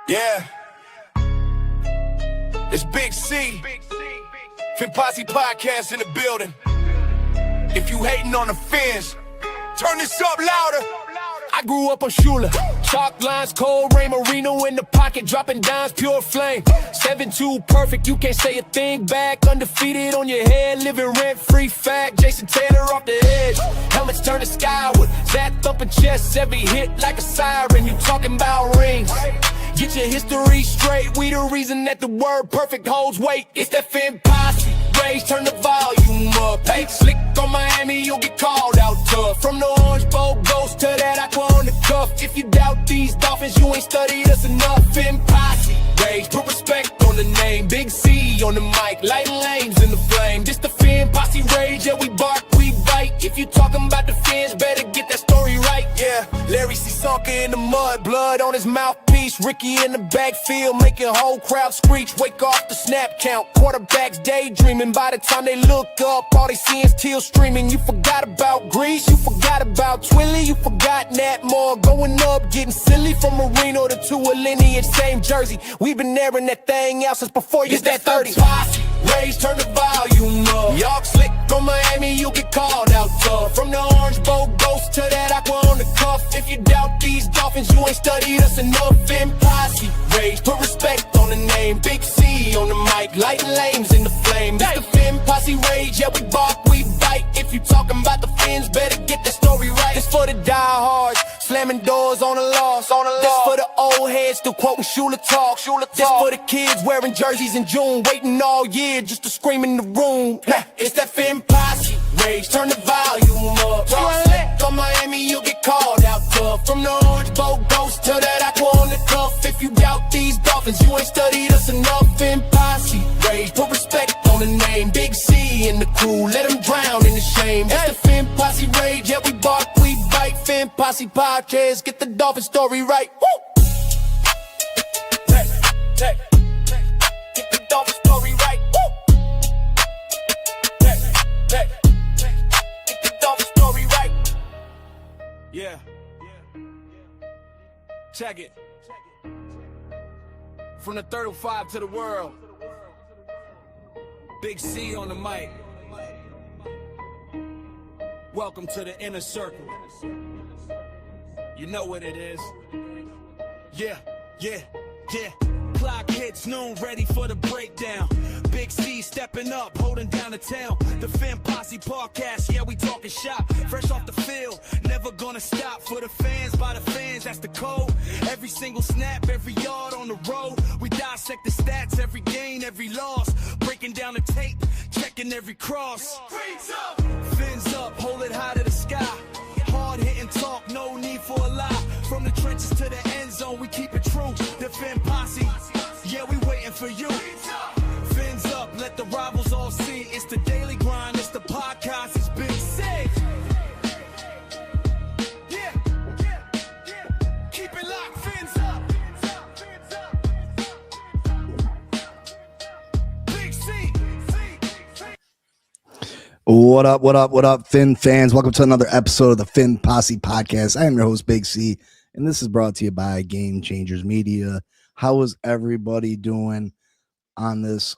Yeah, it's Big C, Phin Posse Podcast in the building. If you hating on the Phins, turn this up louder. I grew up on Shula, chalk lines, cold rain, Marino in the pocket, dropping dimes, pure flame. 7-2 perfect, you can't say a thing back. Undefeated on your head, living rent-free fact. Jason Taylor off the edge, helmets turning skyward. Zach thumping chests, every hit like a siren. You talking about rings, get your history straight. We the reason that the word perfect holds weight. It's that Phin Posse, raise, turn the volume up. Hey, slick on Miami, you'll get called out tough. From the Orange Bowl ghost to that aqua on the cuff. If you doubt these Dolphins, you ain't studied us enough. Phin Posse, raise, put respect on the name. Big C on the mic, lighting lanes in the flame. This the Phin Posse rage, yeah, we bark, we bite. If you talking about the Phins, better get that story right. Yeah, Larry C. Sunk in the mud, blood on his mouthpiece. Ricky in the backfield, making whole crowd screech. Wake off the snap count, quarterbacks daydreaming. By the time they look up, all they see is teals streaming. You forgot about Grease, you forgot about Twilly, you forgot Nat Moore. Going up, getting silly from Marino to a lineage, same jersey. We've been airing that thing out since before you that 30. Posse, raise, turn the volume up. Y'all slick on Miami, you get called out tough. From the Orange Bowl ghost to that aqua on the cuff. If you doubt these Dolphins, you ain't studied us enough. Phin Posse, raise, put respect on the name. Big C on the mic, lighting lanes in the flame. This the Phin Posse rage, yeah, we bark, we bite. If you talking about the Phins, better get that story right. This for the diehards, slamming doors on the loss. This for the old heads still quoting Shula talk. This for the kids wearing jerseys in June, waiting all year just to scream in the room. It's that Phin Posse rage, turn the volume up. Talk on Miami, you'll get called out tough. From the Orange Bowl ghost to that aqua on the cuff. If you doubt these Dolphins, you ain't studied us enough. Phin Posse rage, put respect on the name. Big C in the crew, let them drown in the shame. It's the Phin Posse rage, yeah, we bark, we bite. Phin Posse Podcast, get the Dolphin story right. Woo! Get the Dolphin story right. Woo! Get the Dolphin story right. Yeah. Check it. From the 305 to the world. Big C on the mic. Welcome to the inner circle. You know what it is. Yeah. Clock hits noon, ready for the breakdown. Big C stepping up, holding down the town. The Phin Posse Podcast, yeah, we talking shop. Fresh off the field, never gonna stop. For the fans, by the fans, that's the code. Every single snap, every yard on the road. We dissect the stats, every gain, every loss. Breaking down the tape, checking every cross. Fins up, hold it high to the sky. Hard hitting talk, no need for a lie. From the trenches to the end zone, we keep it true. The Phin Posse, yeah, we waiting for you. Fins up, let the rivals all see. It's the daily grind, it's the podcast, it's Big C. Yeah. Keep it locked, Fins up. Big C. What up, Phin fans? Welcome to another episode of the Phin Posse Podcast. I am your host, Big C, and this is brought to you by Game Changers Media. How is everybody doing on this?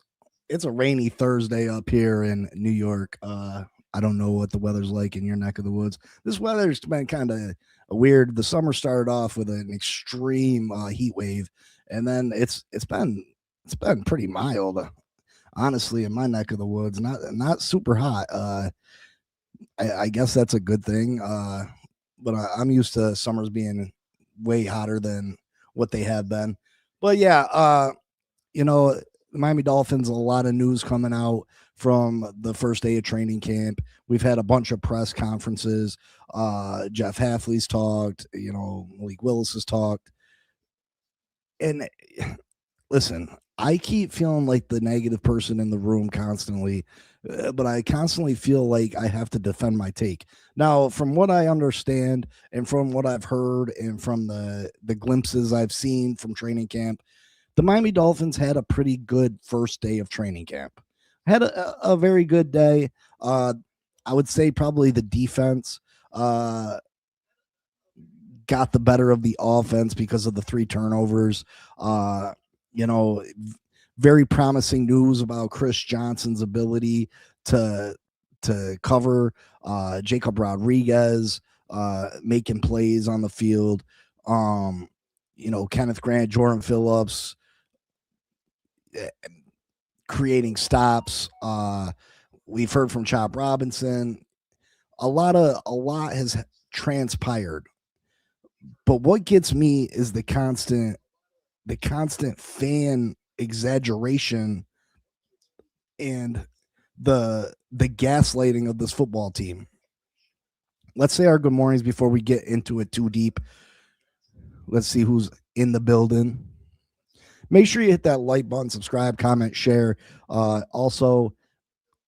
It's a rainy Thursday up here in New York. I don't know what the weather's like in your neck of the woods. This weather's been kind of weird. The summer started off with an extreme heat wave, and then it's been pretty mild. Honestly, in my neck of the woods, not super hot. I guess that's a good thing. But I'm used to summers being way hotter than what they have been. But yeah, the Miami Dolphins, a lot of news coming out from the first day of training camp. We've had a bunch of press conferences. Jeff Hafley's talked, Malik Willis has talked. And listen, I keep feeling like the negative person in the room constantly, but I constantly feel like I have to defend my take. Now, from what I understand and from what I've heard and from the glimpses I've seen from training camp, the Miami Dolphins had a pretty good first day of training camp. Had a very good day. I would say probably the defense got the better of the offense because of the 3 turnovers. You know, very promising news about Chris Johnson's ability to cover. Jacob Rodriguez making plays on the field. You know, Kenneth Grant, Jordan Phillips creating stops. We've heard from Chop Robinson. A lot has transpired. But what gets me is the constant fan exaggeration and the gaslighting of this football team. Let's say our good mornings before we get into it too deep. Let's see who's in the building. Make sure you hit that like button, subscribe, comment, share. Also,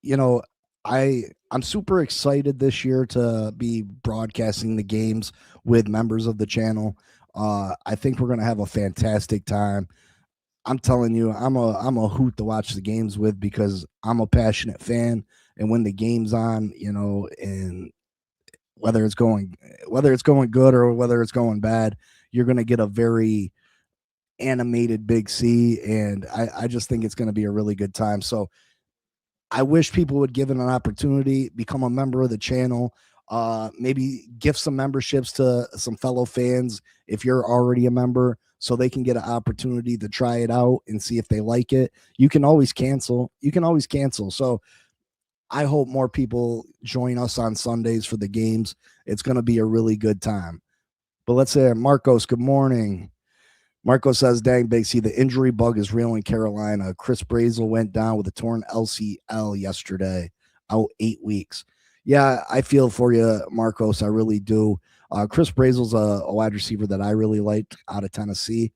you know, I'm super excited this year to be broadcasting the games with members of the channel. I think we're going to have a fantastic time. I'm telling you, I'm a hoot to watch the games with because I'm a passionate fan. And when the game's on, you know, and whether it's going good or whether it's going bad, you're going to get a very animated Big C. And I just think it's going to be a really good time. So I wish people would give it an opportunity, become a member of the channel, maybe gift some memberships to some fellow fans if you're already a member, so they can get an opportunity to try it out and see if they like it. You can always cancel. So I hope more people join us on Sundays for the games. It's going to be a really good time. But let's say Marcos, good morning. Marco says, dang, Big C, the injury bug is real in Carolina. Chris Brazel went down with a torn LCL yesterday, out 8 weeks. Yeah, I feel for you, Marcos. I really do. Chris Brazel's a wide receiver that I really liked out of Tennessee.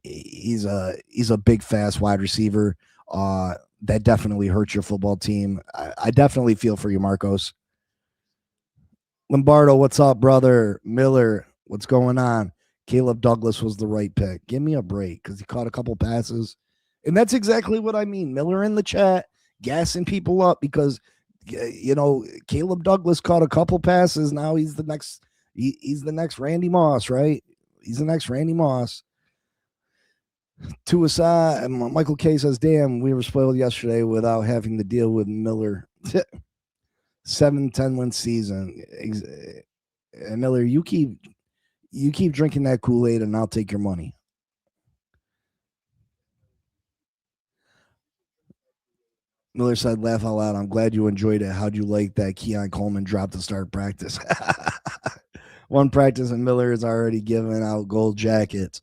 He's a big, fast wide receiver. That definitely hurts your football team. I definitely feel for you, Marcos. Lombardo, what's up, brother? Miller, what's going on? Caleb Douglas was the right pick. Give me a break because he caught a couple passes. And that's exactly what I mean. Miller in the chat, gassing people up because, you know, Caleb Douglas caught a couple passes. Now he's the next Randy Moss, right? He's the next Randy Moss. Tuasa and Michael K says, damn, we were spoiled yesterday without having to deal with Miller. 7-10 win season. And Miller, you keep drinking that Kool-Aid and I'll take your money. Miller said, laugh out loud. I'm glad you enjoyed it. How'd you like that Keon Coleman drop to start practice? One practice and Miller is already giving out gold jackets.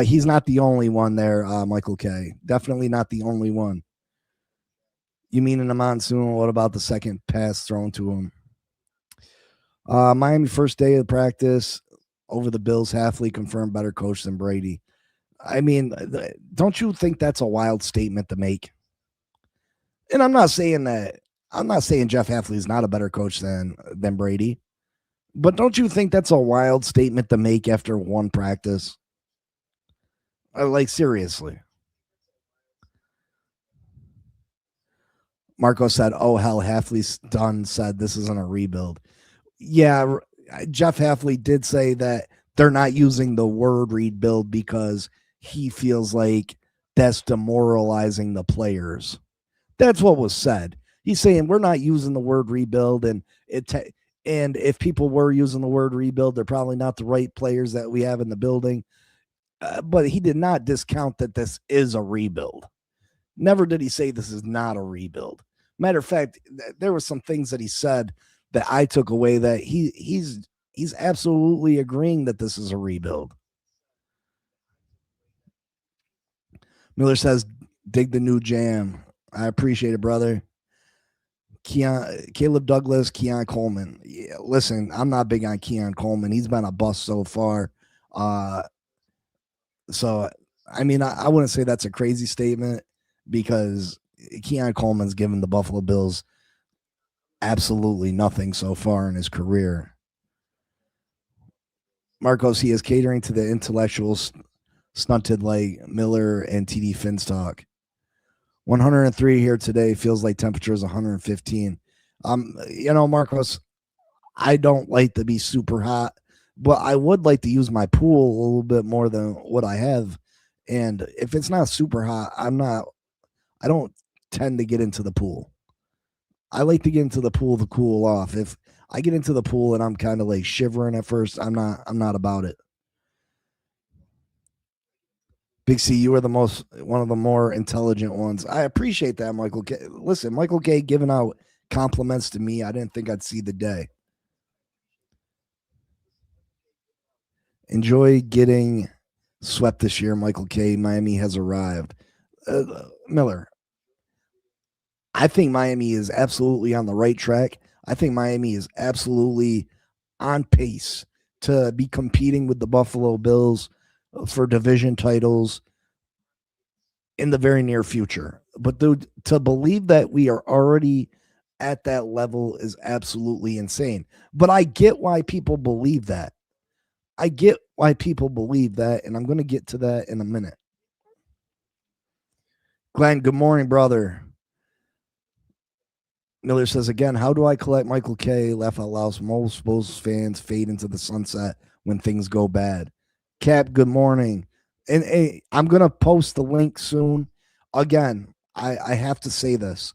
He's not the only one there, Michael K. Definitely not the only one. You mean in the monsoon? What about the second pass thrown to him? Miami first day of practice over the Bills. Halfley confirmed better coach than Brady. I mean, don't you think that's a wild statement to make? And I'm not saying Jeff Halfley is not a better coach than Brady, but don't you think that's a wild statement to make after one practice? Like, seriously. Marco said, oh, hell, Halfley's done said this isn't a rebuild. Yeah, Jeff Halfley did say that they're not using the word rebuild because he feels like that's demoralizing the players. That's what was said. He's saying we're not using the word rebuild, and if people were using the word rebuild, they're probably not the right players that we have in the building. But he did not discount that this is a rebuild. Never did he say this is not a rebuild. Matter of fact, there were some things that he said that I took away that he's absolutely agreeing that this is a rebuild. Miller says, dig the new jam. I appreciate it, brother. Caleb Douglas, Keon Coleman. Yeah, listen, I'm not big on Keon Coleman. He's been a bust so far. So, I mean, I wouldn't say that's a crazy statement because Keon Coleman's given the Buffalo Bills absolutely nothing so far in his career. Marcos, he is catering to the intellectuals stunted like Miller and TD Phin's talk. 103 here today. Feels like temperature is 115. You know, Marcos, I don't like to be super hot, but I would like to use my pool a little bit more than what I have. And if it's not super hot, I don't tend to get into the pool. I like to get into the pool to cool off. If I get into the pool and I'm kind of like shivering at first, I'm not about it. Big C, you are one of the more intelligent ones. I appreciate that, Michael K. Listen, Michael K giving out compliments to me. I didn't think I'd see the day. Enjoy getting swept this year, Michael K. Miami has arrived. Miller, I think Miami is absolutely on the right track. I think Miami is absolutely on pace to be competing with the Buffalo Bills for division titles in the very near future. But to believe that we are already at that level is absolutely insane. But I get why people believe that. I get why people believe that, and I'm going to get to that in a minute. Glenn, good morning, brother. Miller says again, how do I collect Michael K? Laugh out loud. Most Bulls fans fade into the sunset when things go bad. Cap, good morning. And hey, I'm going to post the link soon. Again, I have to say this.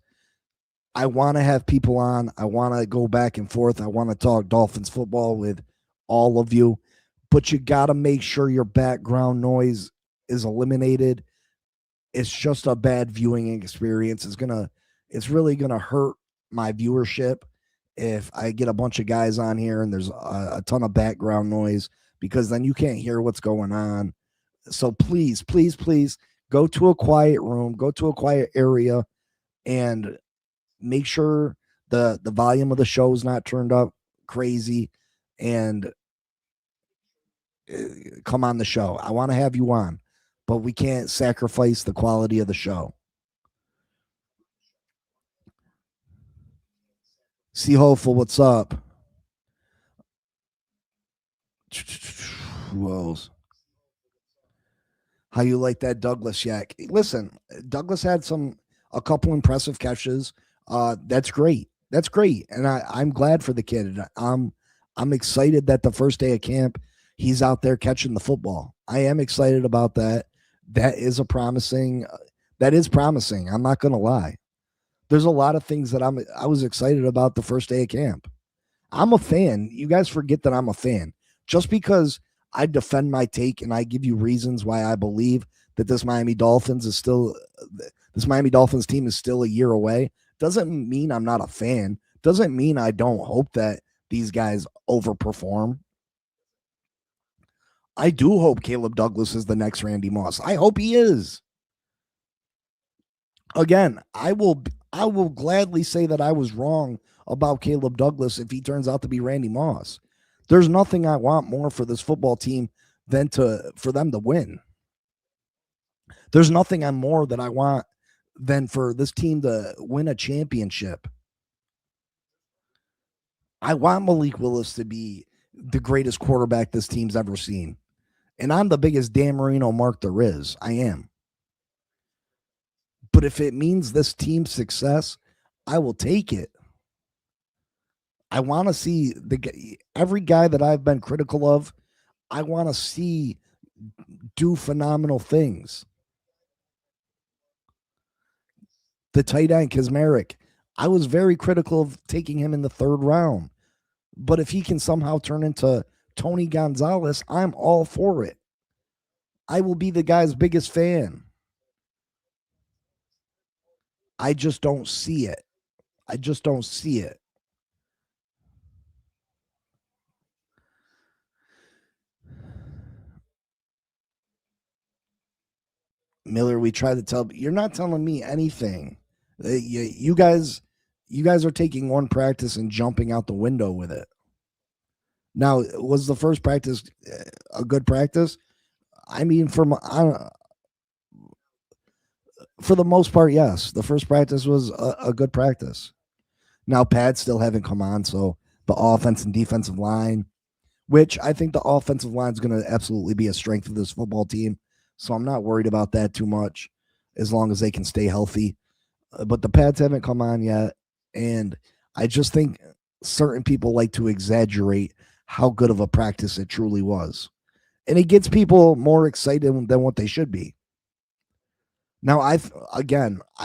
I want to have people on. I want to go back and forth. I want to talk Dolphins football with all of you. But you got to make sure your background noise is eliminated. It's just a bad viewing experience. It's really gonna hurt my viewership if I get a bunch of guys on here and there's a ton of background noise, because then you can't hear what's going on. So please, please, please go to a quiet room, go to a quiet area, and make sure the volume of the show is not turned up crazy, and come on the show. I want to have you on, but we can't sacrifice the quality of the show. See Hopeful, what's up? Who else? How you like that Douglas yak? Listen, Douglas had a couple impressive catches. That's great. That's great, and I'm glad for the kid. I'm excited that the first day of camp he's out there catching the football. I am excited about that. That is promising. I'm not going to lie. There's a lot of things that I was excited about the first day of camp. I'm a fan. You guys forget that I'm a fan. Just because I defend my take and I give you reasons why I believe that this Miami Dolphins team is still a year away, doesn't mean I'm not a fan. Doesn't mean I don't hope that these guys overperform. I do hope Caleb Douglas is the next Randy Moss. I hope he is. Again, I will gladly say that I was wrong about Caleb Douglas if he turns out to be Randy Moss. There's nothing I want more for this football team than for them to win. There's nothing more that I want than for this team to win a championship. I want Malik Willis to be the greatest quarterback this team's ever seen. And I'm the biggest Dan Marino mark there is. I am. But if it means this team's success, I will take it. I want to see every guy that I've been critical of, I want to see do phenomenal things. The tight end, Kazmarek, I was very critical of taking him in the third round. But if he can somehow turn into Tony Gonzalez, I'm all for it. I will be the guy's biggest fan. I just don't see it. I just don't see it. Miller, we try to tell, you're not telling me anything. You guys are taking one practice and jumping out the window with it. Now, was the first practice a good practice? I mean, for the most part, yes. The first practice was a good practice. Now, pads still haven't come on, so the offense and defensive line, which I think the offensive line is going to absolutely be a strength of this football team. So I'm not worried about that too much as long as they can stay healthy. But the pads haven't come on yet. And I just think certain people like to exaggerate how good of a practice it truly was. And it gets people more excited than what they should be. Now, I've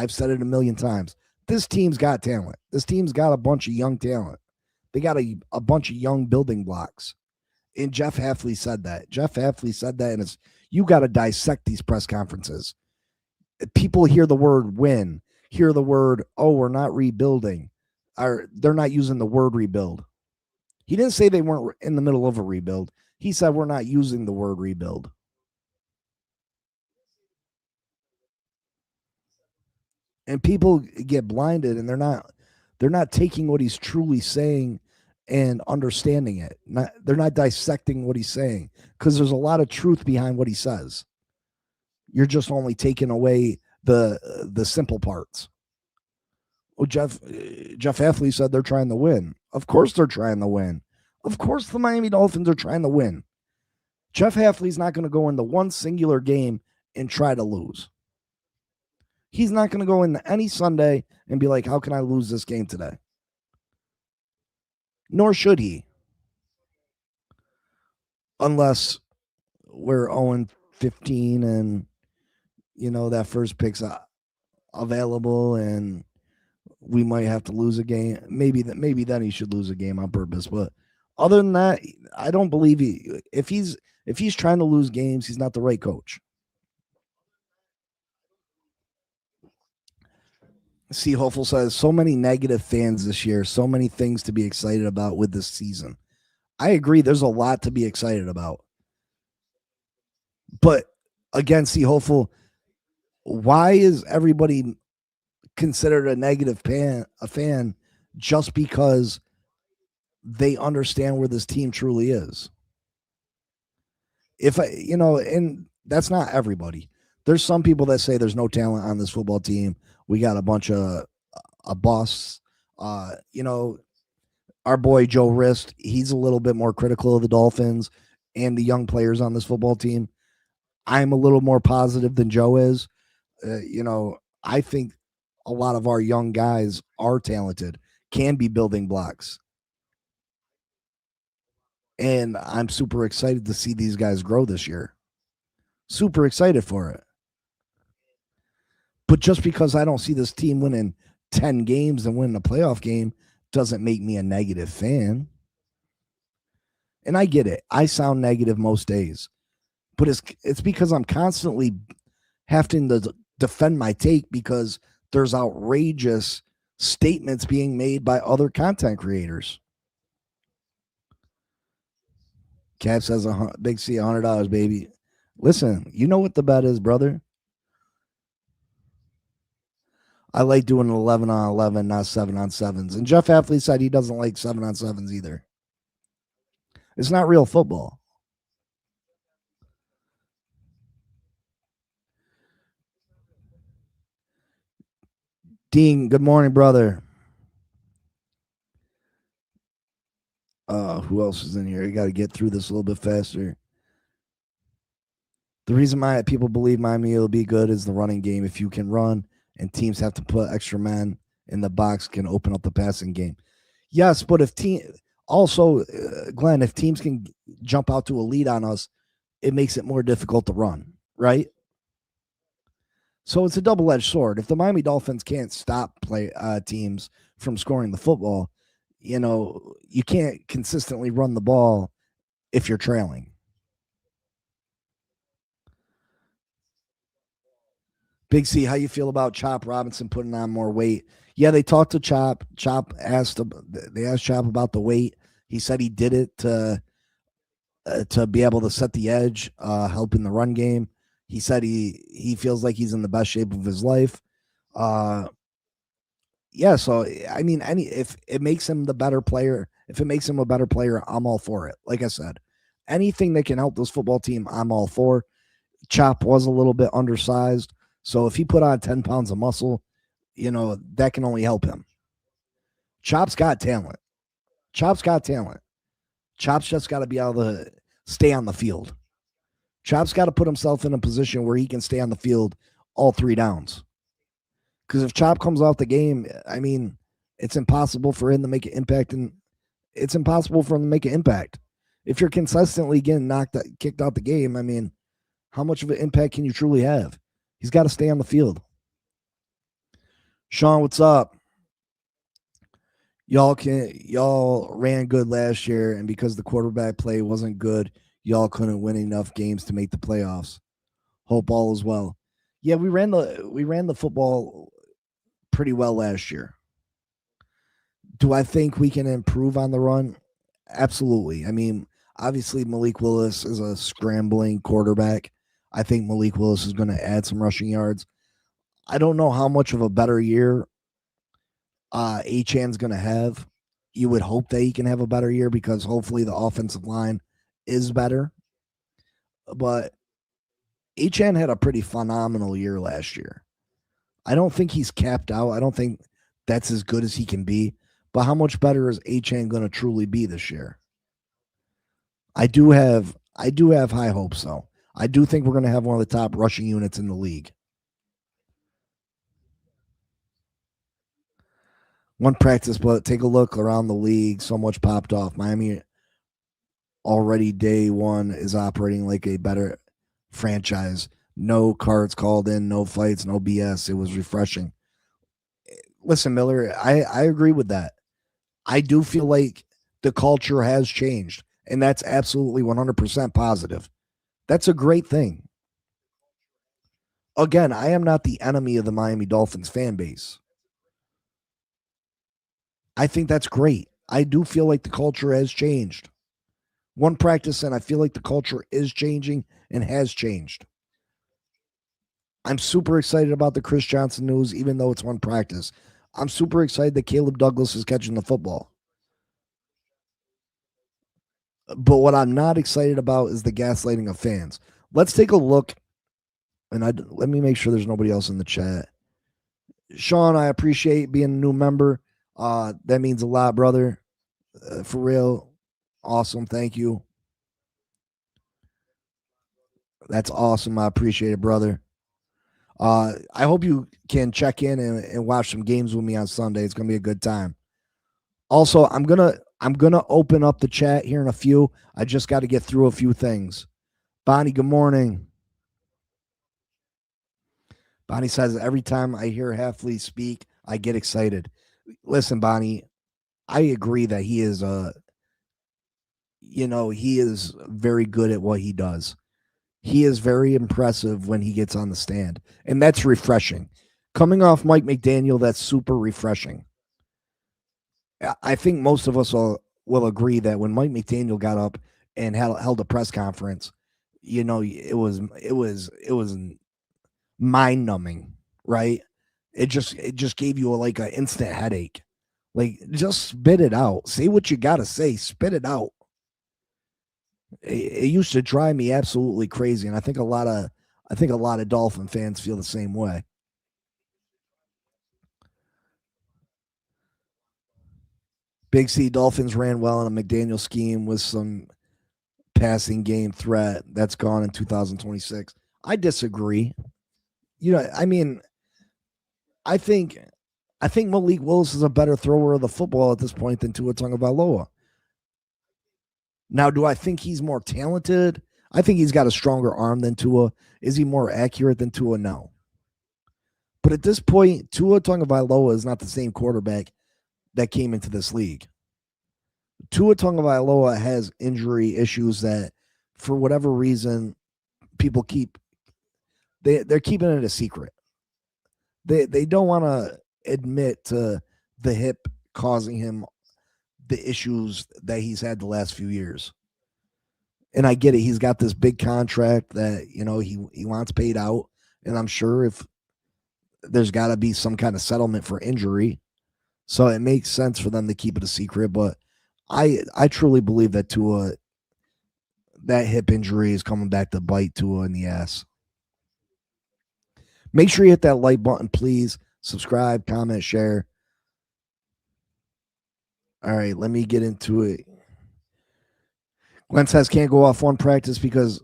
said it a million times. This team's got talent. This team's got a bunch of young talent. They got a bunch of young building blocks. And Jeff Hafley said that. And it's, you got to dissect these press conferences. People hear the word win, hear the word, oh, we're not rebuilding, or they're not using the word rebuild. He didn't say they weren't in the middle of a rebuild. He said we're not using the word rebuild. And people get blinded, and they're not taking what he's truly saying and understanding it. They're not dissecting what he's saying, because there's a lot of truth behind what he says. You're just only taking away the simple parts. Well, Jeff Hafley said they're trying to win. Of course they're trying to win. Of course the Miami Dolphins are trying to win. Jeff Hafley's not going to go into one singular game and try to lose. He's not going to go into any Sunday and be like, how can I lose this game today? Nor should he. Unless we're 0-15 and, that first pick's available and we might have to lose a game. Maybe then he should lose a game on purpose. But other than that, I don't believe if he's trying to lose games, he's not the right coach. See, Hopeful says, so many negative fans this year, so many things to be excited about with this season. I agree, there's a lot to be excited about. But again, see, Hopeful, why is everybody considered a negative fan just because they understand where this team truly is? And that's not everybody. There's some people that say there's no talent on this football team. We got a bunch of a boss. Our boy Joe Rist, he's a little bit more critical of the Dolphins and the young players on this football team. I'm a little more positive than Joe is. I think a lot of our young guys are talented, can be building blocks. And I'm super excited to see these guys grow this year. Super excited for it. But just because I don't see this team winning 10 games and winning a playoff game doesn't make me a negative fan. And I get it. I sound negative most days. But it's because I'm constantly having to defend my take because there's outrageous statements being made by other content creators. Cap says Big C $100, baby. Listen, you know what the bet is, brother. I like doing an 11 on 11, not 7 on 7s. And Jeff Hafley said he doesn't like 7 on 7s either. It's not real football. Dean, good morning, brother. Who else is in here? You got to get through this a little bit faster. The reason why people believe Miami will be good is the running game. If you can run and teams have to put extra men in the box, can open up the passing game. Yes, but if Glenn, if teams can jump out to a lead on us, it makes it more difficult to run, right? So it's a double-edged sword. If the Miami Dolphins can't stop teams from scoring the football, you can't consistently run the ball if you're trailing. Big C, how you feel about Chop Robinson putting on more weight? Yeah, they talked to Chop. They asked Chop about the weight. He said he did it to be able to set the edge, help in the run game. He said he feels like he's in the best shape of his life. Yeah, so I mean, if it makes him the better player, if it makes him a better player, I'm all for it. Like I said, anything that can help this football team, I'm all for. Chop was a little bit undersized, so if he put on 10 pounds of muscle, that can only help him. Chop's got talent. Chop's just got to be able to stay on the field. Chop's got to put himself in a position where he can stay on the field all 3 downs. Because if Chop comes off the game, it's impossible for him to make an impact. if you're consistently getting kicked out the game, I mean, how much of an impact can you truly have? He's got to stay on the field. Sean, what's up? Y'all ran good last year, and because the quarterback play wasn't good, y'all couldn't win enough games to make the playoffs. Hope all is well. Yeah, we ran the football pretty well last year. Do I think we can improve on the run? Absolutely. I mean, obviously Malik Willis is a scrambling quarterback. I think Malik Willis is going to add some rushing yards. I don't know how much of a better year Achan's going to have. You would hope that he can have a better year because hopefully the offensive line is better. But Achan had a pretty phenomenal year last year. I don't think he's capped out. I don't think that's as good as he can be. But how much better is Achan going to truly be this year? I do have high hopes, though. I do think we're going to have one of the top rushing units in the league. One practice, but take a look around the league. So much popped off. Miami already day one is operating like a better franchise. No cards called in, no fights, no BS. It was refreshing. Listen, Miller, I agree with that. I do feel like the culture has changed, and that's absolutely 100% positive. That's a great thing. Again, I am not the enemy of the Miami Dolphins fan base. I think that's great. I do feel like the culture has changed. One practice, and I feel like the culture is changing and has changed. I'm super excited about the Chris Johnson news, even though it's one practice. I'm super excited that Caleb Douglas is catching the football. But what I'm not excited about is the gaslighting of fans. Let's take a look, and let me make sure there's nobody else in the chat. Sean, I appreciate being a new member. That means a lot, brother. For real. Awesome. Thank you. That's awesome. I appreciate it, brother. I hope you can check in and watch some games with me on Sunday. It's gonna be a good time. Also, I'm gonna open up the chat here in a few. I just got to get through a few things. Bonnie, good morning. Bonnie says, every time I hear Halfley speak, I get excited. Listen, Bonnie, I agree that he is he is very good at what he does. He is very impressive when he gets on the stand, and that's refreshing. Coming off Mike McDaniel, that's super refreshing. I think most of us will agree that when Mike McDaniel got up and held a press conference, it was mind numbing, right? It just gave you like an instant headache. Like, just spit it out. Say what you gotta say. Spit it out. It used to drive me absolutely crazy, and I think a lot of Dolphin fans feel the same way. Big C, Dolphins ran well in a McDaniel scheme with some passing game threat that's gone in 2026. I disagree. I mean, I think Malik Willis is a better thrower of the football at this point than Tua Tagovailoa. Now, do I think he's more talented? I think he's got a stronger arm than Tua. Is he more accurate than Tua? No. But at this point, Tua Tagovailoa is not the same quarterback that came into this league. Tua Tagovailoa has injury issues that, for whatever reason, people they're keeping it a secret. They don't want to admit to the hip causing him the issues that he's had the last few years. And I get it. He's got this big contract that, he wants paid out. And I'm sure if there's got to be some kind of settlement for injury. So it makes sense for them to keep it a secret. But I truly believe that that hip injury is coming back to bite Tua in the ass. Make sure you hit that like button, please. Subscribe, comment, share. All right, let me get into it. Glenn says can't go off one practice because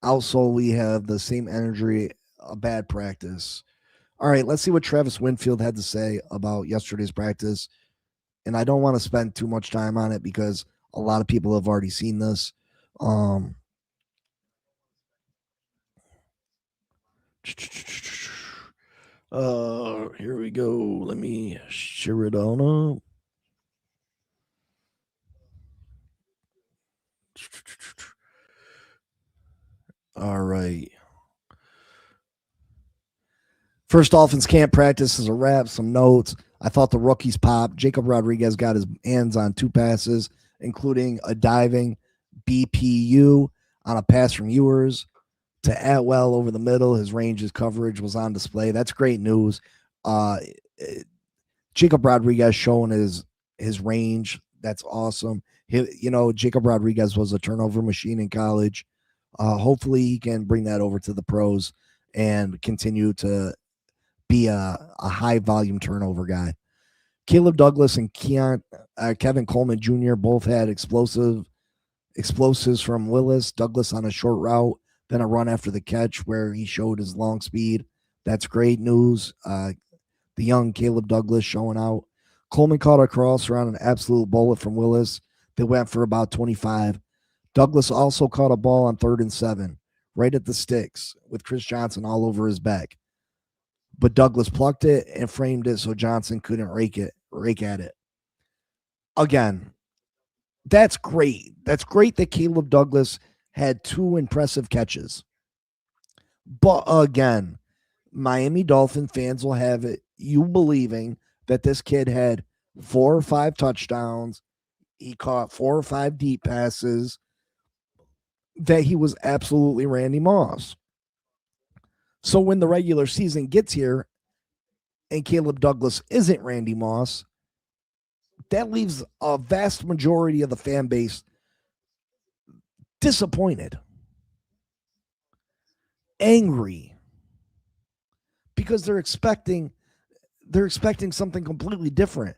also we have the same energy, a bad practice. All right, let's see what Travis Winfield had to say about yesterday's practice. And I don't want to spend too much time on it because A lot of people have already seen this. Here we go. Let me share it on up. All right. First Dolphins camp practice is a wrap. Some notes. I thought the rookies popped. Jacob Rodriguez got his hands on 2 passes, including a diving BPU on a pass from Ewers to Atwell over the middle. His range, his coverage was on display. That's great news. Jacob Rodriguez showing his range. That's awesome. Jacob Rodriguez was a turnover machine in college. Hopefully he can bring that over to the pros and continue to be a high volume turnover guy. Caleb Douglas and Kevin Coleman Jr. both had explosives from Willis. Douglas on a short route, then a run after the catch where he showed his long speed. That's great news. The young Caleb Douglas showing out. Coleman caught a cross around an absolute bullet from Willis. They went for about 25. Douglas also caught a ball on 3rd and 7, right at the sticks, with Chris Johnson all over his back. But Douglas plucked it and framed it so Johnson couldn't rake at it. Again, that's great. That's great that Caleb Douglas had 2 impressive catches. But again, Miami Dolphin fans will have it, you believing that this kid had 4 or 5 touchdowns, he caught 4 or 5 deep passes, that he was absolutely Randy Moss. So when the regular season gets here and Caleb Douglas isn't Randy Moss, that leaves a vast majority of the fan base disappointed, angry, because they're expecting something completely different,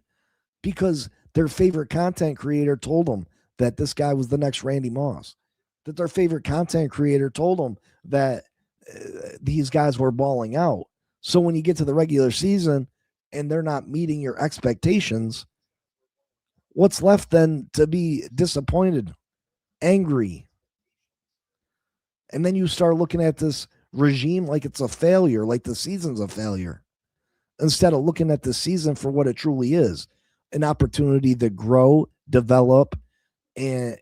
because their favorite content creator told them that this guy was the next Randy Moss, that their favorite content creator told them that these guys were balling out. So when you get to the regular season and they're not meeting your expectations, what's left then to be disappointed, angry? And then you start looking at this regime like it's a failure, like the season's a failure, instead of looking at the season for what it truly is, an opportunity to grow, develop, and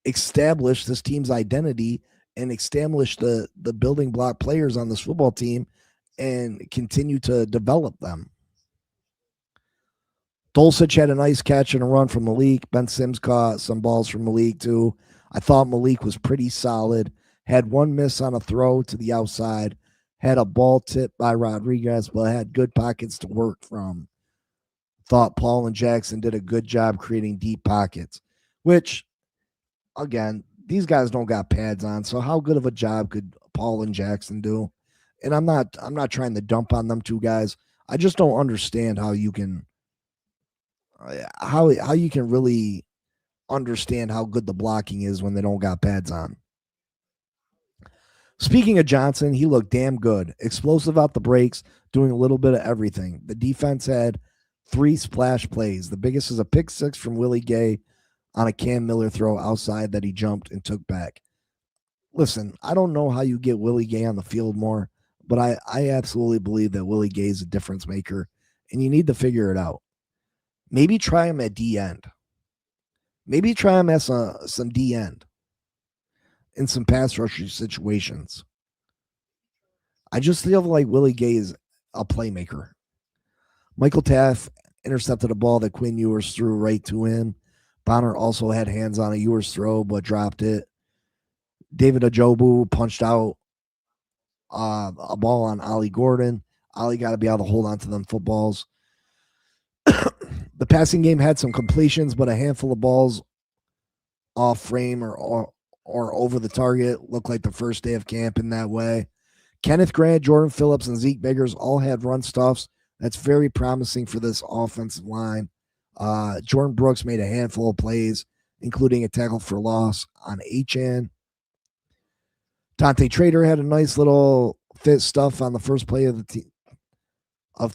establish this team's identity and establish the building block players on this football team and continue to develop them. Dulcich had a nice catch and a run from Malik. Ben Sims caught some balls from Malik too. I thought Malik was pretty solid. Had 1 miss on a throw to the outside. Had a ball tipped by Rodriguez, but had good pockets to work from. Thought Paul and Jackson did a good job creating deep pockets, which, again, these guys don't got pads on, so how good of a job could Paul and Jackson do? And I'm not trying to dump on them 2 guys. I just don't understand how you can really understand how good the blocking is when they don't got pads on. Speaking of Johnson, he looked damn good. Explosive out the breaks, doing a little bit of everything. The defense had 3 splash plays. The biggest is a pick 6 from Willie Gay on a Cam Miller throw outside that he jumped and took back. Listen, I don't know how you get Willie Gay on the field more, but I absolutely believe that Willie Gay is a difference maker, and you need to figure it out. Maybe try him at D end. Maybe try him as some D end in some pass rusher situations. I just feel like Willie Gay is a playmaker. Michael Taft intercepted a ball that Quinn Ewers threw right to him. Bonner also had hands on a Ewers throw, but dropped it. David Ajobu punched out a ball on Ollie Gordon. Ollie got to be able to hold on to them footballs. The passing game had some completions, but a handful of balls off frame or over the target. Looked like the first day of camp in that way. Kenneth Grant, Jordan Phillips, and Zeke Biggers all had run stuffs. That's very promising for this offensive line. Jordan Brooks made a handful of plays, including a tackle for loss on Achan. Dante Trader had a nice little fit stuff on the first play of the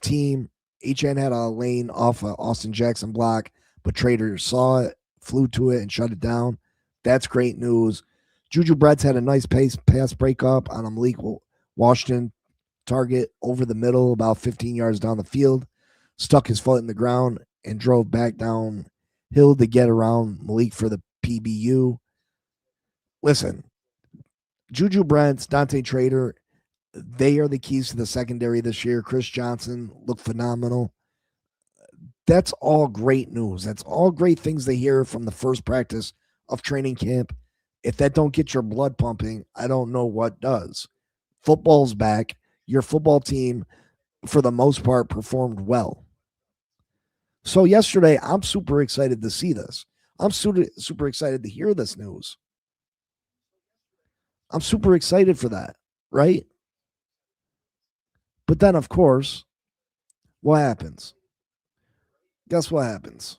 team. Achan had a lane off a Austin Jackson block, but Trader saw it flew to it and shut it down. That's great news. Juju Brett's had a nice pass breakup on a Malik Washington target over the middle, about 15 yards down the field, stuck his foot in the ground and drove back downhill to get around Malik for the PBU. Listen, Juju Brents, Dante Trader, they are the keys to the secondary this year. Chris Johnson looked phenomenal. That's all great news. That's all great things to hear from the first practice of training camp. If that don't get your blood pumping, I don't know what does. Football's back. Your football team, for the most part, performed well. So yesterday, I'm super excited to see this. I'm super excited to hear this news. I'm super excited for that, right? But then, of course, what happens? Guess what happens?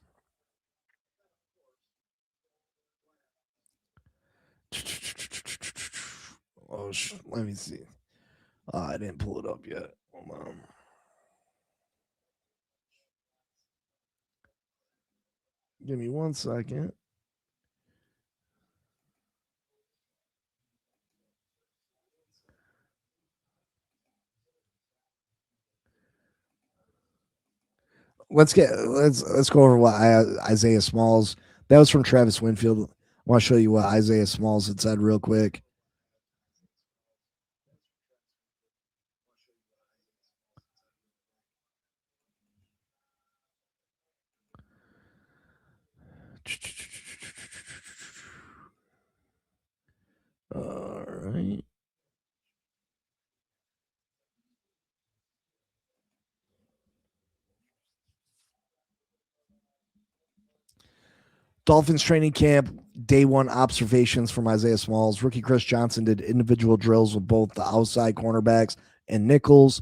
Oh, let me see. I didn't pull it up yet. Hold on. Give me 1 second. Let's go over what Isaiah Smalls. That was from Travis Winfield. I want to show you what Isaiah Smalls had said real quick. All right. Dolphins training camp, day one observations from Isaiah Smalls. Rookie Chris Johnson did individual drills with both the outside cornerbacks and nickels.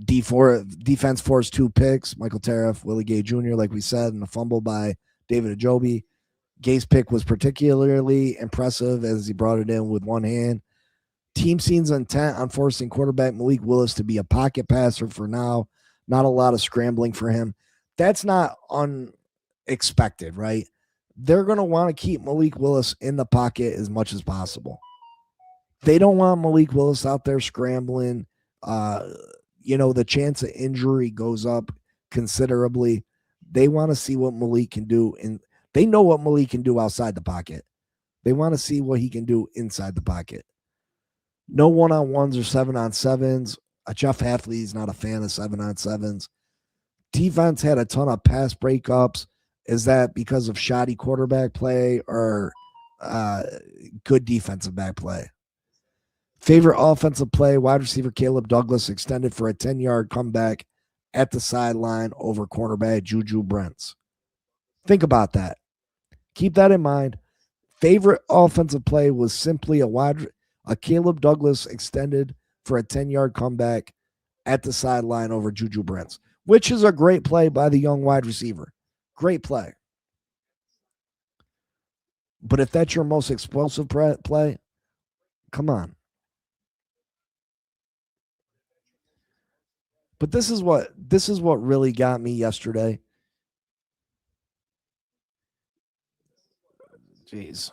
Defense forced 2 picks. Michael Tariff, Willie Gay Jr., like we said, and a fumble by David Ajobi. Gay's pick was particularly impressive as he brought it in with one hand. Team seems intent on forcing quarterback Malik Willis to be a pocket passer for now. Not a lot of scrambling for him. That's not unexpected, right? They're going to want to keep Malik Willis in the pocket as much as possible. They don't want Malik Willis out there scrambling. The chance of injury goes up considerably. They want to see what Malik can do, and they know what Malik can do outside the pocket. They want to see what he can do inside the pocket. No one-on-ones or 7-on-7s. Jeff Hafley's not a fan of 7-on-7s. Defense had a ton of pass breakups. Is that because of shoddy quarterback play or good defensive back play? Favorite offensive play, wide receiver Caleb Douglas extended for a 10-yard comeback at the sideline over cornerback Juju Brents. Think about that. Keep that in mind. Favorite offensive play was simply a Caleb Douglas extended for a 10-yard comeback at the sideline over Juju Brents, which is a great play by the young wide receiver. Great play. But if that's your most explosive play, come on. But this is what really got me yesterday. Jeez.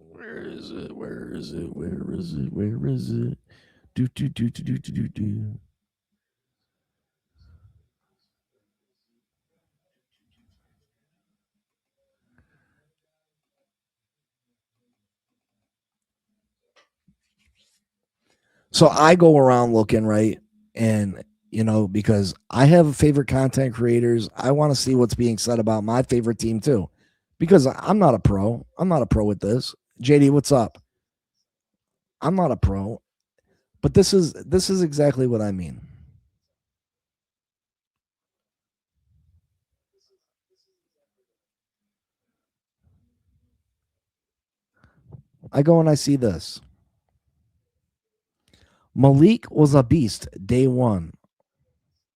Where is it? Where is it? Where is it? Where is it? Do. So I go around looking, right? And, because I have favorite content creators, I want to see what's being said about my favorite team too. Because I'm not a pro. I'm not a pro with this. JD, what's up? I'm not a pro. But this is exactly what I mean. I go and I see this. Malik was a beast day one.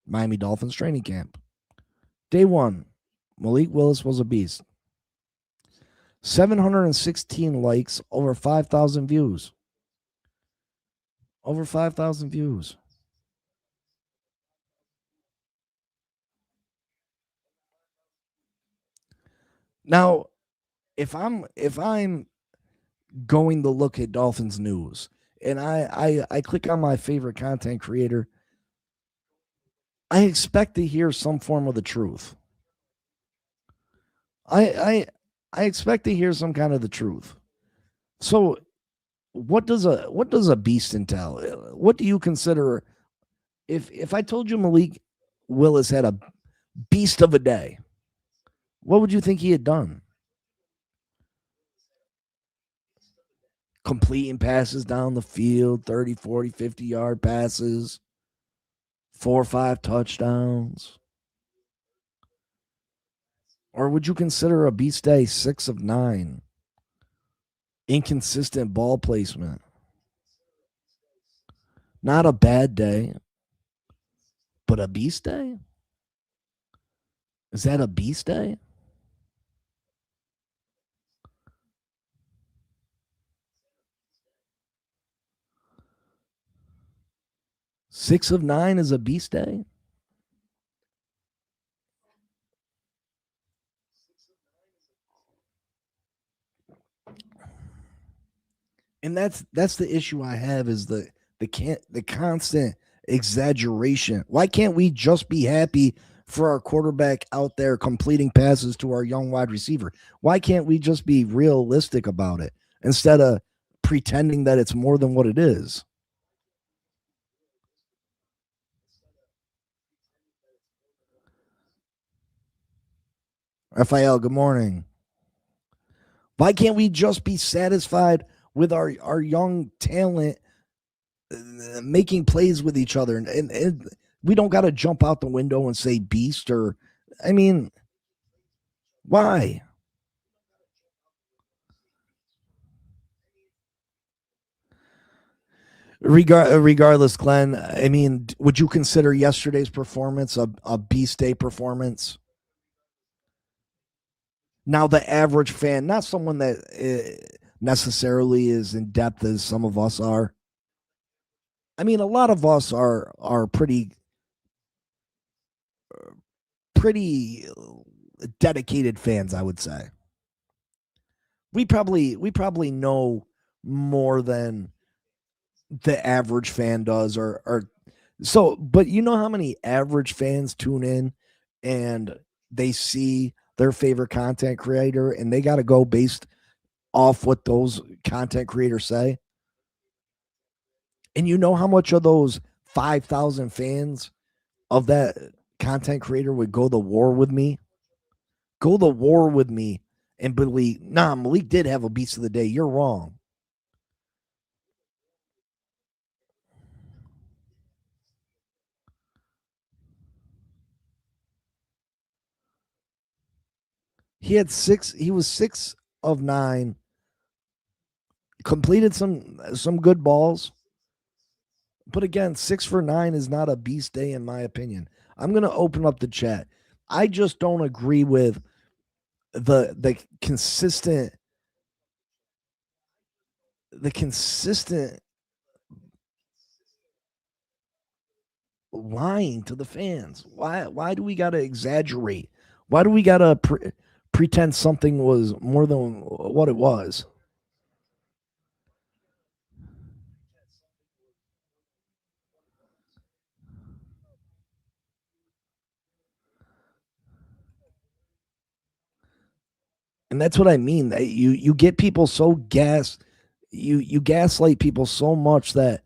Miami Dolphins training camp. Day one. Malik Willis was a beast. 716 likes, over 5,000 views. Over 5,000 views. Now, if I'm going to look at Dolphins news and I click on my favorite content creator, I expect to hear some form of the truth. I expect to hear some kind of the truth. So what does a beast entail? What do you consider if I told you Malik Willis had a beast of a day, what would you think he had done? Completing passes down the field, 30, 40, 50-yard passes, 4 or 5 touchdowns. Or would you consider a beast day 6 of 9? Inconsistent ball placement. Not a bad day, but a beast day? Is that a beast day? Six of 9 is a beast day? And that's the issue I have is the constant exaggeration. Why can't we just be happy for our quarterback out there completing passes to our young wide receiver? Why can't we just be realistic about it instead of pretending that it's more than what it is? Raphael, good morning. Why can't we just be satisfied with our young talent making plays with each other? And we don't got to jump out the window and say beast or, I mean, why? Regardless, Glenn, I mean, would you consider yesterday's performance a beast day performance? Now, the average fan, not someone that necessarily is in depth as some of us are. I mean, a lot of us are pretty dedicated fans, I would say. We probably know more than the average fan does or so, but you know how many average fans tune in and they see their favorite content creator and they got to go based off what those content creators say? And you know how much of those 5,000 fans of that content creator would go to war with me? Go to war with me and believe, nah, Malik did have a beast of the day. You're wrong. He was 6 of 9, completed some good balls. But again, 6 for 9 is not a beast day in my opinion. I'm gonna open up the chat. I just don't agree with the consistent lying to the fans. Why do we got to exaggerate? Why do we got to pretend something was more than what it was? And that's what I mean. You get people so you gaslight people so much that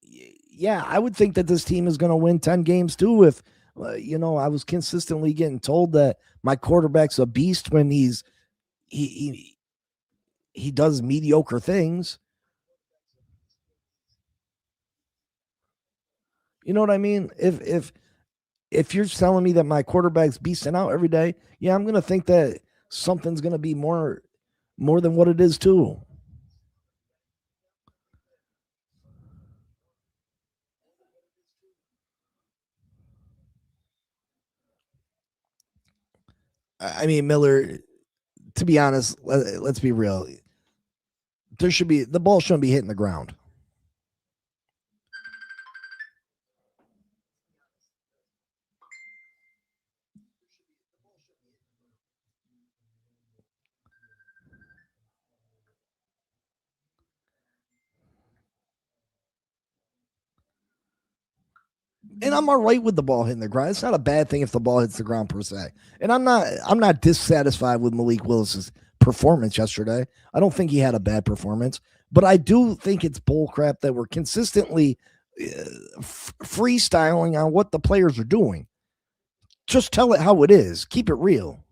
yeah, I would think that this team is going to win 10 games too if I was consistently getting told that my quarterback's a beast when he he, he does mediocre things. You know what I mean? If you're telling me that my quarterback's beasting out every day, yeah, I'm going to think that something's going to be more than what it is too. I mean, Miller, to be honest, let's be real. The ball shouldn't be hitting the ground. And I'm all right with the ball hitting the ground. It's not a bad thing if the ball hits the ground per se. And I'm not dissatisfied with Malik Willis's performance yesterday. I don't think he had a bad performance, but I do think it's bullcrap that we're consistently freestyling on what the players are doing. Just tell it how it is. Keep it real.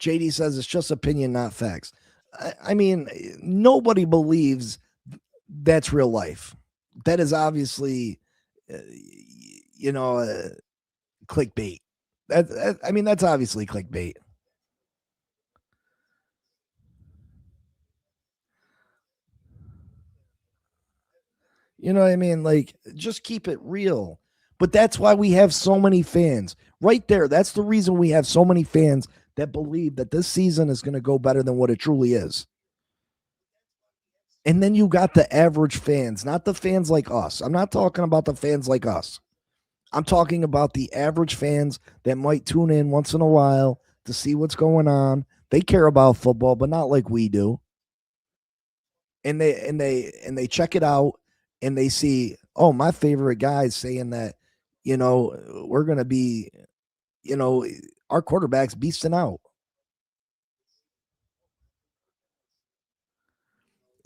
JD says it's just opinion, not facts. I mean, nobody believes that's real life. That is obviously, clickbait. I mean, that's obviously clickbait. You know what I mean? Like, just keep it real. But that's why we have so many fans right there. That's the reason we have so many fans that believe that this season is going to go better than what it truly is. And then you got the average fans, not the fans like us. I'm not talking about the fans like us. I'm talking about the average fans that might tune in once in a while to see what's going on. They care about football, but not like we do. And they check it out and they see, oh, my favorite guy is saying that, we're going to be, our quarterback's beasting out.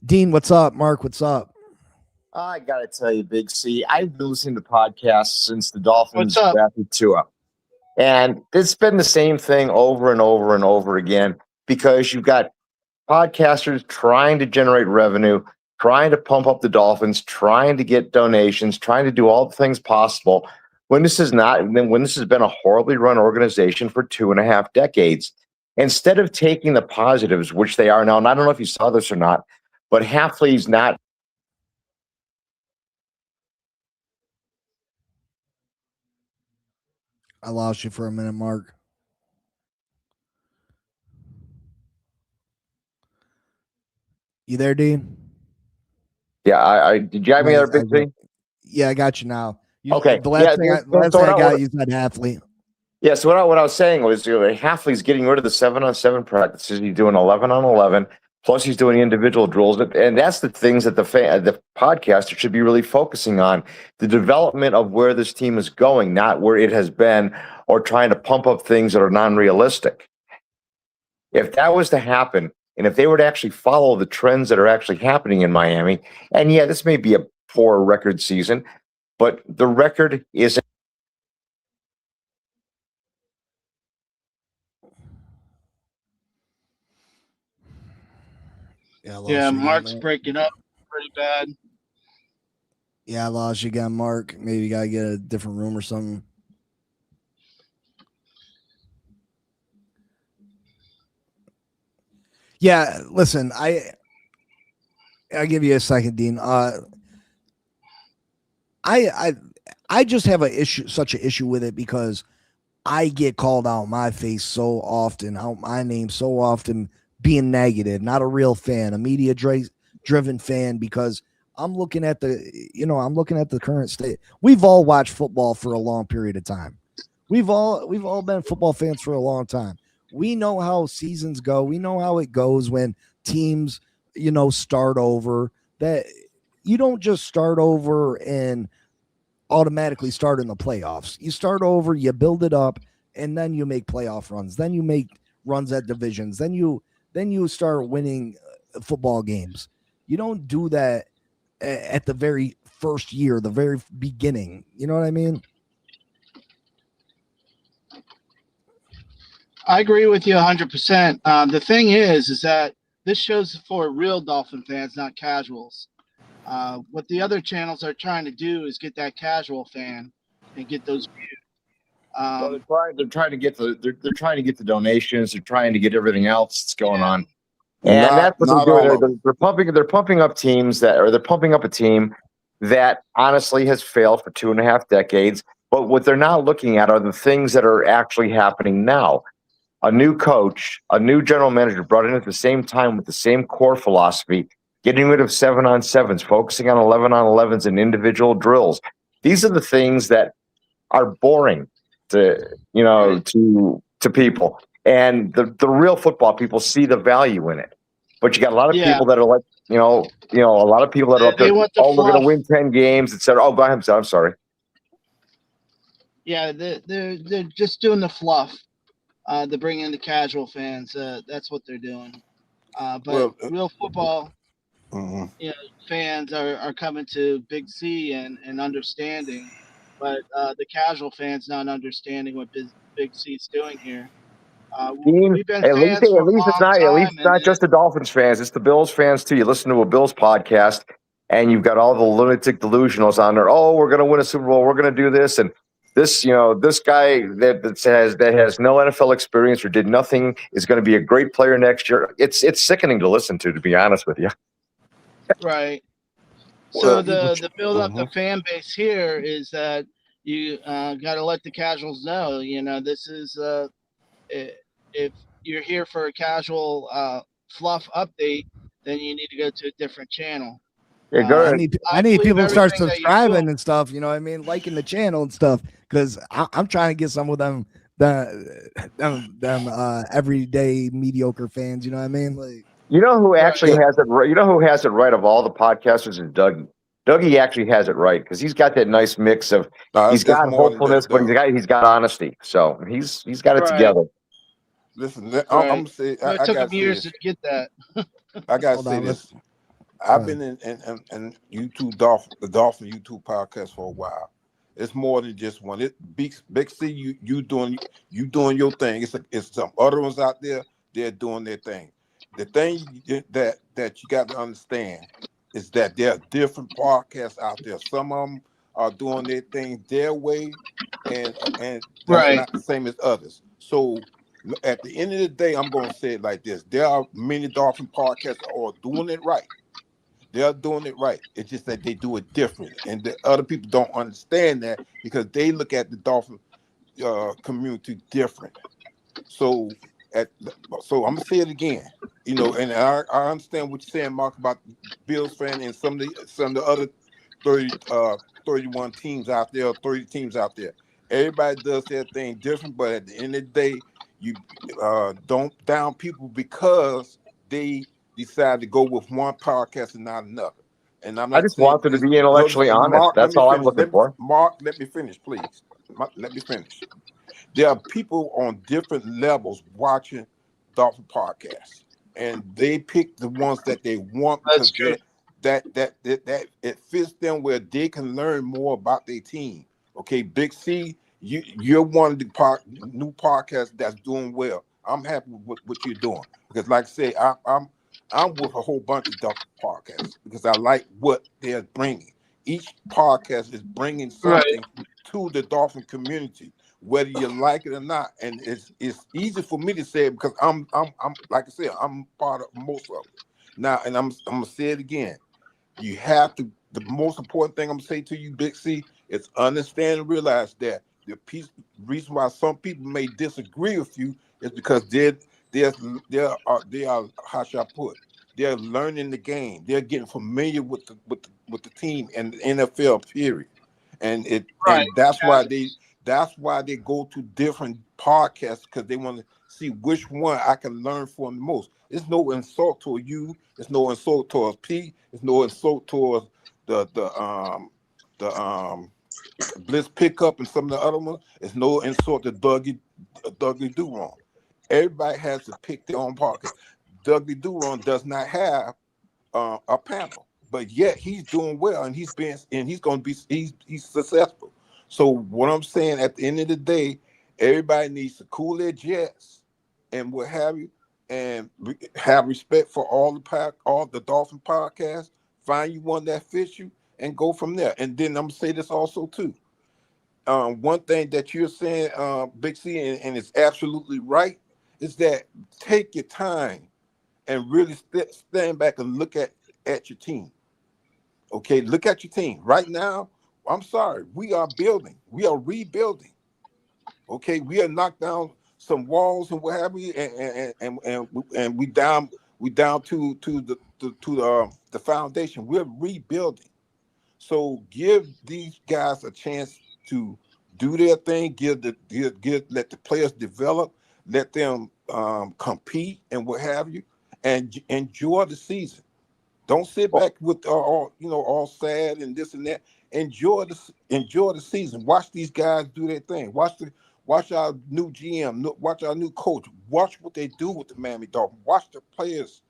Dean, what's up? Mark, what's up? I got to tell you, Big C, I've been listening to podcasts since the Dolphins drafted Tua. And it's been the same thing over and over and over again because you've got podcasters trying to generate revenue, trying to pump up the Dolphins, trying to get donations, trying to do all the things possible when this has been a horribly run organization for 2.5 decades. Instead of taking the positives, which they are now, and I don't know if you saw this or not, but Hafley's not. I lost you for a minute, Mark. You there, Dean? Yeah, I did you have any other big thing? Yeah, I got you now. Okay. The last thing I got, you said Hafley. Yeah, so what I was saying was Hafley's getting rid of the 7-on-7 practices. He's doing 11-on-11. Plus, he's doing individual drills, and that's the things that the podcaster should be really focusing on: the development of where this team is going, not where it has been, or trying to pump up things that are non-realistic. If that was to happen, and if they were to actually follow the trends that are actually happening in Miami, and yeah, this may be a poor record season, but the record isn't. Yeah, Mark's breaking up pretty bad. Yeah, I lost you again, Mark. Maybe you got to get a different room or something. Yeah, listen, I'll give you a second, Dean. I just have such an issue with it because I get called out my face so often, out my name so often, being negative, not a real fan, a media driven fan, because I'm looking at the current state. We've all watched football for a long period of time. We've all been football fans for a long time. We know how seasons go. We know how it goes when teams, start over. That you don't just start over and automatically start in the playoffs. You start over, you build it up, and then you make playoff runs. Then you make runs at divisions. Then you start winning football games. You don't do that at the very first year, the very beginning. You know what I mean? I agree with you 100%. The thing is that this show's for real Dolphin fans, not casuals. What the other channels are trying to do is get that casual fan and get those views. They're trying to get the donations. They're trying to get everything else that's going on. And that's what they're doing. They're pumping up teams they're pumping up a team that honestly has failed for 2.5 decades. But what they're not looking at are the things that are actually happening now. A new coach, a new general manager brought in at the same time with the same core philosophy, getting rid of 7-on-7s, focusing on 11-on-11s and individual drills. These are the things that are boring to people. And the real football people see the value in it. But you got a lot of Yeah. people that are like, a lot of people that are up They there. want the Oh, we're going to fluff. win 10 games, etc. Oh, go ahead. I'm sorry. Yeah, they're just doing the fluff. To bring in the casual fans. That's what they're doing. But real football, fans are coming to Big C and understanding, but the casual fans not understanding what Big C's doing here. Dean, We've been at least fans for a it's long not time, and just the Dolphins fans. It's the Bills fans too. You listen to a Bills podcast, and you've got all the lunatic delusionals on there. Oh, we're going to win a Super Bowl. We're going to do this and this. This guy that has no NFL experience or did nothing is going to be a great player next year. It's sickening to listen to be honest with you. right. So Well, the build up the fan base here is that you got to let the casuals know. This is if you're here for a casual fluff update, then you need to go to a different channel. Yeah, go ahead. I need people to start everything that you subscribing do. and stuff. You know what I mean? Liking the channel and stuff because I'm trying to get some of them everyday mediocre fans. You know what I mean? Like, You know who actually has it right? You know who has it right of all the podcasters is Dougie. Dougie actually has it right because he's got that nice mix of he's got hopefulness, but he's got honesty. So he's got it together. Listen, I'm gonna say it took him years to get that. I gotta say this. I've been in YouTube the Dolphin YouTube podcast for a while. It's more than just one. It Big C, you doing your thing. It's some other ones out there. They're doing their thing. The thing that you got to understand is that there are different podcasts out there. Some of them are doing their thing their way, and that's not the same as others. So at the end of the day, I'm going to say it like this: there are many Dolphin podcasts that are doing it right. They're doing it right. It's just that they do it different, and the other people don't understand that because they look at the Dolphin community different. So, so I'm gonna say it again. And I understand what you're saying, Mark, about Bills fan and some of the other 31 teams out there, or 30 teams out there. Everybody does their thing different, but at the end of the day, you don't down people because they decide to go with one podcast and not another. And I'm not I just saying want them to be intellectually honest. Mark, That's all I'm looking for. Mark, let me finish, please. Let me finish. There are people on different levels watching Dolphin podcasts, and they pick the ones that they want because that it fits them where they can learn more about their team. Okay, Big C, you're one of the new podcasts that's doing well. I'm happy with what you're doing because, like I say, I'm with a whole bunch of Dolphin podcasts because I like what they're bringing. Each podcast is bringing something to the Dolphin community, whether you like it or not. And it's easy for me to say it because I'm like I said, I'm part of most of it. Now, and I'm gonna say it again. You have to. The most important thing I'm gonna say to you, Big C, is understand and realize that the reason why some people may disagree with you is because they are how should I put? They're learning the game. They're getting familiar with the team and the NFL period, and that's why they go to different podcasts because they want to see which one I can learn from the most. It's no insult to you. It's no insult towards P. It's no insult towards the Bliss Pickup and some of the other ones. It's no insult to Dougie Duron. Everybody has to pick their own podcast. Dougie Duron does not have a panel, but yet he's doing well and he's going to be he's successful. So what I'm saying at the end of the day, everybody needs to cool their jets and what have you, and have respect for all the Dolphin podcasts. Find you one that fits you and go from there. And then I'm gonna say this also too. One thing that you're saying, Big C, and it's absolutely right, is that take your time and really stand back and look at your team. Okay, look at your team. Right now, I'm sorry, we are building. We are rebuilding. Okay, we are knocked down some walls and what have you, and we down to the foundation. We're rebuilding. So give these guys a chance to do their thing. Let the players develop. Let them compete and what have you. and enjoy the season. Don't sit back with all sad and this and that. Enjoy the season. Watch these guys do their thing. Watch our new GM. Watch our new coach. Watch what they do with the Miami Dolphins. Watch the players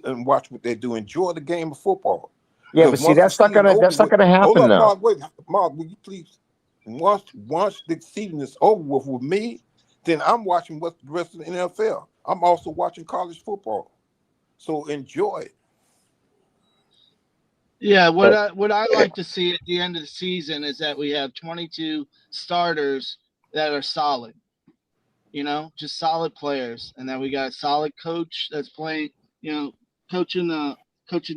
and watch what they do. Enjoy the game of football. Yeah, but see, that's not gonna happen hold up, now. Mark, wait, Mark, will you please? Once the season is over with me, then I'm watching what the rest of the NFL. I'm also watching college football. So enjoy it. Yeah, what I like to see at the end of the season is that we have 22 starters that are solid. Just solid players, and then we got a solid coach that's playing, coaching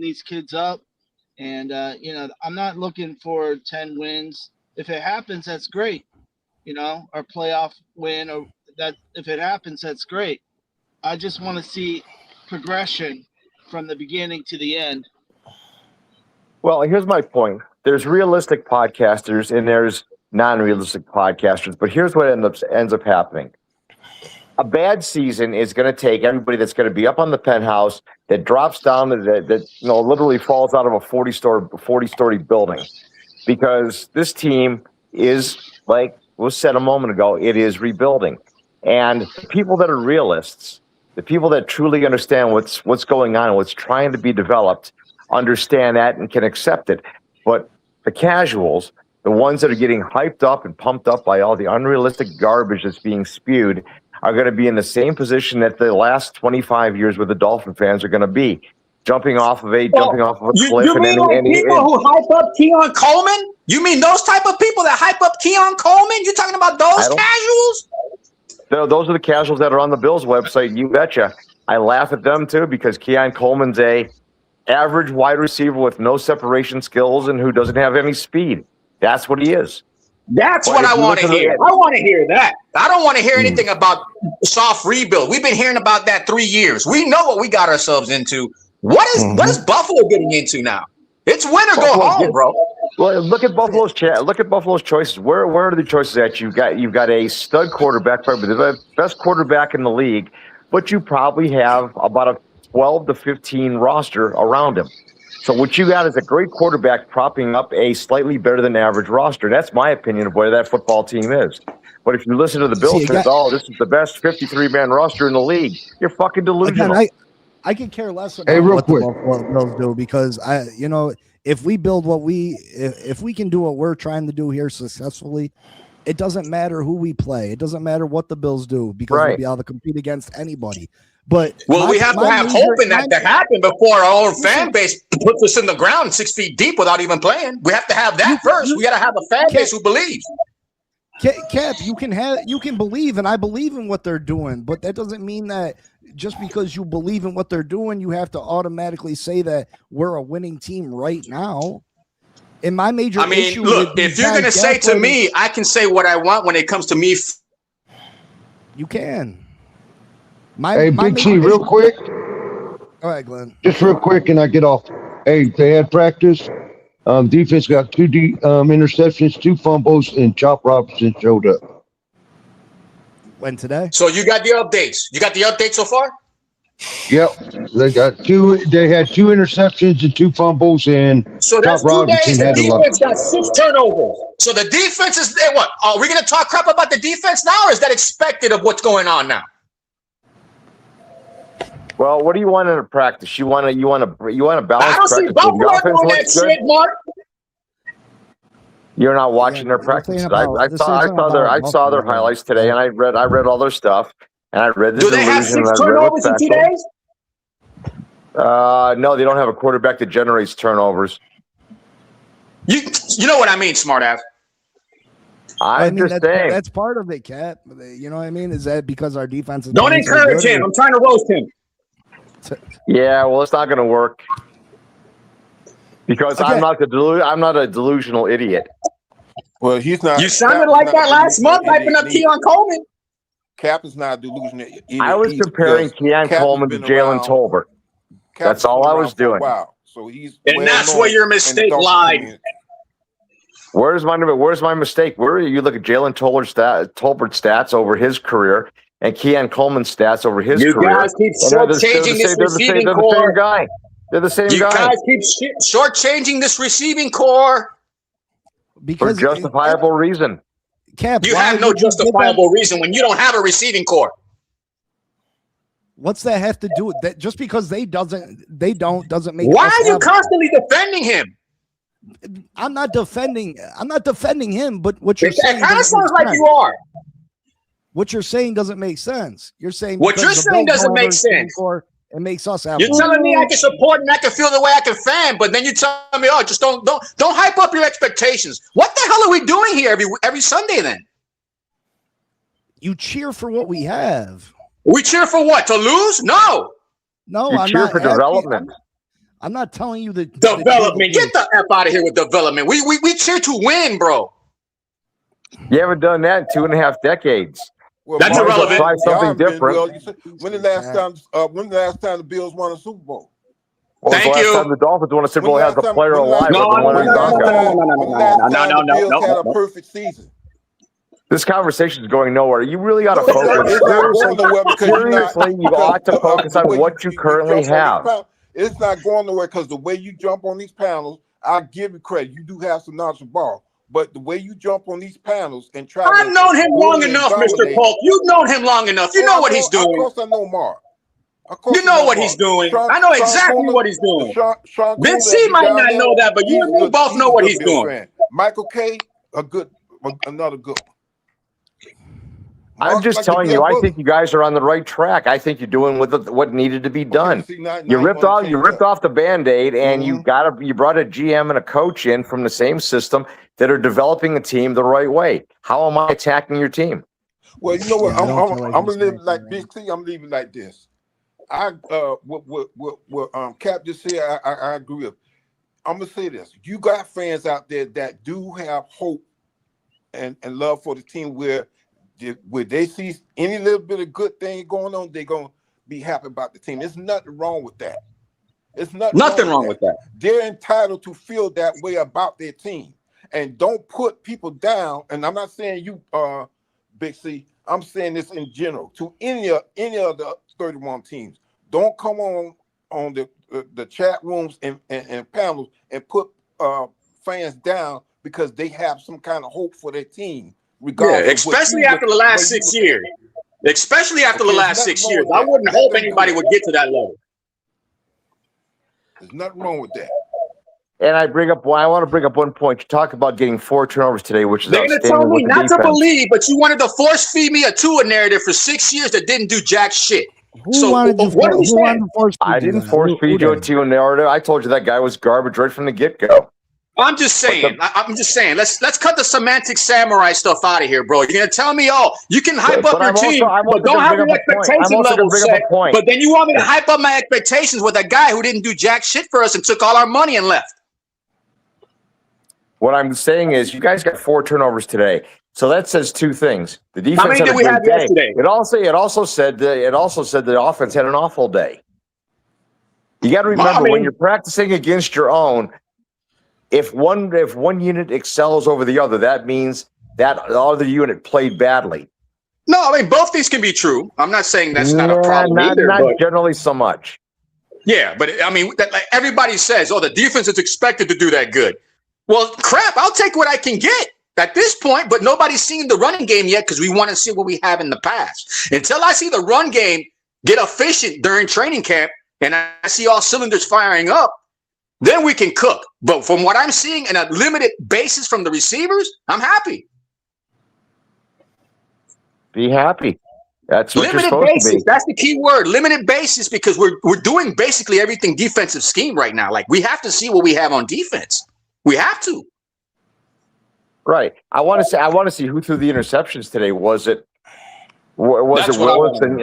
these kids up. And I'm not looking for 10 wins. If it happens, that's great. Our playoff win, or that if it happens, that's great. I just want to see progression from the beginning to the end. Well, here's my point. There's realistic podcasters and there's non-realistic podcasters, but here's what ends up happening. A bad season is going to take everybody that's going to be up on the penthouse that drops down that literally falls out of a 40-story building, because this team is, like was said a moment ago, it is rebuilding. And the people that are realists, the people that truly understand what's going on and what's trying to be developed, understand that and can accept it. But the casuals, the ones that are getting hyped up and pumped up by all the unrealistic garbage that's being spewed, are going to be in the same position that the last 25 years with the Dolphin fans are going to be, jumping off of a cliff. You mean like people who hype up Keon Coleman? You mean those type of people that hype up Keon Coleman? You talking about those casuals? Those are the casuals that are on the Bills website. You betcha. I laugh at them too, because Keon Coleman's a average wide receiver with no separation skills and who doesn't have any speed. That's what he is. That's what I want to hear. I want to hear that. I don't want to hear anything about soft rebuild. We've been hearing about that 3 years. We know what we got ourselves into. What is Buffalo getting into now? It's win or go home, bro. Well, look at Buffalo's Look at Buffalo's choices. Where are the choices at? You've got a stud quarterback, probably the best quarterback in the league, but you probably have about a 12 to 15 roster around him. So what you got is a great quarterback propping up a slightly better than average roster. That's my opinion of where that football team is. But if you listen to the Bills, this is the best 53-man roster in the league. You're fucking delusional. Again, I could care less about what the Buffalo Bills do, because if we build if we can do what we're trying to do here successfully, it doesn't matter who we play. It doesn't matter what the Bills do, because we'll be able to compete against anybody. But we have to have hope in that to happen before our own fan base puts us in the ground 6 feet deep without even playing. We have to have that first. We got to have a fan base who believes. Cap, you can believe, and I believe in what they're doing, but that doesn't mean that just because you believe in what they're doing, you have to automatically say that we're a winning team right now. And my major issue, look, if you're going to say to me, I can say what I want when it comes to me. You can. Big C, real quick. All right, Glenn. Just real quick, and I get off. Hey, they had practice. Defense got 2 interceptions, 2 fumbles, and Chop Robinson showed up. When today? So you got the updates. You got the updates so far? Yep. They got 2. They had 2 interceptions and 2 fumbles, and so that's Chop 2 days. Robinson The defense got 6 turnovers. So the defense is what? Are we going to talk crap about the defense now, or is that expected of what's going on now? Well, what do you want in a practice? You want to balance. I don't see Buffalo doing that shit, Mark. You're not watching their practices. I saw their highlights today, and I read all their stuff, and I read the. Do they have 6 turnovers in 2 days? No, they don't have a quarterback that generates turnovers. You know what I mean, smart ass. I'm just saying that's part of it, Cap. You know what I mean? Is that because our defense is don't encourage him? I'm trying to roast him. Yeah, well, it's not going to work because I'm not a delusional idiot. Well, he's not. You sounded like that last month, hyping up Keon Coleman. Cap is not delusional. I was comparing Keon Coleman to Jalen Tolbert. That's all I was doing. Wow. So he's and that's where your mistake lied. Where's my mistake? Where you look at Jalen Tolbert's stats over his career, and Keon Coleman's stats over his You career. guys keep shortchanging this receiving core. They're the same guy. They're the same guy. You guys keep shortchanging this receiving core. Because for justifiable reason. Cap, you have no justifiable reason when you don't have a receiving core. What's that have to do with that? Just because they doesn't make. Why are you constantly defending him? I'm not defending him, but what you're saying. It kind of sounds like you are. What you're saying doesn't make sense. You're saying what you're saying doesn't make sense. It makes us have. You're telling me I can support and I can feel the way I can fan, but then you tell me, oh, just don't hype up your expectations. What the hell are we doing here every Sunday then? You cheer for what we have. We cheer for what? To lose? No. I'm cheer not for development. I'm not telling you that development. Get the F out of here with development. We cheer to win, bro. You haven't done that in 2.5 decades. Well, that's irrelevant. Try something different. When the last time the Bills won a Super Bowl? Well, Thank you. Last time the Dolphins won a Super Bowl has a player alive. No. Had a perfect season. This conversation is going nowhere. You really got to focus. Seriously, you ought to focus on what you currently have. It's not going nowhere because the way you jump on these panels, I give you credit. You do have some knowledge of ball. But the way you jump on these panels and try I've known him long enough, Mr. Polk. You've known him long enough. You know what he's doing. Of course I know Mark. You know what he's doing. I know exactly what he's doing. Vince C might not know that, but you and me both know what he's doing. Michael K, another good one. I'm just telling you, I think you guys are on the right track. I think you're doing what needed to be done. You ripped off the Band-Aid, and you brought a GM and a coach in from the same system that are developing a team the right way. How am I attacking your team? Well, you know what? I'm gonna live like Big C. I'm leaving like this. What Cap just said, I agree with. I'm gonna say this: you got fans out there that do have hope and love for the team where they see any little bit of good thing going on, they're gonna be happy about the team. There's nothing wrong with that. It's nothing wrong with that. They're entitled to feel that way about their team, and don't put people down. And I'm not saying you, Big C. I'm saying this in general to any of the 31 teams. Don't come on the chat rooms and panels and put fans down because they have some kind of hope for their team. Yeah, especially after the last 6 years. Especially after the last 6 years. I wouldn't hope anybody would get to that level. There's nothing wrong with that. And I want to bring up one point. You talk about getting 4 turnovers today, which is they're going to tell me not to believe, but you wanted to force feed me a Tua narrative for 6 years that didn't do jack shit. I didn't force feed you a Tua narrative. I told you that guy was garbage right from the get-go. I'm just saying. Let's cut the semantic samurai stuff out of here, bro. You're gonna tell me, you can hype up your team, but don't have your expectation level set. But then you want me to hype up my expectations with a guy who didn't do jack shit for us and took all our money and left. What I'm saying is, you guys got 4 turnovers today, so that says 2 things. The defense. How many did we have yesterday? It also said the offense had an awful day. You got to remember when you're practicing against your own. If one unit excels over the other, that means that other unit played badly. No, I mean both these can be true. I'm not saying that's not a problem either. Not generally so much. Yeah, but I mean, like everybody says, the defense is expected to do that good. Well, crap, I'll take what I can get at this point. But nobody's seen the running game yet because we want to see what we have in the past. Until I see the run game get efficient during training camp and I see all cylinders firing up, then we can cook. But from what I'm seeing in a limited basis from the receivers, I'm happy. Be happy. That's what limited you're supposed basis. to be. That's the key word. Limited basis, because we're doing basically everything defensive scheme right now. Like we have to see what we have on defense. We have to. Right. I want to see who threw the interceptions today. Was it Willis and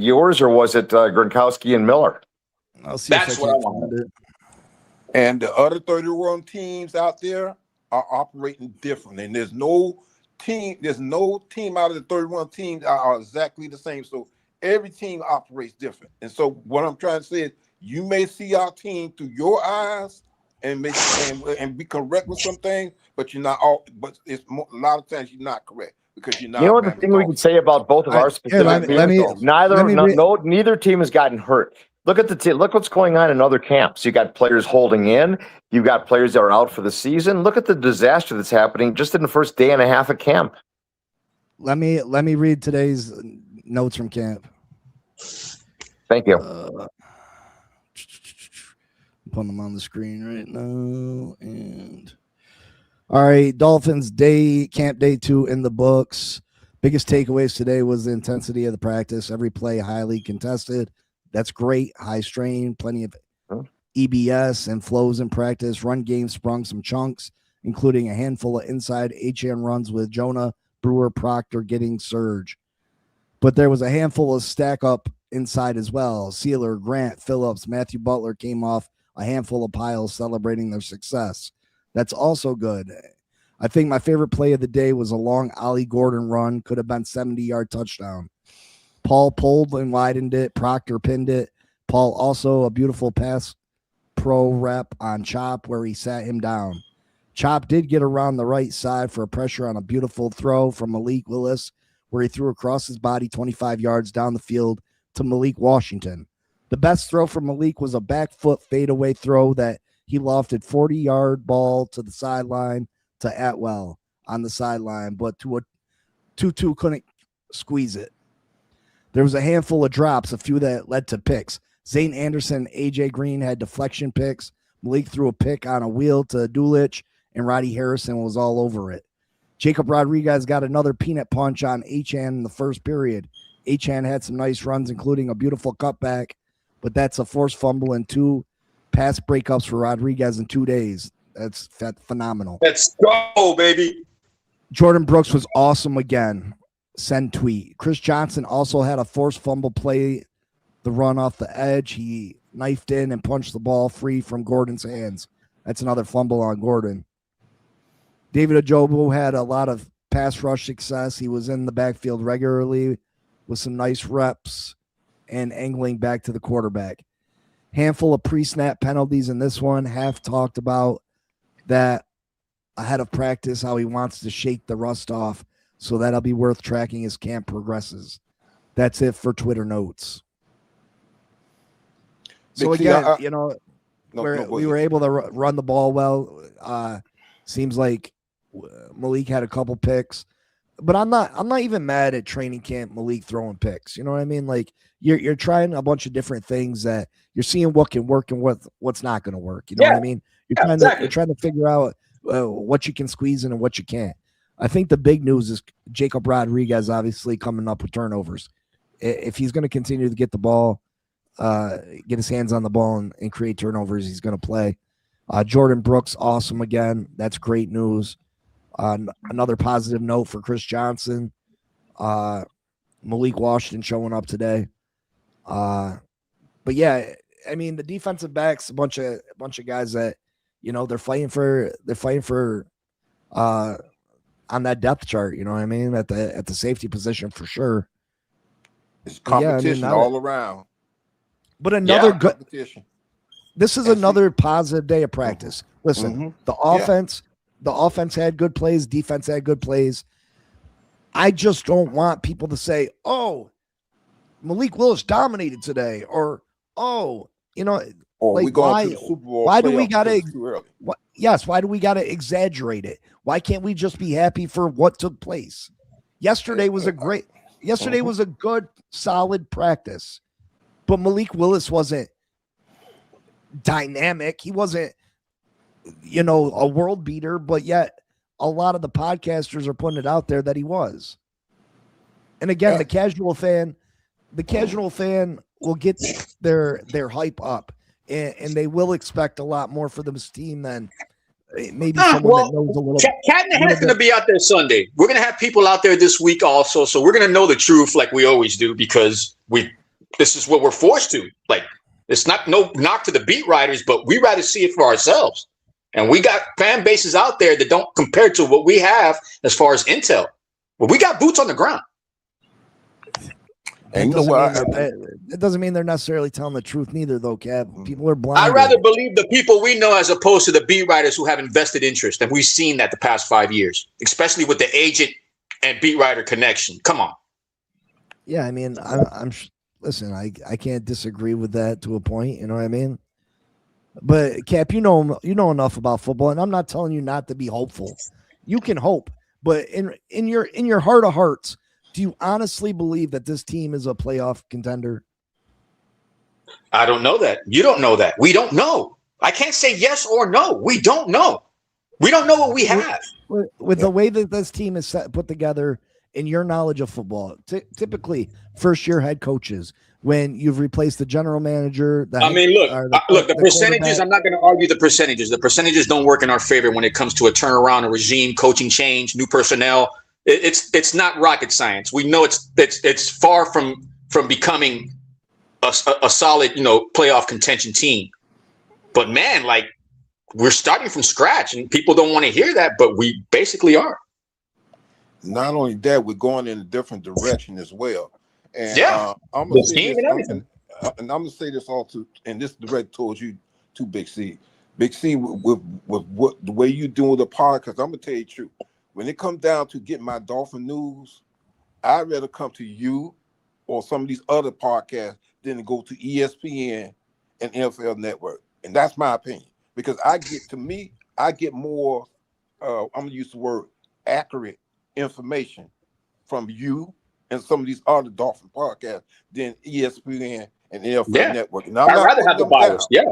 yours, or was it Gronkowski and Miller? That's what I want. And the other 31 teams out there are operating different, and there's no team out of the 31 teams are exactly the same. So every team operates different. And so what I'm trying to say is, you may see our team through your eyes and be correct with some things, but you're not all. But a lot of times you're not correct. because you're You know not. what the thing we can say about both of our specific teams? Neither team has gotten hurt. Look at the team. Look what's going on in other camps. You got players holding in. You got players that are out for the season. Look at the disaster that's happening just in the first day and a half of camp. Let me read today's notes from camp. Thank you. Putting them on the screen right now. And all right, Dolphins camp day 2 in the books. Biggest takeaways today was the intensity of the practice. Every play highly contested. That's great. High strain, plenty of EBS and flows in practice. Run game sprung some chunks, including a handful of inside HN runs with Jonah, Brewer, Proctor getting surge. But there was a handful of stack up inside as well. Sealer, Grant, Phillips, Matthew Butler came off a handful of piles celebrating their success. That's also good. I think my favorite play of the day was a long Ollie Gordon run. Could have been 70-yard touchdown. Paul pulled and widened it. Proctor pinned it. Paul also a beautiful pass pro rep on Chop where he sat him down. Chop did get around the right side for a pressure on a beautiful throw from Malik Willis where he threw across his body 25 yards down the field to Malik Washington. The best throw from Malik was a back foot fadeaway throw that he lofted 40-yard ball to the sideline to Atwell on the sideline, but to a 2-2 couldn't squeeze it. There was a handful of drops, a few that led to picks. Zane Anderson and A.J. Green had deflection picks. Malik threw a pick on a wheel to Dulich, and Roddy Harrison was all over it. Jacob Rodriguez got another peanut punch on Achan in the first period. Achan had some nice runs, including a beautiful cutback, but that's a forced fumble and 2 pass breakups for Rodriguez in 2 days. That's phenomenal. Let's go, baby. Jordan Brooks was awesome again. Send tweet. Chris Johnson also had a forced fumble play, the run off the edge. He knifed in and punched the ball free from Gordon's hands. That's another fumble on Gordon. David Ajobu had a lot of pass rush success. He was in the backfield regularly with some nice reps and angling back to the quarterback. Handful of pre-snap penalties in this one. Half talked about that ahead of practice, how he wants to shake the rust off. So that'll be worth tracking as camp progresses. That's it for Twitter notes. So again, we were able to run the ball well. Seems like Malik had a couple picks, but I'm not even mad at training camp Malik throwing picks. You know what I mean? Like you're trying a bunch of different things that you're seeing what can work and what's not going to work. You know what I mean? You're trying to figure out what you can squeeze in and what you can't. I think the big news is Jacob Rodriguez obviously coming up with turnovers. If he's going to continue to get the ball, get his hands on the ball and create turnovers, he's going to play. Jordan Brooks, awesome again. That's great news. Another positive note for Chris Johnson. Malik Washington showing up today. But yeah, I mean the defensive backs, a bunch of guys that they're fighting for on that depth chart, you know what I mean? At the safety position for sure. It's competition all around. But another good competition. This is another positive day of practice. Listen, the offense had good plays, defense had good plays. I just don't want people to say, "Oh, Malik Willis dominated today," or "Oh, like why do we gotta? Why do we gotta exaggerate it? Why can't we just be happy for what took place? Yesterday was a good, solid practice, but Malik Willis wasn't dynamic. He wasn't, a world beater, but yet a lot of the podcasters are putting it out there that he was. And again, the casual fan will get their hype up, and they will expect a lot more for this team than maybe someone that knows a little. Cat in the Hat's going to be out there Sunday. We're going to have people out there this week also, so we're going to know the truth like we always do because this is what we're forced to. Like, it's not no knock to the beat writers, but we rather see it for ourselves. And we got fan bases out there that don't compare to what we have as far as intel. But we got boots on the ground. And it doesn't mean they're necessarily telling the truth neither, though, Kev. People are blind. I'd rather believe the people we know as opposed to the beat writers who have invested interest. And we've seen that the past 5 years, especially with the agent and beat writer connection. Come on. Yeah, I mean, listen, I can't disagree with that to a point. You know what I mean? But Cap, you know enough about football, and I'm not telling you not to be hopeful. You can hope, but in your heart of hearts, do you honestly believe that this team is a playoff contender? I don't know that. You don't know that. We don't know. I can't say yes or no. We don't know. We don't know what we have. With the way that this team is put together, in your knowledge of football, typically first-year head coaches, when you've replaced the general manager. The percentages, I'm not going to argue the percentages. The percentages don't work in our favor when it comes to a turnaround, a regime, coaching change, new personnel. It's not rocket science. We know it's far from becoming a solid, playoff contention team. But man, like, we're starting from scratch, and people don't want to hear that, but we basically are. Not only that, we're going in a different direction as well. And I'm gonna say this also, and this direct towards you too, Big C. Big C, with what the way you doing the podcast, I'm gonna tell you the truth. When it comes down to getting my Dolphin news, I'd rather come to you or some of these other podcasts than to go to ESPN and NFL Network. And that's my opinion. Because I get more, I'm gonna use the word accurate information from you and some of these other Dolphin podcasts than ESPN and NFL Network. And I'd rather have the bias. Yeah,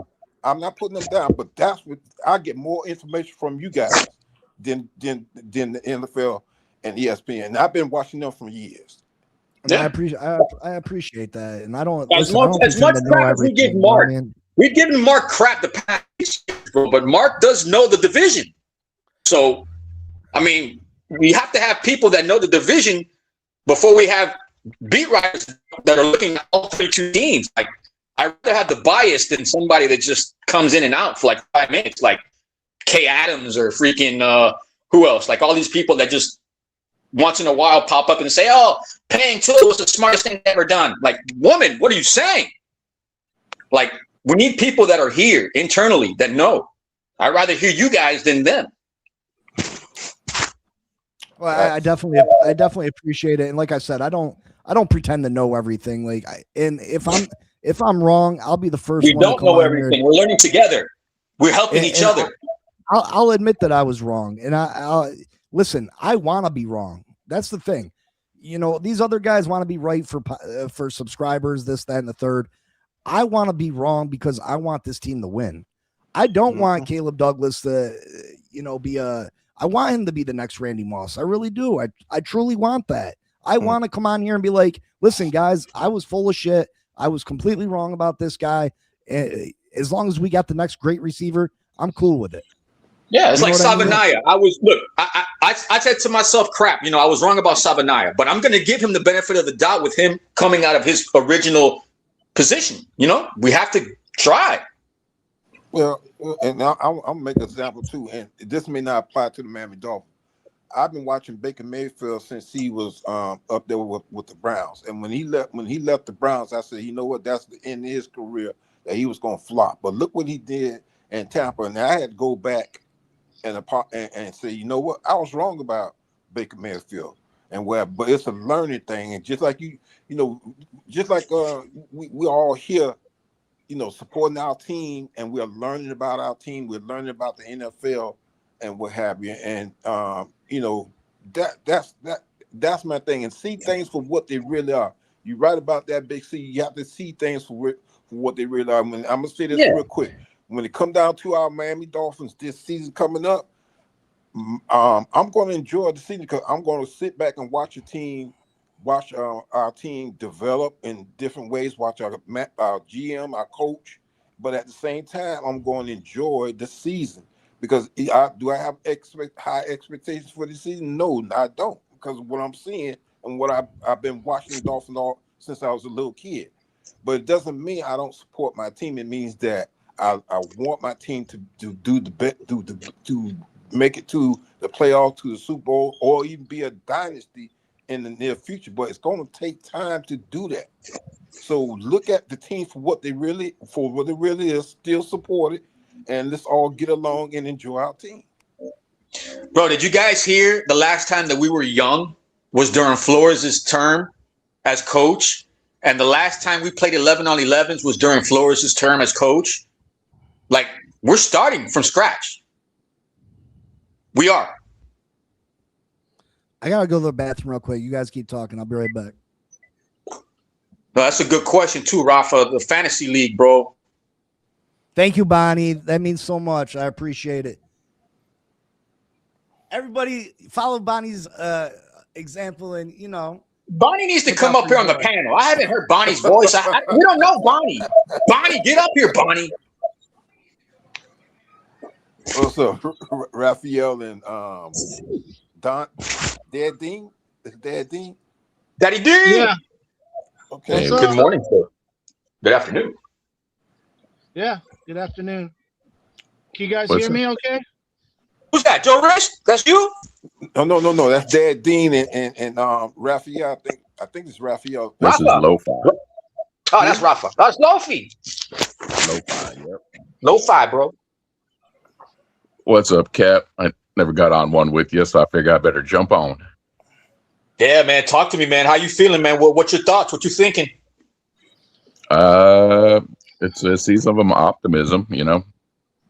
I'm not putting them down, but that's what I get more information from you guys than the NFL and ESPN. And I've been watching them for years. Yeah. I appreciate that, and I don't. As much crap as we give Mark, we've given Mark crap the past years, bro. But Mark does know the division, so I mean, we have to have people that know the division before we have beat writers that are looking at all 32 teams. Like, I'd rather have the bias than somebody that just comes in and out for like 5 minutes, like Kay Adams or freaking who else? Like all these people that just once in a while pop up and say, "Oh, paying Tua was the smartest thing ever done." Like, woman, what are you saying? Like, we need people that are here internally that know. I'd rather hear you guys than them. Well, I definitely appreciate it, and like I said, I don't pretend to know everything. Like, and if I'm wrong, I'll be the first. We don't know everything. We're learning together. We're helping each other. I'll admit that I was wrong, and I'll listen. I want to be wrong. That's the thing. These other guys want to be right for subscribers, this, that, and the third. I want to be wrong because I want this team to win. I don't want Caleb Douglas to, be I want him to be the next Randy Moss. I really do. I truly want that. I want to come on here and be like, listen, guys, I was full of shit. I was completely wrong about this guy. As long as we got the next great receiver, I'm cool with it. Yeah, it's like Sabanaya. I said to myself, crap, I was wrong about Sabanaya, but I'm going to give him the benefit of the doubt with him coming out of his original position. We have to try. Well, and I'll make an example too, and this may not apply to the Miami Dolphins. I've been watching Baker Mayfield since he was up there with the Browns, and when he left the Browns, I said, you know what, that's the end of his career, that he was going to flop. But look what he did in Tampa, and I had to go back and say, you know what, I was wrong about Baker Mayfield, but it's a learning thing, and just like we all here, supporting our team, and we're learning about our team. We're learning about the NFL and what have you. And that's my thing. And see things for what they really are. You're right about that, Big C. You have to see things for what they really are. I'm gonna say this real quick. When it comes down to our Miami Dolphins this season coming up, I'm going to enjoy the season because I'm going to sit back and watch our team develop in different ways, watch our GM, our coach, but at the same time, I'm going to enjoy the season because do I have high expectations for the season? No, I don't, because of what I'm seeing and what I've been watching the Dolphins since I was a little kid. But it doesn't mean I don't support my team. It means that I want my team to to make it to the playoffs, to the Super Bowl, or even be a dynasty in the near future, but it's going to take time to do that. So look at the team for what they really is, still support it, and let's all get along and enjoy our team. Bro, did you guys hear the last time that we were young was during Flores' term as coach. And the last time we played 11 on 11s was during Flores' term as coach. Like, we're starting from scratch. We are. I got to go to the bathroom real quick. You guys keep talking. I'll be right back. No, that's a good question too, Rafa. The fantasy league, bro. Thank you, Bonnie. That means so much. I appreciate it. Everybody follow Bonnie's example, and Bonnie needs to come up here on the panel. I haven't heard Bonnie's voice. We don't know Bonnie. Bonnie, get up here, Bonnie. What's up, Raphael and Don? Dad Dean? Is it Dad Dean? Daddy D. Yeah. Okay. Hey, good morning, sir. Good afternoon. Yeah. Good afternoon. Can you guys hear me okay? Who's that? Joe Rich? That's you? No. That's Dad Dean and Raphael. I think it's Raphael. This Rafa. is Lo-Fi. Oh, that's Rafa. That's Lofi. Lo-Fi, yep. Lo-Fi, bro. What's up, Cap? I never got on one with you, so I figured I better jump on. Yeah, man. Talk to me, man. How you feeling, man? What's your thoughts? What you thinking? It's a season of optimism,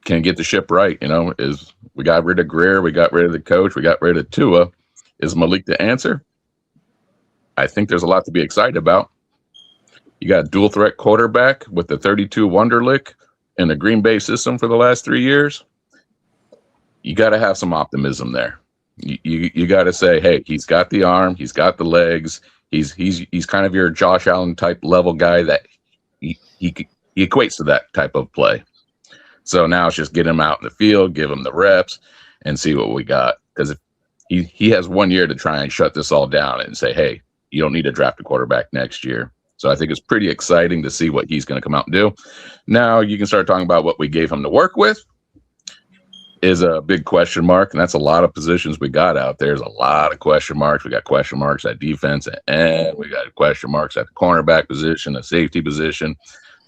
Can't get the ship right, Is we got rid of Greer, we got rid of the coach, we got rid of Tua. Is Malik the answer? I think there's a lot to be excited about. You got a dual threat quarterback with the 32 Wonderlick in the Green Bay system for the last 3 years. You got to have some optimism there. You got to say, hey, he's got the arm, he's got the legs, he's kind of your Josh Allen type level guy that he equates to that type of play. So now it's just get him out in the field, give him the reps, and see what we got. Because if he has 1 year to try and shut this all down and say, hey, you don't need to draft a quarterback next year. So I think it's pretty exciting to see what he's going to come out and do. Now you can start talking about what we gave him to work with. Is a big question mark, and that's a lot of positions we got out there. There's a lot of question marks. We got question marks at defense and we got question marks at the cornerback position, the safety position.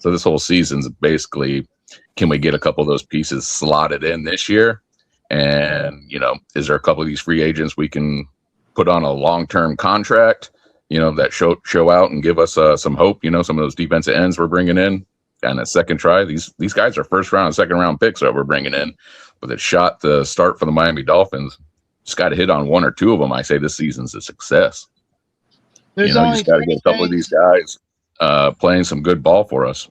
So this whole season's basically, can we get a couple of those pieces slotted in this year? And, is there a couple of these free agents we can put on a long-term contract, that show out and give us some hope, some of those defensive ends we're bringing in and a second try. These guys are first round, second round picks that we're bringing in. With a shot to start for the Miami Dolphins, just got to hit on one or two of them. I say this season's a success. You just got to get a couple of these guys playing some good ball for us.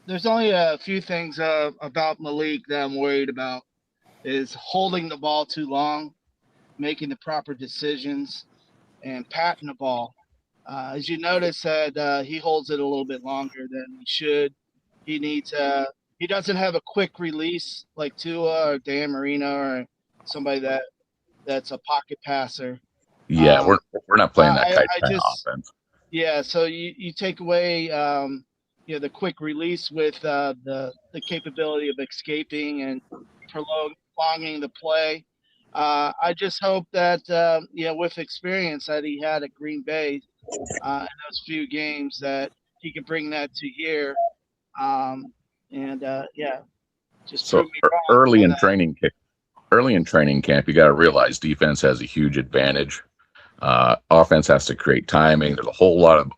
There's only a few things about Malik that I'm worried about. Is holding the ball too long, making the proper decisions, and patting the ball. As you notice that he holds it a little bit longer than he should. He needs he doesn't have a quick release like Tua or Dan Marino or somebody that's a pocket passer. Yeah, we're not playing that type of offense. Yeah, so you take away the quick release with the capability of escaping and prolonging the play. I just hope that with experience that he had at Green Bay in those few games that he can bring that to here. Just so early in training camp, you got to realize defense has a huge advantage. Offense has to create timing. There's a whole lot of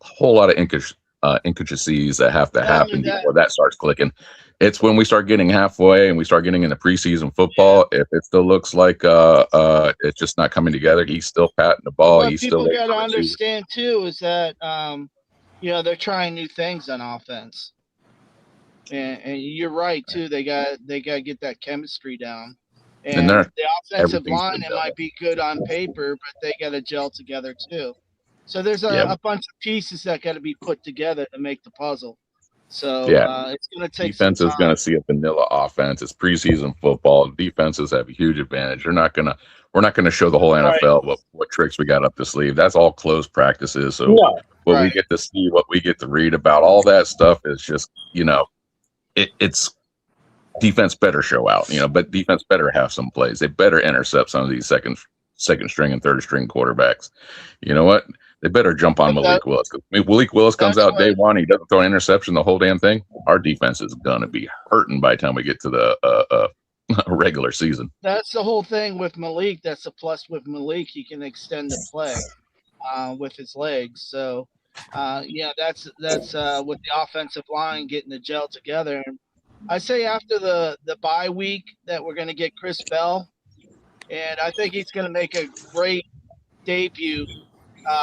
intricacies that have to happen before that starts clicking. It's when we start getting halfway and we start getting into preseason football. If it still looks like it's just not coming together, he's still patting the ball. What people got to understand too is that they're trying new things on offense. And you're right too. They got to get that chemistry down. And the offensive line, it might be good on paper, but they got to gel together too. So there's a bunch of pieces that got to be put together to make the puzzle. So it's going to take. Defense is going to see a vanilla offense. It's preseason football. Defenses have a huge advantage. We're not going to show the whole NFL what tricks we got up the sleeve. That's all closed practices. So we get to see, what we get to read about, all that stuff is just it's defense better show out, but defense better have some plays. They better intercept some of these second string and third string quarterbacks. You know what? They better jump on Malik Willis. If Malik Willis comes out day one, he doesn't throw an interception, the whole damn thing, our defense is going to be hurting by the time we get to the regular season. That's the whole thing with Malik. That's a plus with Malik. He can extend the play with his legs. So, yeah, that's with the offensive line getting the gel together. And I say after the bye week that we're going to get Chris Bell, and I think he's going to make a great debut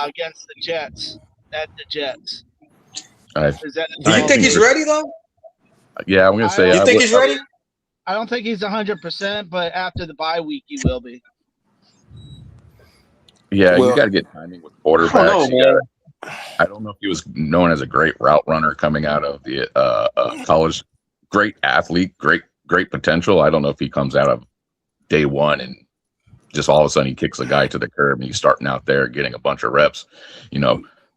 against the Jets at the Jets. Do you think he's ready though? Yeah, I'm going to say. You think he's ready? I don't think he's 100%, but after the bye week, he will be. Yeah, you got to get timing with quarterbacks. I don't know if he was known as a great route runner coming out of the college. Great athlete, great potential. I don't know if he comes out of day one and just all of a sudden he kicks a guy to the curb and he's starting out there getting a bunch of reps.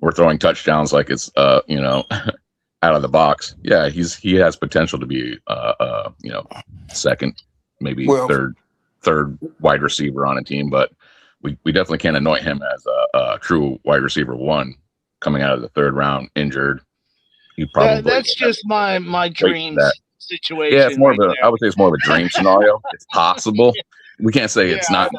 We're throwing touchdowns like it's out of the box. Yeah, he has potential to be second, maybe third wide receiver on a team, but we definitely can't anoint him as a true wide receiver one coming out of the third round injured. He probably that's just my dreams situation. Yeah, it's more of I would say it's more of a dream scenario. It's possible. We can't say it's not.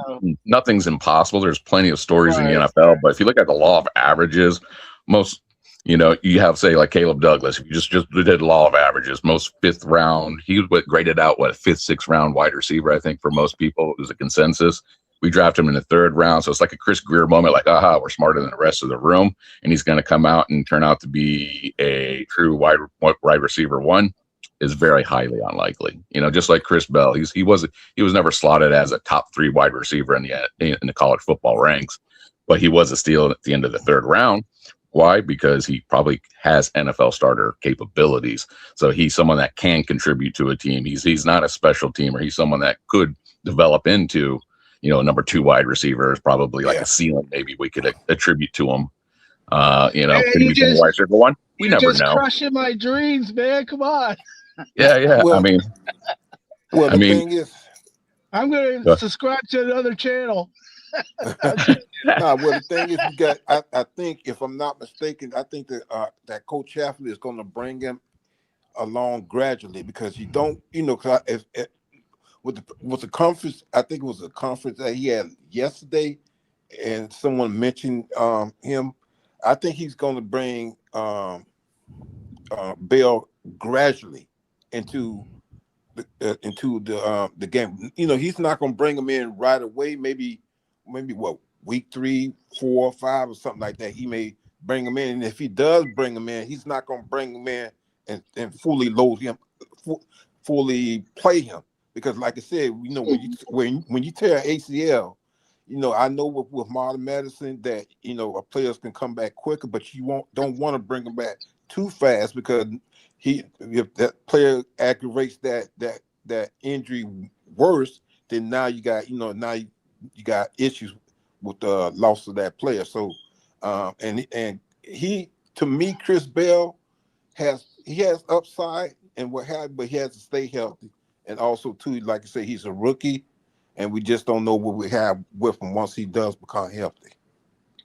Nothing's impossible. There's plenty of stories in the NFL, but if you look at the law of averages, most you have say like Caleb Douglas. If you just did law of averages, most fifth round, he was graded out fifth, sixth round wide receiver. I think for most people it was a consensus. We draft him in the third round, so it's like a Chris Greer moment. Like, aha, we're smarter than the rest of the room, and he's going to come out and turn out to be a true wide receiver one. Is very highly unlikely. Just like Chris Bell, he was never slotted as a top 3 wide receiver in the college football ranks, but he was a steal at the end of the third round. Why? Because he probably has NFL starter capabilities. So he's someone that can contribute to a team. He's not a special teamer. He's someone that could develop into, a number 2 wide receiver is probably like a ceiling. Maybe we could attribute to him. Could he become a wide receiver one? We never know. Crushing my dreams, man. Come on. Yeah. Well, the thing is, I'm going to subscribe to another channel. the thing is, we got. I think, if I'm not mistaken, I think that Coach Chaffley is going to bring him along gradually because you don't, with the conference. I think it was a conference that he had yesterday, and someone mentioned him. I think he's going to bring Bell gradually into the game. He's not going to bring him in right away. Maybe week 3, 4, 5 or something like that. He may bring him in, and if he does bring him in, he's not going to bring him in and fully load him, fully play him, because like I said, when you tear ACL, I know with modern medicine that players can come back quicker, but you don't want to bring them back too fast because if that player aggravates that injury worse, then now you got you got issues with the loss of that player. So and he, to me, Chris Bell has upside and but he has to stay healthy, and also too, like I say, he's a rookie, and we just don't know what we have with him once he does become healthy.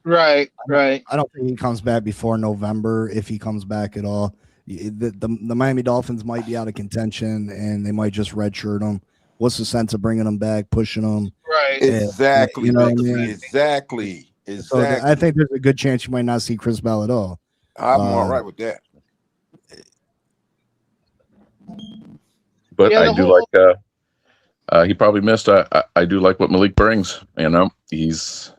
Right. I don't think he comes back before November, if he comes back at all. The Miami Dolphins might be out of contention, and they might just redshirt him. What's the sense of bringing him back, pushing him? Right. Exactly. You know what I mean? Exactly. So I think there's a good chance you might not see Chris Bell at all. I'm all right with that. But I do like he probably missed. I do like what Malik brings. He's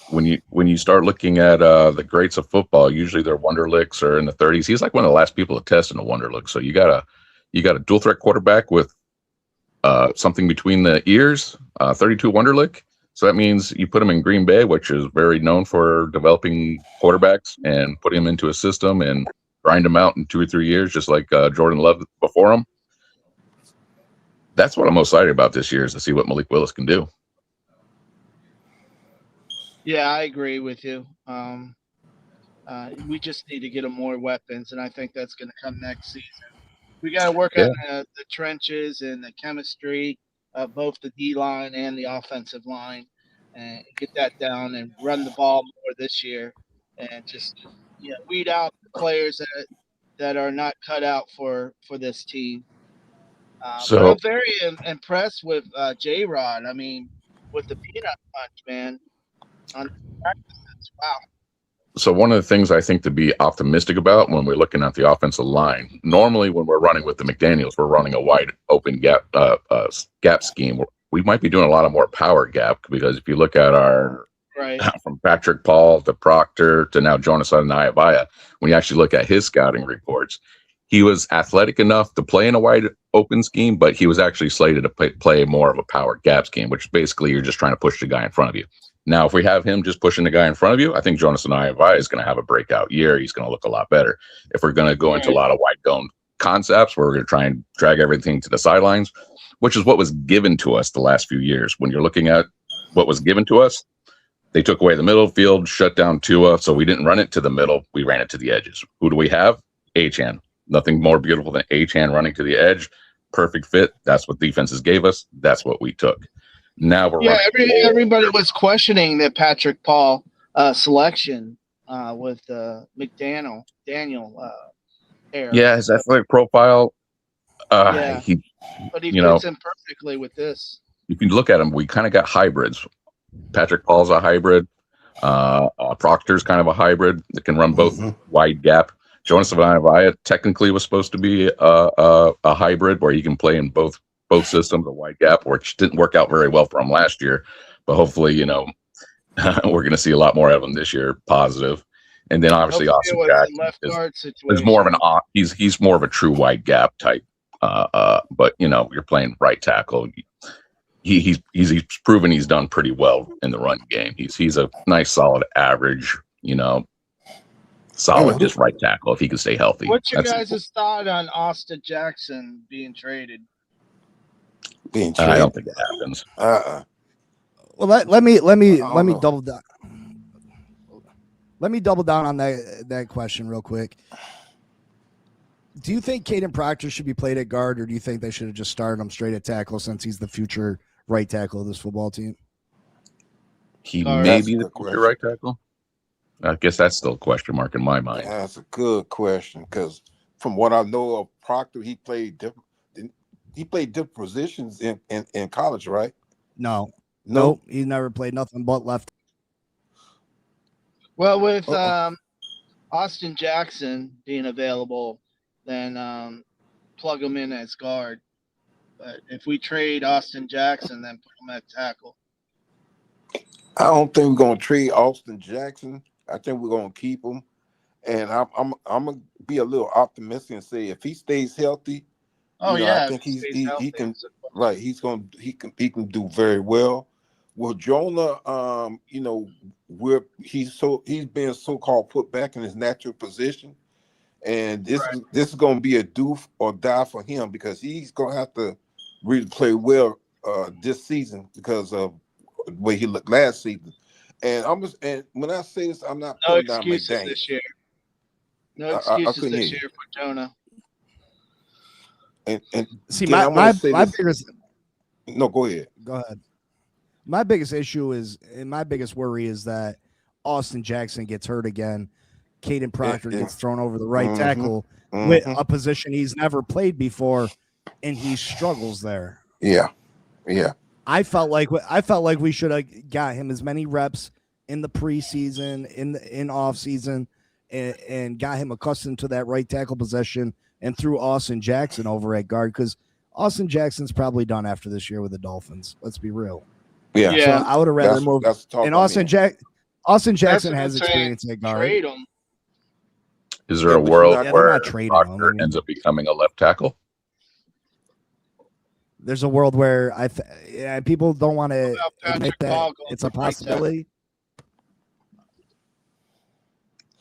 when you start looking at the greats of football, usually their Wonderlicks are in the 30s. He's like one of the last people to test in a Wonderlick. So you got a dual threat quarterback with something between the ears, 32 Wonderlick. So that means you put him in Green Bay, which is very known for developing quarterbacks, and put him into a system and grind him out in 2 or 3 years, just like Jordan Love before him. That's what I'm most excited about this year, is to see what Malik Willis can do. Yeah, I agree with you. We just need to get him more weapons, and I think that's going to come next season. We got to work on the trenches and the chemistry of both the D-line and the offensive line, and get that down and run the ball more this year, and just weed out the players that are not cut out for this team. But I'm So very impressed with J-Rod. I mean, with the peanut punch, man. On practices, wow. So one of the things I think to be optimistic about when we're looking at the offensive line, normally when we're running with the McDaniels, we're running a wide open gap scheme. We might be doing a lot of more power gap, because if you look at our Right. from Patrick Paul to Proctor to now Jonas Adonai-Abaya, when you actually look at his scouting reports, he was athletic enough to play in a wide open scheme, but he was actually slated to play more of a power gap scheme, which basically you're just trying to push the guy in front of you. Now, if we have him just pushing the guy in front of you, I think Jonas Adonai-Abaya is going to have a breakout year. He's going to look a lot better. If we're going to go into a lot of wide zone concepts where we're going to try and drag everything to the sidelines, which is what was given to us the last few years. When you're looking at what was given to us, they took away the middle field, shut down Tua, so we didn't run it to the middle. We ran it to the edges. Who do we have? Achane. Nothing more beautiful than Achane running to the edge. Perfect fit. That's what defenses gave us. That's what we took. Now we're running. Everybody was questioning the Patrick Paul selection with Daniel era. Yeah, his athletic profile. But he fits in perfectly with this. You can look at him. We kind of got hybrids. Patrick Paul's a hybrid. Proctor's kind of a hybrid that can run both wide gap. Jonas Adonai-Abaya technically was supposed to be a hybrid where he can play in both systems, a wide gap, which didn't work out very well for him last year. But hopefully, we're going to see a lot more of him this year, positive. And then obviously Austin Jackson is more of he's more of a true wide gap type. But you're playing right tackle. He's proven he's done pretty well in the run game. He's a nice solid average, solid just right tackle if he can stay healthy. What's your guys' thought on Austin Jackson being traded? I don't think it happens. Well, let me double down. Let me double down on that question real quick. Do you think Caden Proctor should be played at guard, or do you think they should have just started him straight at tackle since he's the future right tackle of this football team? He may be the future right tackle. I guess that's still a question mark in my mind. That's a good question, because from what I know of Proctor, he played different positions in college, right? No, he never played nothing but left. Well, with Austin Jackson being available, then plug him in as guard. But if we trade Austin Jackson, then put him at tackle. I don't think we're going to trade Austin Jackson. I think we're going to keep him. And I'm going to be a little optimistic and say if he stays healthy, I think he can. Right, he can do very well. Well, Jonah, he's been so-called put back in his natural position, and this is going to be a do or die for him, because he's going to have to really play well this season because of the way he looked last season. And when I say this, I'm not putting down McDaniels this year. No excuses this year for Jonah. And see, my biggest. No, go ahead. Go ahead. My biggest issue is, and my biggest worry is that Austin Jackson gets hurt again. Caden Proctor gets thrown over the right tackle with a position he's never played before, and he struggles there. Yeah. I felt like we should have got him as many reps in the preseason, in off season, and got him accustomed to that right tackle position, and threw Austin Jackson over at guard, because Austin Jackson's probably done after this year with the Dolphins. Let's be real. Yeah. So I would have rather moved. And Austin Jackson has experience at guard. Trade him. Is there a world where Proctor ends up becoming a left tackle? There's a world where people don't want to admit that it's a possibility.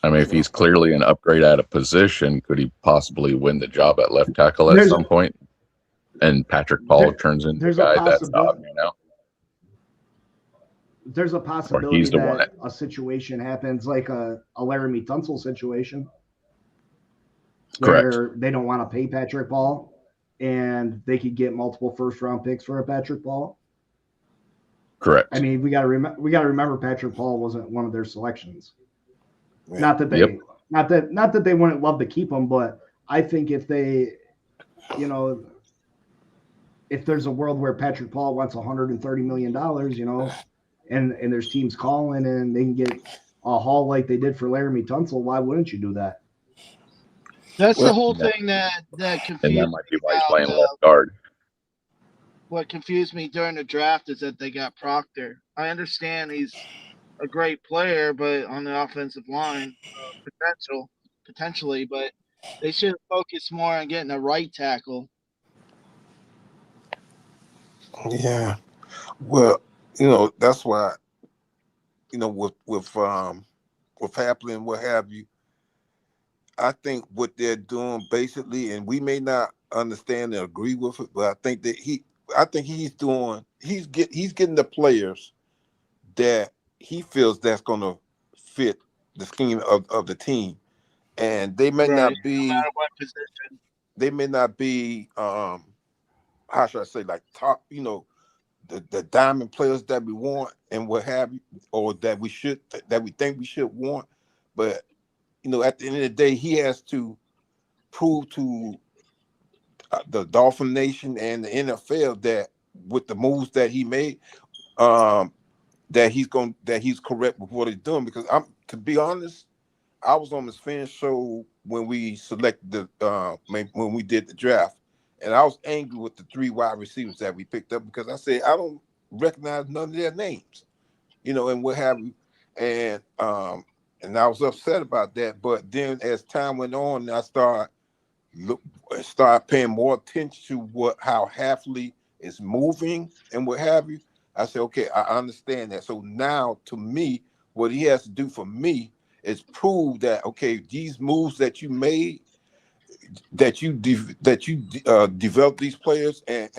I mean, if he's clearly an upgrade at a position, could he possibly win the job at left tackle at some point? And Patrick Paul turns into a guy that's not, There's a possibility that a situation happens like a Laramie Tunsil situation. Correct. Where they don't want to pay Patrick Paul, and they could get multiple first-round picks for a Patrick Paul. Correct. I mean, we got to remember Patrick Paul wasn't one of their selections. Right. Not that they wouldn't love to keep him, but I think if they, if there's a world where Patrick Paul wants $130 million, and there's teams calling and they can get a haul like they did for Laramie Tunsil, why wouldn't you do that? That's the whole thing that confused And that might be why he's me playing about, left guard. what confused me during the draft is that they got Proctor. I understand he's a great player, but on the offensive line, potentially, but they should focus more on getting a right tackle. Yeah. Well, that's why, with Hapley and what have you, I think what they're doing basically, and we may not understand and agree with it, but I think that he's getting the players that he feels that's going to fit the scheme of the team, and they may not be. No matter what position. They may not be. How should I say, like top? The diamond players that we want and what have you, or that we think we should want, but at the end of the day, he has to prove to the Dolphin Nation and the NFL that with the moves that he made, that he's correct with what he's doing. Because to be honest, I was on this Phin show when we selected when we did the draft, and I was angry with the 3 wide receivers that we picked up because I said I don't recognize none of their names, and what have you, and I was upset about that. But then as time went on, I started paying more attention to how Hapley is moving and what have you. I said, okay, I understand that. So now, to me, what he has to do for me is prove that, okay, these moves that you made, that you develop these players, and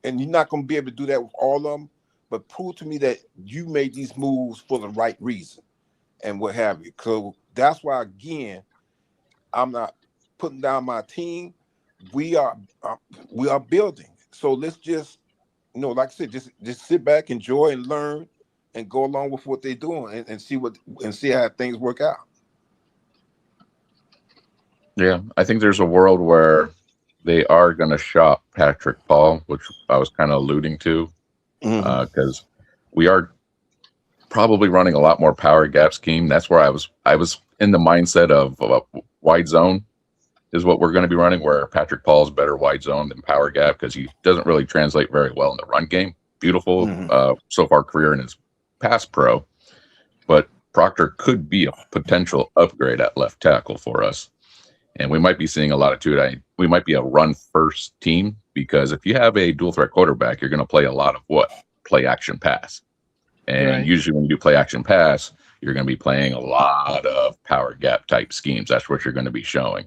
you're not going to be able to do that with all of them, but prove to me that you made these moves for the right reason and what have you. So that's why, again, I'm not putting down my team. We are building. So let's just, like I said, just sit back, enjoy, and learn, and go along with what they're doing, and see how things work out. Yeah, I think there's a world where they are going to shop Patrick Paul, which I was kind of alluding to, because we are probably running a lot more power gap scheme. That's where I was in the mindset of wide zone is what we're going to be running, where Patrick Paul's better wide zone than power gap because he doesn't really translate very well in the run game. Beautiful so far career in his pass pro, but Proctor could be a potential upgrade at left tackle for us. And we might be seeing a lot of we might be a run first team, because if you have a dual threat quarterback, you're going to play a lot of play action pass. And usually when you do play action pass, you're going to be playing a lot of power gap type schemes. That's what you're going to be showing.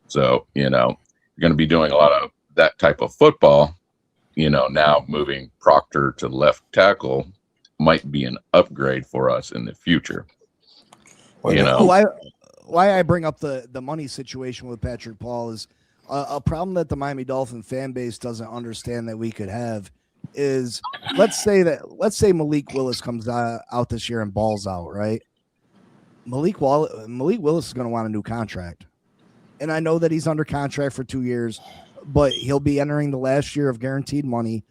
So, you're going to be doing a lot of that type of football. Now moving Proctor to left tackle might be an upgrade for us in the future. Why I bring up the money situation with Patrick Paul is a problem that the Miami Dolphin fan base doesn't understand that we could have is let's say Malik Willis comes out this year and balls out, right? Malik Willis is going to want a new contract. And I know that he's under contract for 2 years, but he'll be entering the last year of guaranteed money.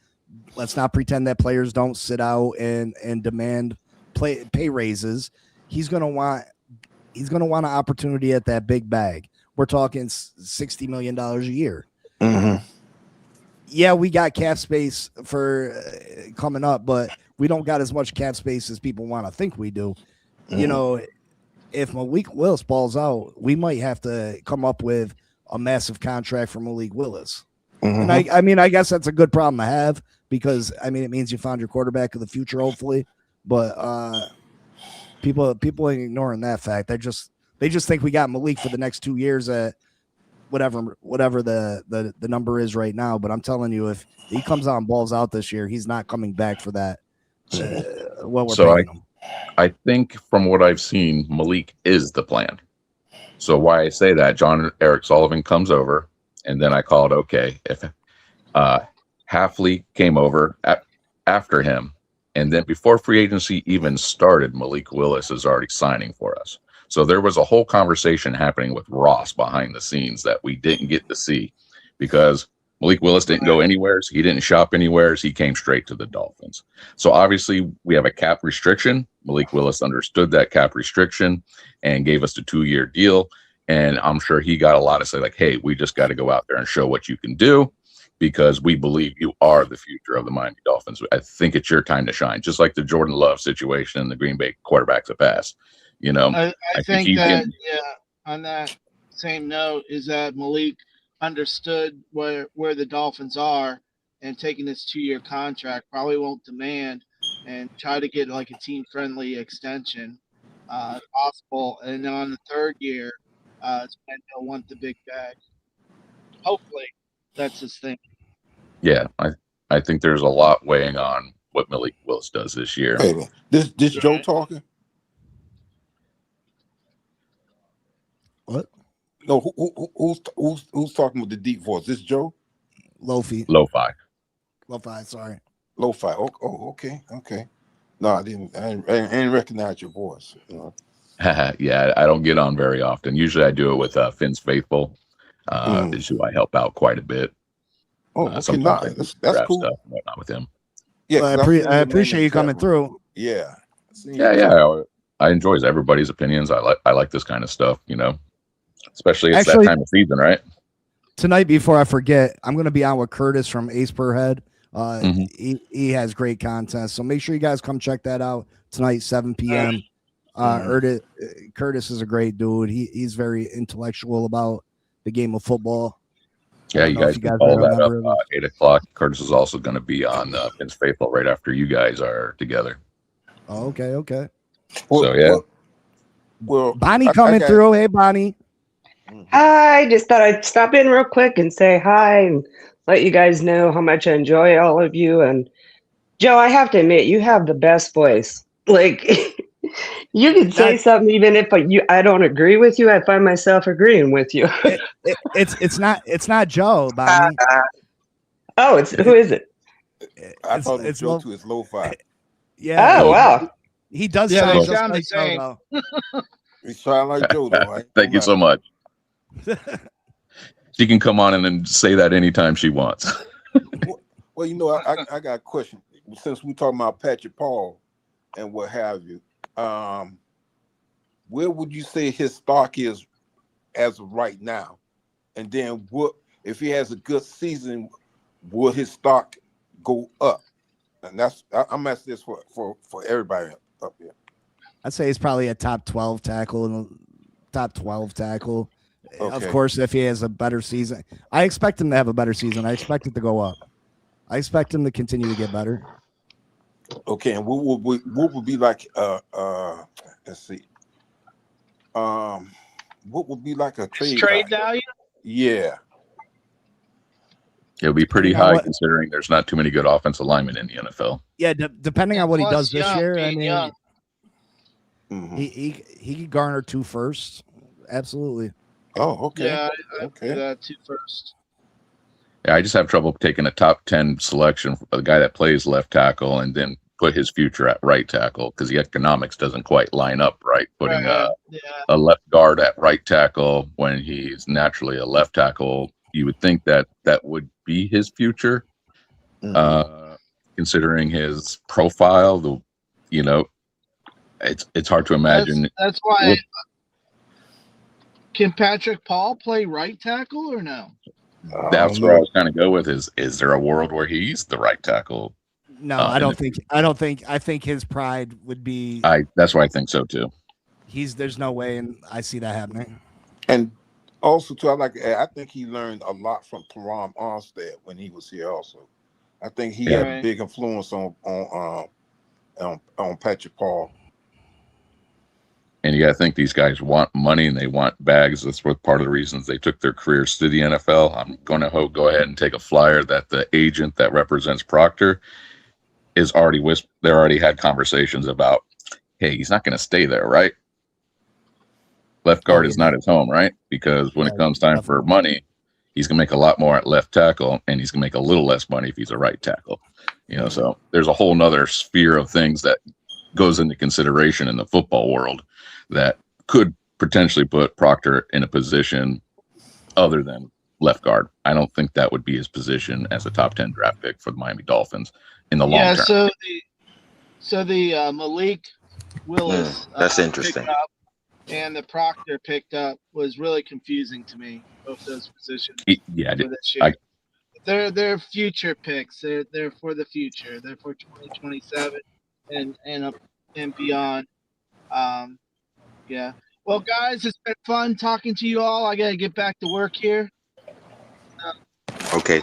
Let's not pretend that players don't sit out and demand pay raises. He's going to want an opportunity at that big bag. We're talking $60 million a year. Mm-hmm. Yeah, we got cap space for coming up, but we don't got as much cap space as people want to think we do. Mm-hmm. If Malik Willis balls out, we might have to come up with a massive contract for Malik Willis. Mm-hmm. And I guess that's a good problem to have because, it means you found your quarterback of the future, hopefully. But people are ignoring that fact. They just think we got Malik for the next 2 years at whatever the number is right now. But I'm telling you, if he comes out and balls out this year, he's not coming back for that. What we're paying him. I think from what I've seen, Malik is the plan. So why I say that, John Eric Sullivan comes over, and then I called, okay, if Hapley came over after him, and then before free agency even started, Malik Willis is already signing for us. So there was a whole conversation happening with Ross behind the scenes that we didn't get to see because Malik Willis didn't go anywhere. He didn't shop anywhere. He came straight to the Dolphins. So obviously we have a cap restriction. Malik Willis understood that cap restriction and gave us the 2-year deal. And I'm sure he got a lot of say like, hey, we just got to go out there and show what you can do because we believe you are the future of the Miami Dolphins. I think it's your time to shine, just like the Jordan Love situation and the Green Bay quarterbacks have passed. You know, I think that, on that same note is that Malik understood where the Dolphins are and taking this 2-year contract probably won't demand and try to get like a team-friendly extension if possible. And then on the 3rd year, he'll want the big bag. Hopefully, that's his thing. Yeah, I think there's a lot weighing on what Malik Willis does this year. Hey, this Joe talking? What? No, who's talking with the deep voice? This Joe? Lo-fi. Lo-fi, sorry. Lo-fi. Oh, okay. No, I didn't recognize your voice. You know? Yeah, I don't get on very often. Usually I do it with Phin's Faithful, is who I help out quite a bit. Oh, okay, nice. That's cool. Stuff and whatnot with him. Yeah, well, I appreciate you coming through. Yeah. Yeah. I enjoy everybody's opinions. I like this kind of stuff, you know. Especially it's that time of season, right? Tonight, before I forget, I'm going to be on with Curtis from Ace Per Head. He has great content, so make sure you guys come check that out tonight, 7 p.m. Curtis is a great dude. He's very intellectual about the game of football. Yeah, you guys can follow that up 8 o'clock. Curtis is also going to be on Phin's Faithful right after you guys are together. Oh, okay. So yeah. Well, Bonnie coming through. Hey, Bonnie. Hi, just thought I'd stop in real quick and say hi and let you guys know how much I enjoy all of you. And Joe, I have to admit, you have the best voice. Like, you can say something even if I don't agree with you. I find myself agreeing with you. It's not Joe, Bonnie. Who is it? I thought it's Joe too. It's Lo-Fi. Yeah. Oh wow. He does sound sound the same. He sound like Joe, though. Right? Thank you so much. She can come on and then say that anytime she wants. Well, you know, I got a question. Since we're talking about Patrick Paul and what have you, where would you say his stock is as of right now? And then what if he has a good season, will his stock go up? And I'm asking this for everybody up here. I'd say he's probably a top 12 tackle. Okay. Of course, if he has a better season, I expect him to have a better season. I expect it to go up. I expect him to continue to get better. Okay, and what would be like? Let's see. What would be like a trade value? Yeah. It'll be pretty high considering there's not too many good offensive linemen in the NFL. Yeah, depending on what he does this year, I mean, Mm-hmm. he could garner 2 firsts. Absolutely. Oh, okay. Yeah, okay. That 2 firsts. Yeah, I just have trouble taking a top 10 selection for the guy that plays left tackle and then put his future at right tackle because the economics doesn't quite line up right. Putting a left guard at right tackle when he's naturally a left tackle, you would think that would be his future, considering his profile. It's hard to imagine. That's why. Can Patrick Paul play right tackle or no? That's where I was kind of go with is there a world where he's the right tackle? No, I don't think. I think his pride would be. That's why I think so too. There's no way, and I see that happening. And also, too, I think he learned a lot from Teron Armstead when he was here. Also, I think he had a big influence on Patrick Paul. And you got to think these guys want money and they want bags. That's what part of the reasons they took their careers to the NFL. I'm going to go ahead and take a flyer that the agent that represents Proctor is already they already had conversations about, hey, he's not going to stay there, right? Left guard is not his home, right? Because when it comes time for money, he's going to make a lot more at left tackle and he's going to make a little less money if he's a right tackle. So there's a whole nother sphere of things that goes into consideration in the football world that could potentially put Proctor in a position other than left guard. I don't think that would be his position as a top 10 draft pick for the Miami Dolphins in the long term. So the Malik Willis that's interesting. pickup and the Proctor picked up was really confusing to me. Both those positions. Yeah, for this year. They're future picks. They're for the future. They're for 2027 and beyond. Yeah. Well, guys, it's been fun talking to you all. I gotta get back to work here. Okay.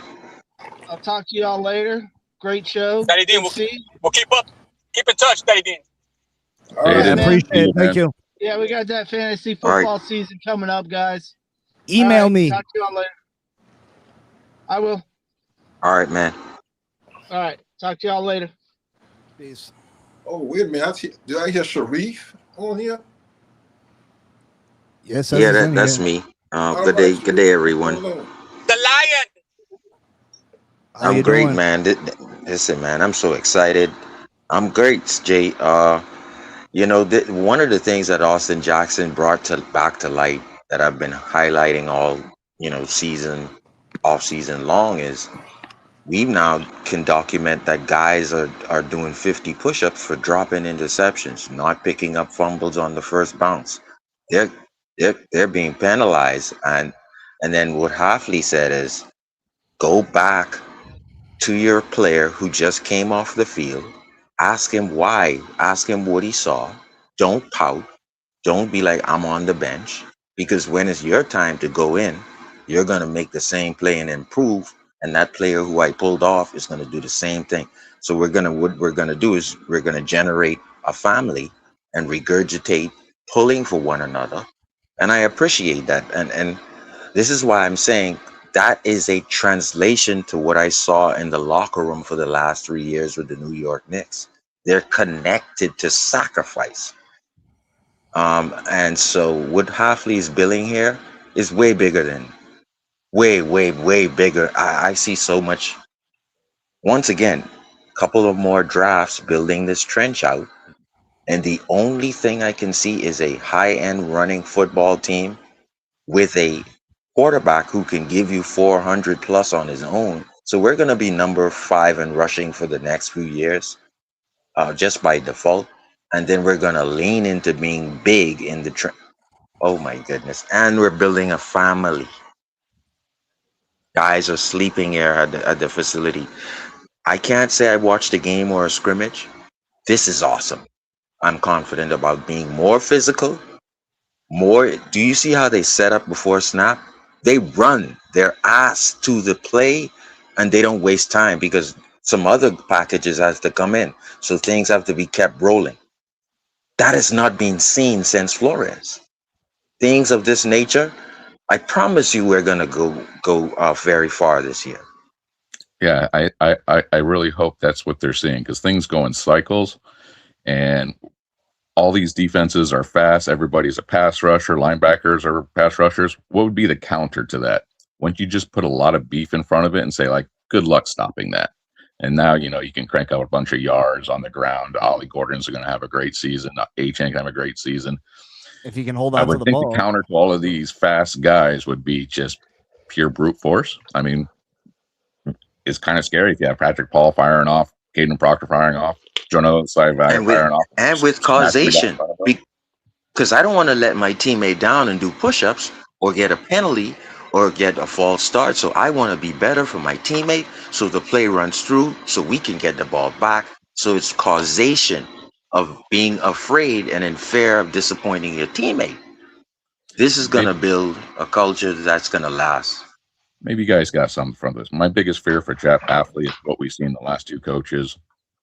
I'll talk to you all later. Great show. Daddy Dean, we'll keep in touch, Daddy Dean. All right, I appreciate it. Thank you. Yeah, we got that fantasy football season coming up, guys. Email me. Talk to you all later. I will. All right, man. All right. Talk to y'all later. Peace. Oh, wait a minute. Did I hear Sharif on here? Yes, yeah, that's me. Good day, everyone. The Lion. I'm great, man. Listen, man, I'm so excited. I'm great, Jay. One of the things that Austin Jackson brought back to light that I've been highlighting all, season, off season long is we now can document that guys are doing 50 push-ups for dropping interceptions, not picking up fumbles on the first bounce. They're being penalized, and then what Hafley said is, go back to your player who just came off the field, ask him why, ask him what he saw. Don't pout. Don't be like, I'm on the bench, because when it's your time to go in, you're going to make the same play and improve. And that player who I pulled off is going to do the same thing. So what we're going to do is we're going to generate a family and regurgitate pulling for one another. And I appreciate that. And this is why I'm saying that is a translation to what I saw in the locker room for the last 3 years with the New York Knicks. They're connected to sacrifice. And so what Hafley is building here is way bigger than, way bigger. I see so much. Once again, a couple of more drafts building this trench out. And the only thing I can see is a high-end running football team with a quarterback who can give you 400 plus on his own. So we're going to be number 5 in rushing for the next few years, just by default. And then we're going to lean into being big in the oh my goodness. And we're building a family. Guys are sleeping here at the facility. I can't say I watched a game or a scrimmage. This is awesome. I'm confident about being more physical, more. Do you see how they set up before snap? They run their ass to the play and they don't waste time because some other packages has to come in. So things have to be kept rolling. That has not been seen since Flores. Things of this nature, I promise you we're going to go very far this year. Yeah, I really hope that's what they're seeing, because things go in cycles and all these defenses are fast. Everybody's a pass rusher. Linebackers are pass rushers. What would be the counter to that? Wouldn't you just put a lot of beef in front of it and say, like, good luck stopping that? And now, you can crank out a bunch of yards on the ground. Ollie Gordon's going to have a great season. Achane can have a great season. If you can hold on to the ball. I would think the counter to all of these fast guys would be just pure brute force. I mean, it's kind of scary if you have Patrick Paul firing off, Caden Proctor firing off, Jonah firing off. And with causation, because I don't want to let my teammate down and do push-ups or get a penalty or get a false start. So I want to be better for my teammate so the play runs through so we can get the ball back. So it's causation of being afraid and in fear of disappointing your teammate. This is going to build a culture that's going to last. Maybe you guys got something from this. My biggest fear for Jeff Hafley is what we've seen the last 2 coaches.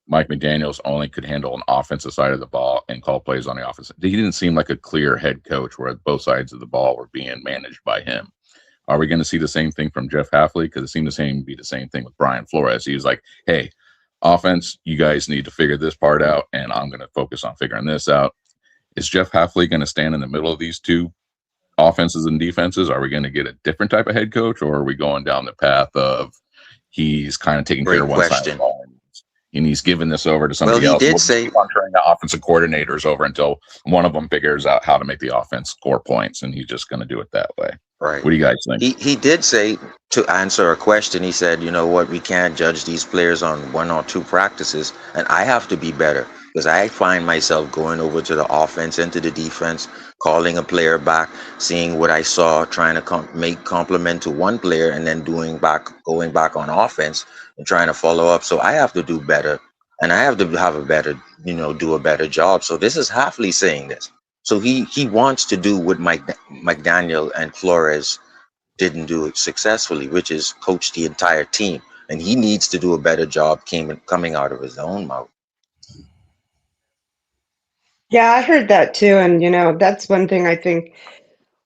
Mike McDaniels only could handle an offensive side of the ball and call plays on the offense. He didn't seem like a clear head coach where both sides of the ball were being managed by him. Are we going to see the same thing from Jeff Hafley? Because it seemed to be the same thing with Brian Flores. He was like, hey, offense, you guys need to figure this part out, and I'm going to focus on figuring this out. Is Jeff Hafley going to stand in the middle of these 2 offenses and defenses? Are we going to get a different type of head coach, or are we going down the path of he's kind of taking care of one side of the ball? and he's given this over to somebody else. Did say keep on turning the offensive coordinators over until one of them figures out how to make the offense score points, and he's just going to do it that way. Right. What do you guys think? He did say, to answer a question, he said, you know what, we can't judge these players on 1 or 2 practices, and I have to be better because I find myself going over to the offense and to the defense, calling a player back, seeing what I saw, trying to make compliment to one player, and then going back on offense and trying to follow up. So I have to do better, and I have to have a better, do a better job. So this is Halfley saying this. So he wants to do what McDaniel and Flores didn't do it successfully, which is coach the entire team. And he needs to do a better job coming out of his own mouth. Yeah, I heard that too. And, that's one thing I think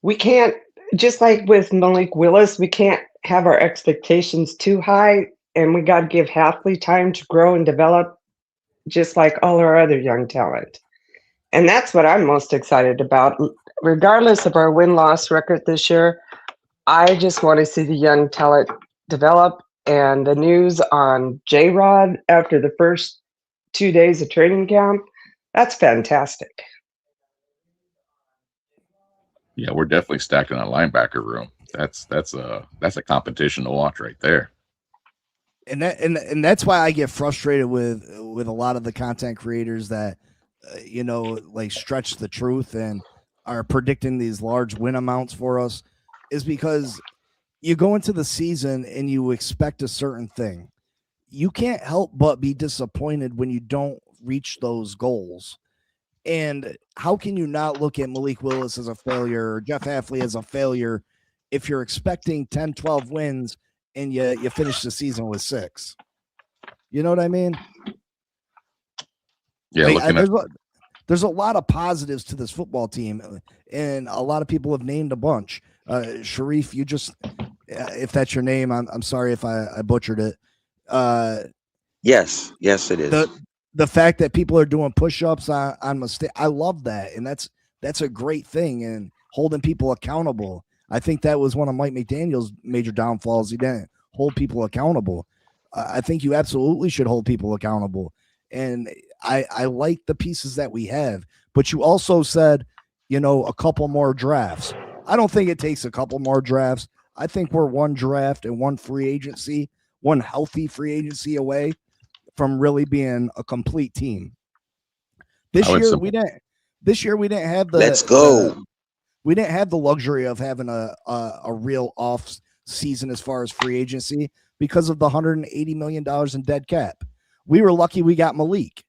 we can't, just like with Malik Willis, we can't have our expectations too high, and we got to give Halfley time to grow and develop, just like all our other young talent. And that's what I'm most excited about. Regardless of our win-loss record this year, I just want to see the young talent develop. And the news on J-Rod after the first 2 days of training camp, that's fantastic. Yeah, we're definitely stacked in a linebacker room. That's a competition to watch right there. And that's why I get frustrated with a lot of the content creators that like stretch the truth and are predicting these large win amounts for us, is because you go into the season and you expect a certain thing. You can't help but be disappointed when you don't reach those goals. And how can you not look at Malik Willis as a failure or Jeff Halfley as a failure if you're expecting 10, 12 wins and you finish the season with 6? You know what I mean? Yeah, there's a lot of positives to this football team, and a lot of people have named a bunch. Sharif, you just, if that's your name, I'm sorry if I butchered it. Yes, it is. The fact that people are doing push-ups on mistake, I love that, and that's a great thing, and holding people accountable. I think that was one of Mike McDaniel's major downfalls. He didn't hold people accountable. I think you absolutely should hold people accountable, and I like the pieces that we have. But you also said, a couple more drafts. I don't think it takes a couple more drafts. I think we're one draft and one healthy free agency away from really being a complete team. This year we didn't have the let's go. We didn't have the luxury of having a real off season as far as free agency because of the $180 million in dead cap. We were lucky we got Malik.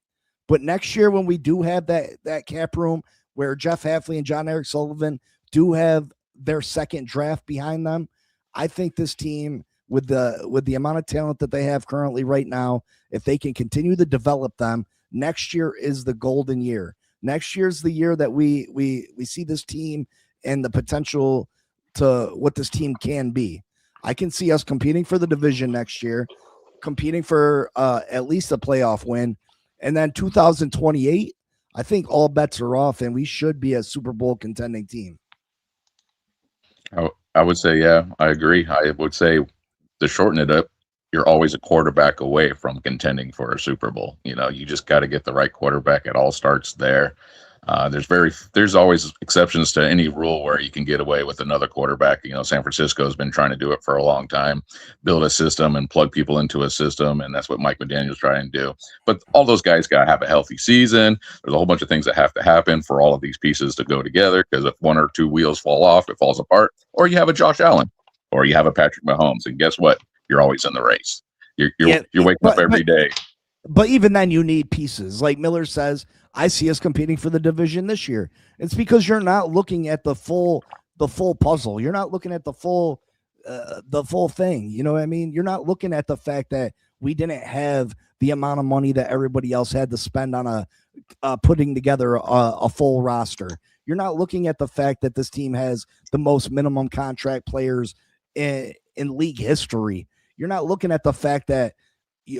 But next year, when we do have that cap room where Jeff Halfley and John Eric Sullivan do have their second draft behind them, I think this team, with the amount of talent that they have currently right now, if they can continue to develop them, next year is the golden year. Next year's the year that we see this team and the potential to what this team can be. I can see us competing for the division next year, competing for at least a playoff win. And then 2028, I think all bets are off, and we should be a Super Bowl contending team. I would say, yeah, I agree. I would say, to shorten it up, you're always a quarterback away from contending for a Super Bowl. You just got to get the right quarterback. It all starts there. There's always exceptions to any rule where you can get away with another quarterback. San Francisco has been trying to do it for a long time, build a system and plug people into a system, and that's what Mike McDaniel's trying to do. But all those guys got to have a healthy season. There's a whole bunch of things that have to happen for all of these pieces to go together, because if one or two wheels fall off, it falls apart. Or you have a Josh Allen, or you have a Patrick Mahomes, and guess what? You're always in the race. You're waking up every day. But even then, you need pieces. Like Miller says, I see us competing for the division this year. It's because you're not looking at the full puzzle. You're not looking at the full thing. You know what I mean? You're not looking at the fact that we didn't have the amount of money that everybody else had to spend on putting together a full roster. You're not looking at the fact that this team has the most minimum contract players in league history. You're not looking at the fact that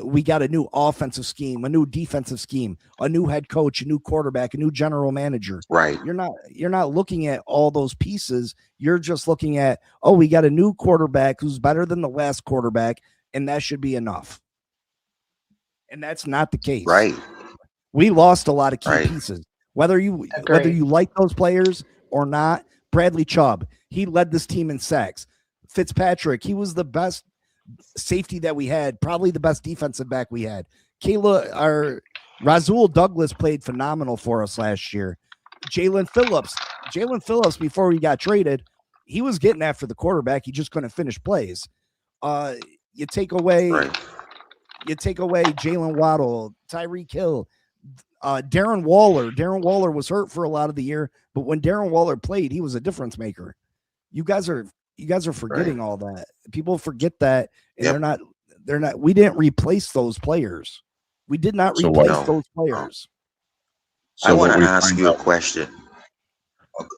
we got a new offensive scheme, a new defensive scheme, a new head coach, a new quarterback, a new general manager. Right. You're not looking at all those pieces. You're just looking at, we got a new quarterback who's better than the last quarterback, and that should be enough. and that's not the case. Right. We lost a lot of key pieces. Whether you like those players or not, Bradley Chubb, he led this team in sacks. Fitzpatrick, he was the best safety that we had, probably the best defensive back we had. Rasul Douglas played phenomenal for us last year. Jalen Phillips, before he got traded, he was getting after the quarterback. He just couldn't finish plays. You take away Jalen Waddle, Tyreek Hill, Darren Waller. Darren Waller was hurt for a lot of the year, but when Darren Waller played, he was a difference maker. You guys are forgetting all that. People forget that, and they're not. We didn't replace those players. We did not replace those players. So I want to ask you a question.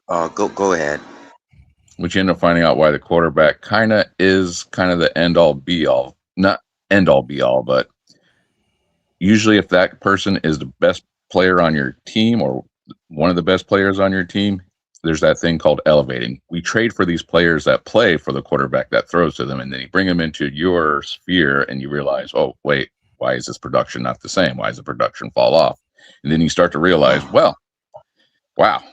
Go ahead. Which you end up finding out why the quarterback is the end all be all, not end all be all, but usually if that person is the best player on your team or one of the best players on your team, there's that thing called elevating. We trade for these players that play for the quarterback that throws to them, and then you bring them into your sphere and you realize, oh, wait, why is this production not the same? Why does the production fall off? And then you start to realize, well, wow,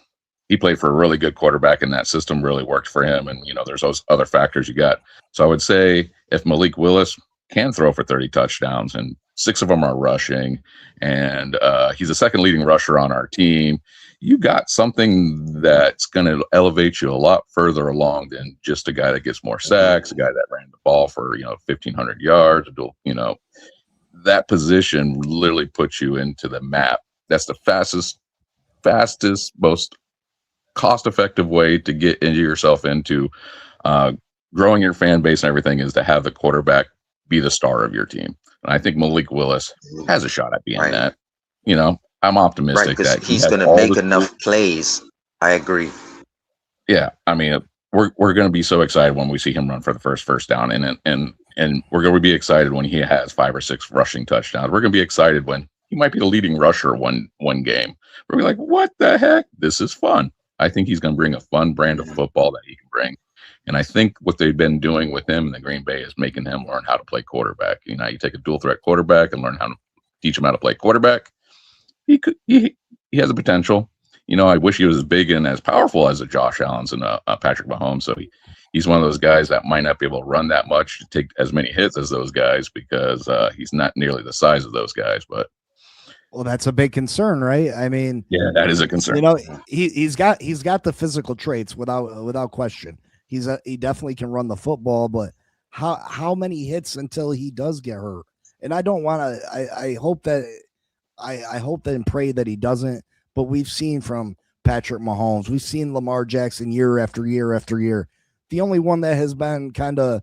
he played for a really good quarterback and that system really worked for him. And, there's those other factors you got. So I would say if Malik Willis can throw for 30 touchdowns and 6 of them are rushing, and he's the second leading rusher on our team, you got something that's going to elevate you a lot further along than just a guy that gets more sacks, a guy that ran the ball for, 1,500 yards, that position literally puts you into the map. That's the fastest, most cost-effective way to get yourself into growing your fan base and everything is to have the quarterback be the star of your team. And I think Malik Willis has a shot at being that. I'm optimistic that he's going to make enough plays. I agree. Yeah, I mean, we're going to be so excited when we see him run for the first down, and we're going to be excited when he has 5 or 6 rushing touchdowns. We're going to be excited when he might be the leading rusher one game. We're like, what the heck? This is fun. I think he's going to bring a fun brand of football that he can bring. And I think what they've been doing with him in the Green Bay is making him learn how to play quarterback. You take a dual threat quarterback and learn how to teach him how to play quarterback. He has a potential. I wish he was as big and as powerful as a Josh Allen's and a Patrick Mahomes. So he's one of those guys that might not be able to run that much, to take as many hits as those guys, because he's not nearly the size of those guys. But well, that's a big concern, right? I mean, yeah, that is a concern. He's got the physical traits without question. He definitely can run the football, but how many hits until he does get hurt? And I don't want to. I hope that and pray that he doesn't. But we've seen from Patrick Mahomes, we've seen Lamar Jackson year after year after year. The only one that has been kind of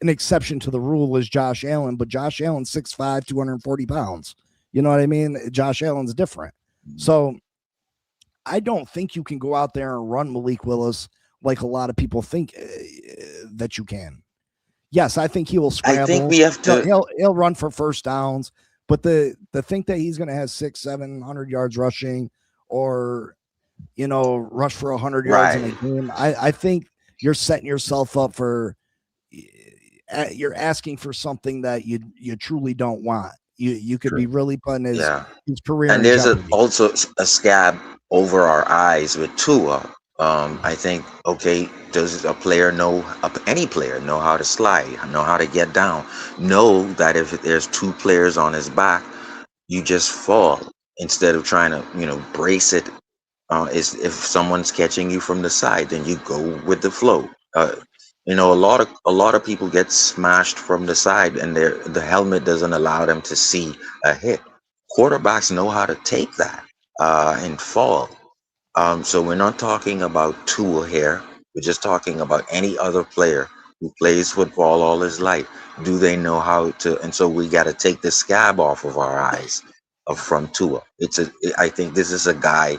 an exception to the rule is Josh Allen, but Josh Allen's 6'5", 240 pounds. You know what I mean? Josh Allen's different. So I don't think you can go out there and run Malik Willis like a lot of people think that you can. Yes, I think he will scramble. I think we have to. He'll run for first downs, but the think that he's going to have 600-700 yards rushing, or rush for 100 yards in a game, I think you're setting yourself up for. You're asking for something that you truly don't want. You could be really putting his career. And there's also a scab over our eyes with Tua. I think, okay, does any player know how to slide, know how to get down, know that if there's 2 players on his back, you just fall instead of trying to, brace it. If someone's catching you from the side, then you go with the flow. A lot of people get smashed from the side, and the helmet doesn't allow them to see a hit. Quarterbacks know how to take that and fall. So we're not talking about Tua here. We're just talking about any other player who plays football all his life. Do they know how to? And so we got to take the scab off of our eyes from Tua. I think this is a guy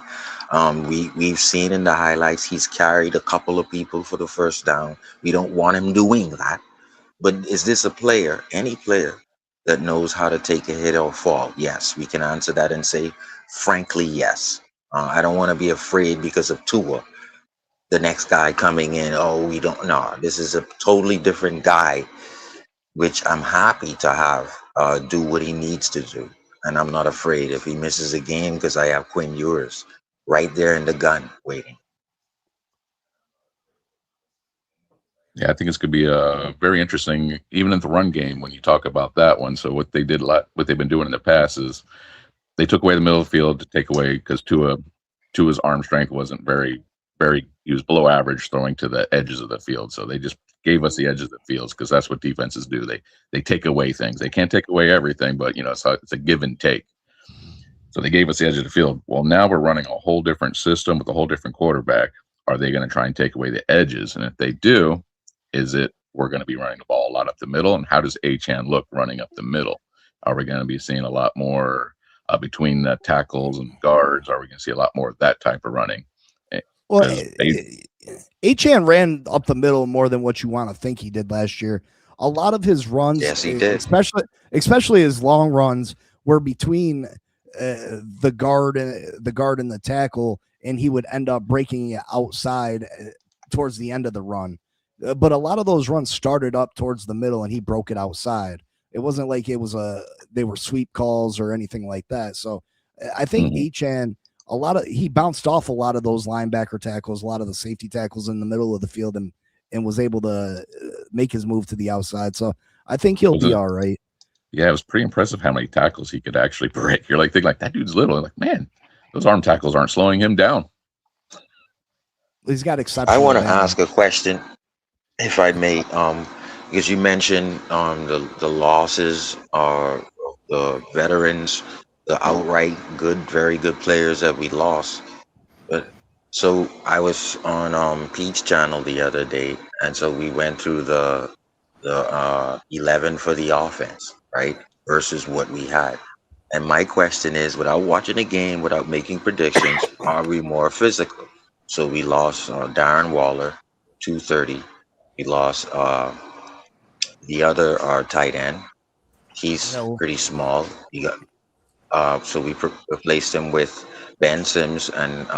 we've seen in the highlights. He's carried a couple of people for the first down. We don't want him doing that. But is this a player, any player, that knows how to take a hit or fall? Yes, we can answer that and say, frankly, yes. I don't want to be afraid because of Tua. The next guy coming in, we don't know. This is a totally different guy, which I'm happy to have do what he needs to do. And I'm not afraid if he misses a game because I have Quinn Ewers right there in the gun waiting. Yeah, I think it's going to be very interesting, even in the run game when you talk about that one. So what they've been doing in the past is they took away the middle of the field to take away because Tua's arm strength wasn't very. He was below average throwing to the edges of the field. So they just gave us the edges of the fields because that's what defenses do. They take away things. They can't take away everything, but it's a give and take. So they gave us the edge of the field. Well, now we're running a whole different system with a whole different quarterback. Are they going to try and take away the edges? And if they do, we're going to be running the ball a lot up the middle? And how does Achane look running up the middle? Are we going to be seeing a lot more between the tackles and guards? Are we going to see a lot more of that type of running? Well, Achane ran up the middle more than what you want to think he did last year. A lot of his runs, yes, he did. especially his long runs, were between the guard and the tackle, and he would end up breaking it outside towards the end of the run. But a lot of those runs started up towards the middle, and he broke it outside. It wasn't like they were sweep calls or anything like that. So I think Achane. He bounced off a lot of those linebacker tackles, a lot of the safety tackles in the middle of the field, and was able to make his move to the outside. So I think he'll be all right. Yeah, it was pretty impressive how many tackles he could actually break. You're thinking that dude's little. Like, man, those arm tackles aren't slowing him down. He's got exceptional. I want to ask a question, if I may, because you mentioned the losses are the veterans, the outright very good players that we lost. But so I was on Pete's channel the other day, and so we went through the 11 for the offense, right, versus what we had. And my question is, without watching the game, without making predictions, are we more physical? So we lost Darren Waller, 230. We lost the other tight end. He's pretty small. You got. So we replaced him with Ben Sims and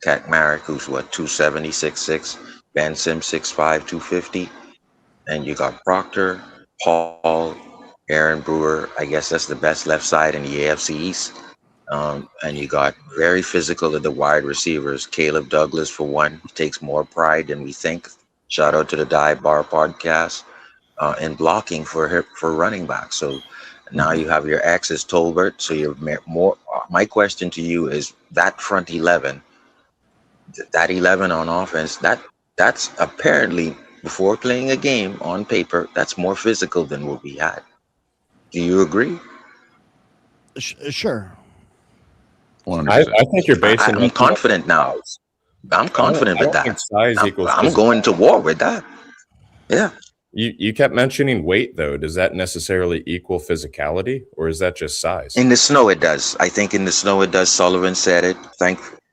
Cat Marek, who's 270, 6'6", Ben Sims 6'5", 250, and you got Proctor, Paul, Aaron Brewer. I guess that's the best left side in the AFC East. And you got very physical of the wide receivers. Caleb Douglas, for one, takes more pride than we think. Shout out to the Dive Bar podcast in blocking for running back. So. Now you have your axis Tolbert, so you're more. My question to you is that front 11, that 11 on offense, that's apparently, before playing a game on paper, that's more physical than what we had. Do you agree? Sure. I think you're basing. I'm confident now. I'm confident with that. Size equals. I'm going to war with that. Yeah. You kept mentioning weight, though. Does that necessarily equal physicality, or is that just size? In the snow, it does. I think in the snow, it does. Sullivan said it.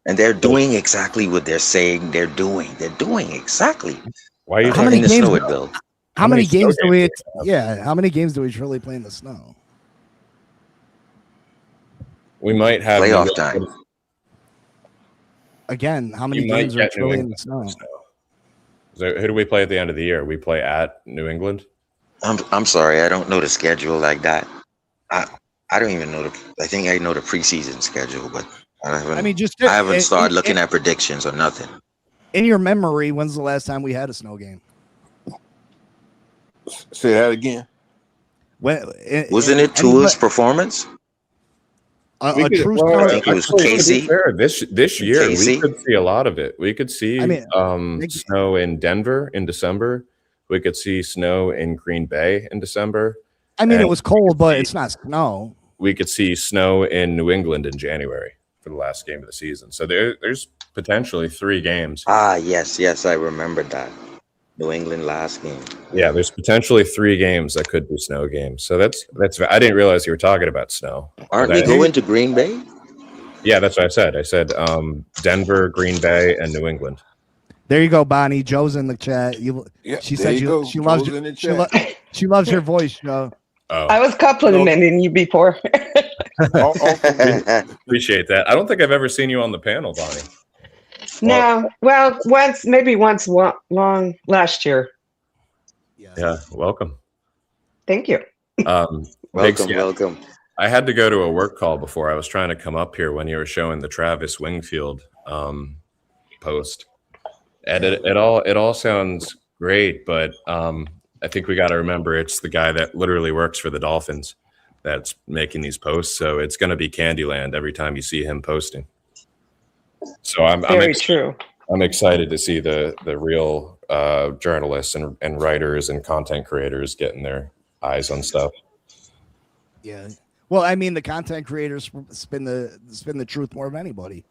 And they're doing exactly what they're saying they're doing. They're doing exactly. Why are you how many in the games, snow, it, Bill? How many games do we? Yeah, how many games do we really play in the snow? We might have playoff time. Again, how many games are really in the snow? So who do we play at the end of the year? We play at New England. I'm sorry, I don't know the schedule like that. I don't even know I think I know the preseason schedule, but I haven't started looking at predictions or nothing. In your memory, when's the last time we had a snow game? Say that again. Wasn't it Tua's performance? A true I think it was Casey. This year, Casey. we could see a lot of it. We could see snow in Denver in December. We could see snow in Green Bay in December. It was cold, but it's not snow. We could see snow in New England in January for the last game of the season. So there's potentially 3 games. Yes, I remembered that. New England last game. Yeah, there's potentially 3 games that could be snow games. So that's. I didn't realize you were talking about snow. Aren't we going to Green Bay? Yeah, that's what I said. I said Denver, Green Bay, and New England. There you go, Bonnie. Joe's in the chat. She said she loves she loves your voice, Joe. Oh. I was complimenting you before. Appreciate that. I don't think I've ever seen you on the panel, Bonnie. No, well, once last year. Yeah, welcome. Thank you. Welcome. I had to go to a work call before. I was trying to come up here when you were showing the Travis Wingfield post, and it all sounds great, but I think we got to remember it's the guy that literally works for the Dolphins that's making these posts. So it's going to be Candyland every time you see him posting. So I'm true. I'm excited to see the real journalists and writers and content creators getting their eyes on stuff. Yeah. Well, I mean, the content creators spin the truth more than anybody.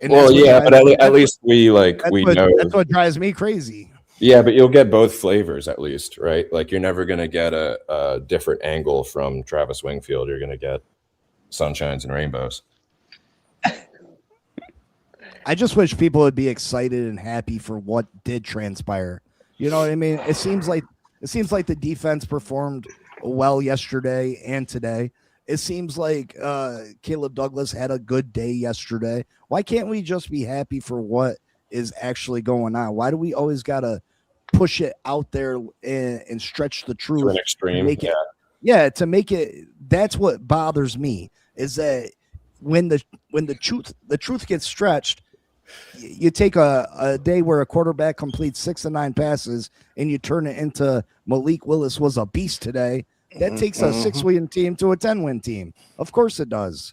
And well, yeah, but at least we know. That's what drives me crazy. Yeah, but you'll get both flavors at least, right? Like you're never going to get a different angle from Travis Wingfield. You're going to get sunshines and rainbows. I just wish people would be excited and happy for what did transpire. You know what I mean? It seems like the defense performed well yesterday and today. It seems like Caleb Douglas had a good day yesterday. Why can't we just be happy for what is actually going on? Why do we always gotta push it out there and stretch the truth to an extreme? To make it. That's what bothers me, is that when the truth gets stretched, you take a day where a quarterback completes 6 of 9 passes and you turn it into Malik Willis was a beast today. That takes a 6-win team to a 10-win team. Of course it does.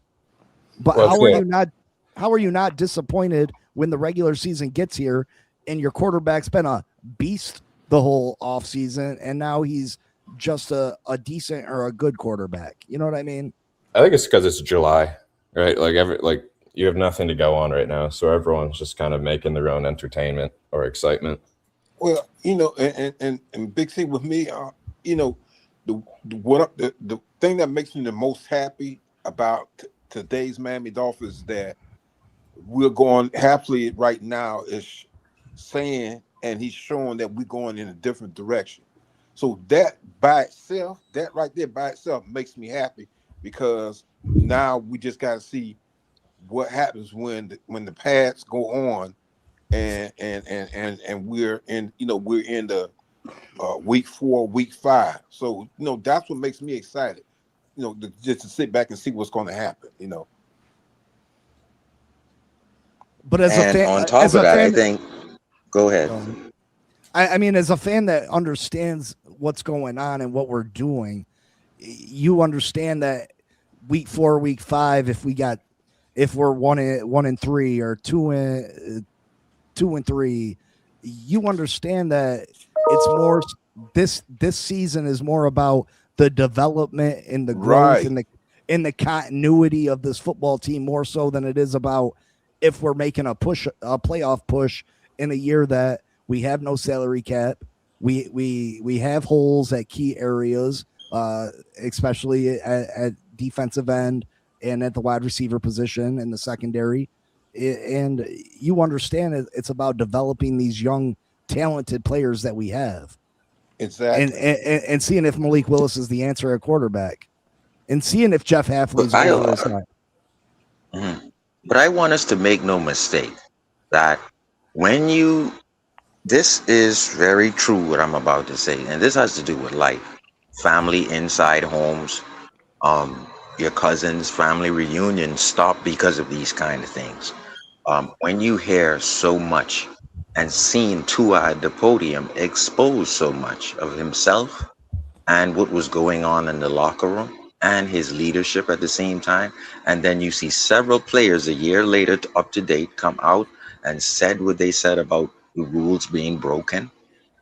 But how are you not disappointed when the regular season gets here and your quarterback's been a beast the whole offseason and now he's just a decent or a good quarterback? You know what I mean? I think it's because it's July, right? Like you have nothing to go on right now, so everyone's just kind of making their own entertainment or excitement. Well, and Big C with me, the thing that makes me the most happy about today's Miami Dolphins is that we're going happily right now is saying, and he's showing that we're going in a different direction. So that right there by itself makes me happy, because now we just got to see what happens when the pads go on and we're in the week 4, week 5. So that's what makes me excited. Just to sit back and see what's going to happen. But as a fan, on top of that, I think. Go ahead. I mean, as a fan that understands what's going on and what we're doing, you understand that week 4, week 5, if we're 1-3 or 2-3, you understand that it's more. This season is more about the development and the growth and the continuity of this football team, more so than it is about if we're making a playoff push in a year that we have no salary cap. We have holes at key areas, especially at defensive end and at the wide receiver position in the secondary. And you understand it's about developing these young, talented players that we have. Exactly. And seeing if Malik Willis is the answer at quarterback, and seeing if Jeff Hafley's good. But I want us to make no mistake that this is very true what I'm about to say, and this has to do with life, family, inside homes, your cousins, family reunions stop because of these kind of things. When you hear so much and seeing Tua at the podium expose so much of himself and what was going on in the locker room and his leadership at the same time, and then you see several players a year later up to date come out and said what they said about the rules being broken.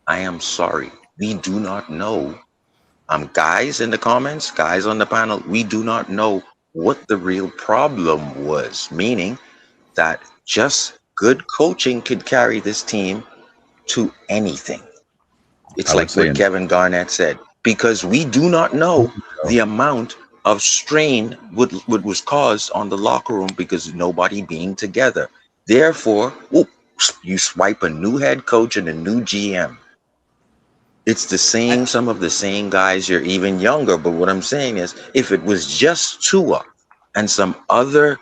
I am sorry, we do not know. Guys in the comments, guys on the panel, we do not know what the real problem was, meaning that just good coaching could carry this team to anything. It's like what Kevin Garnett said, because we do not know the amount of strain what was caused on the locker room because nobody being together. Therefore, you swipe a new head coach and a new GM. It's some of the same guys. You're even younger. But what I'm saying is, if it was just Tua and some other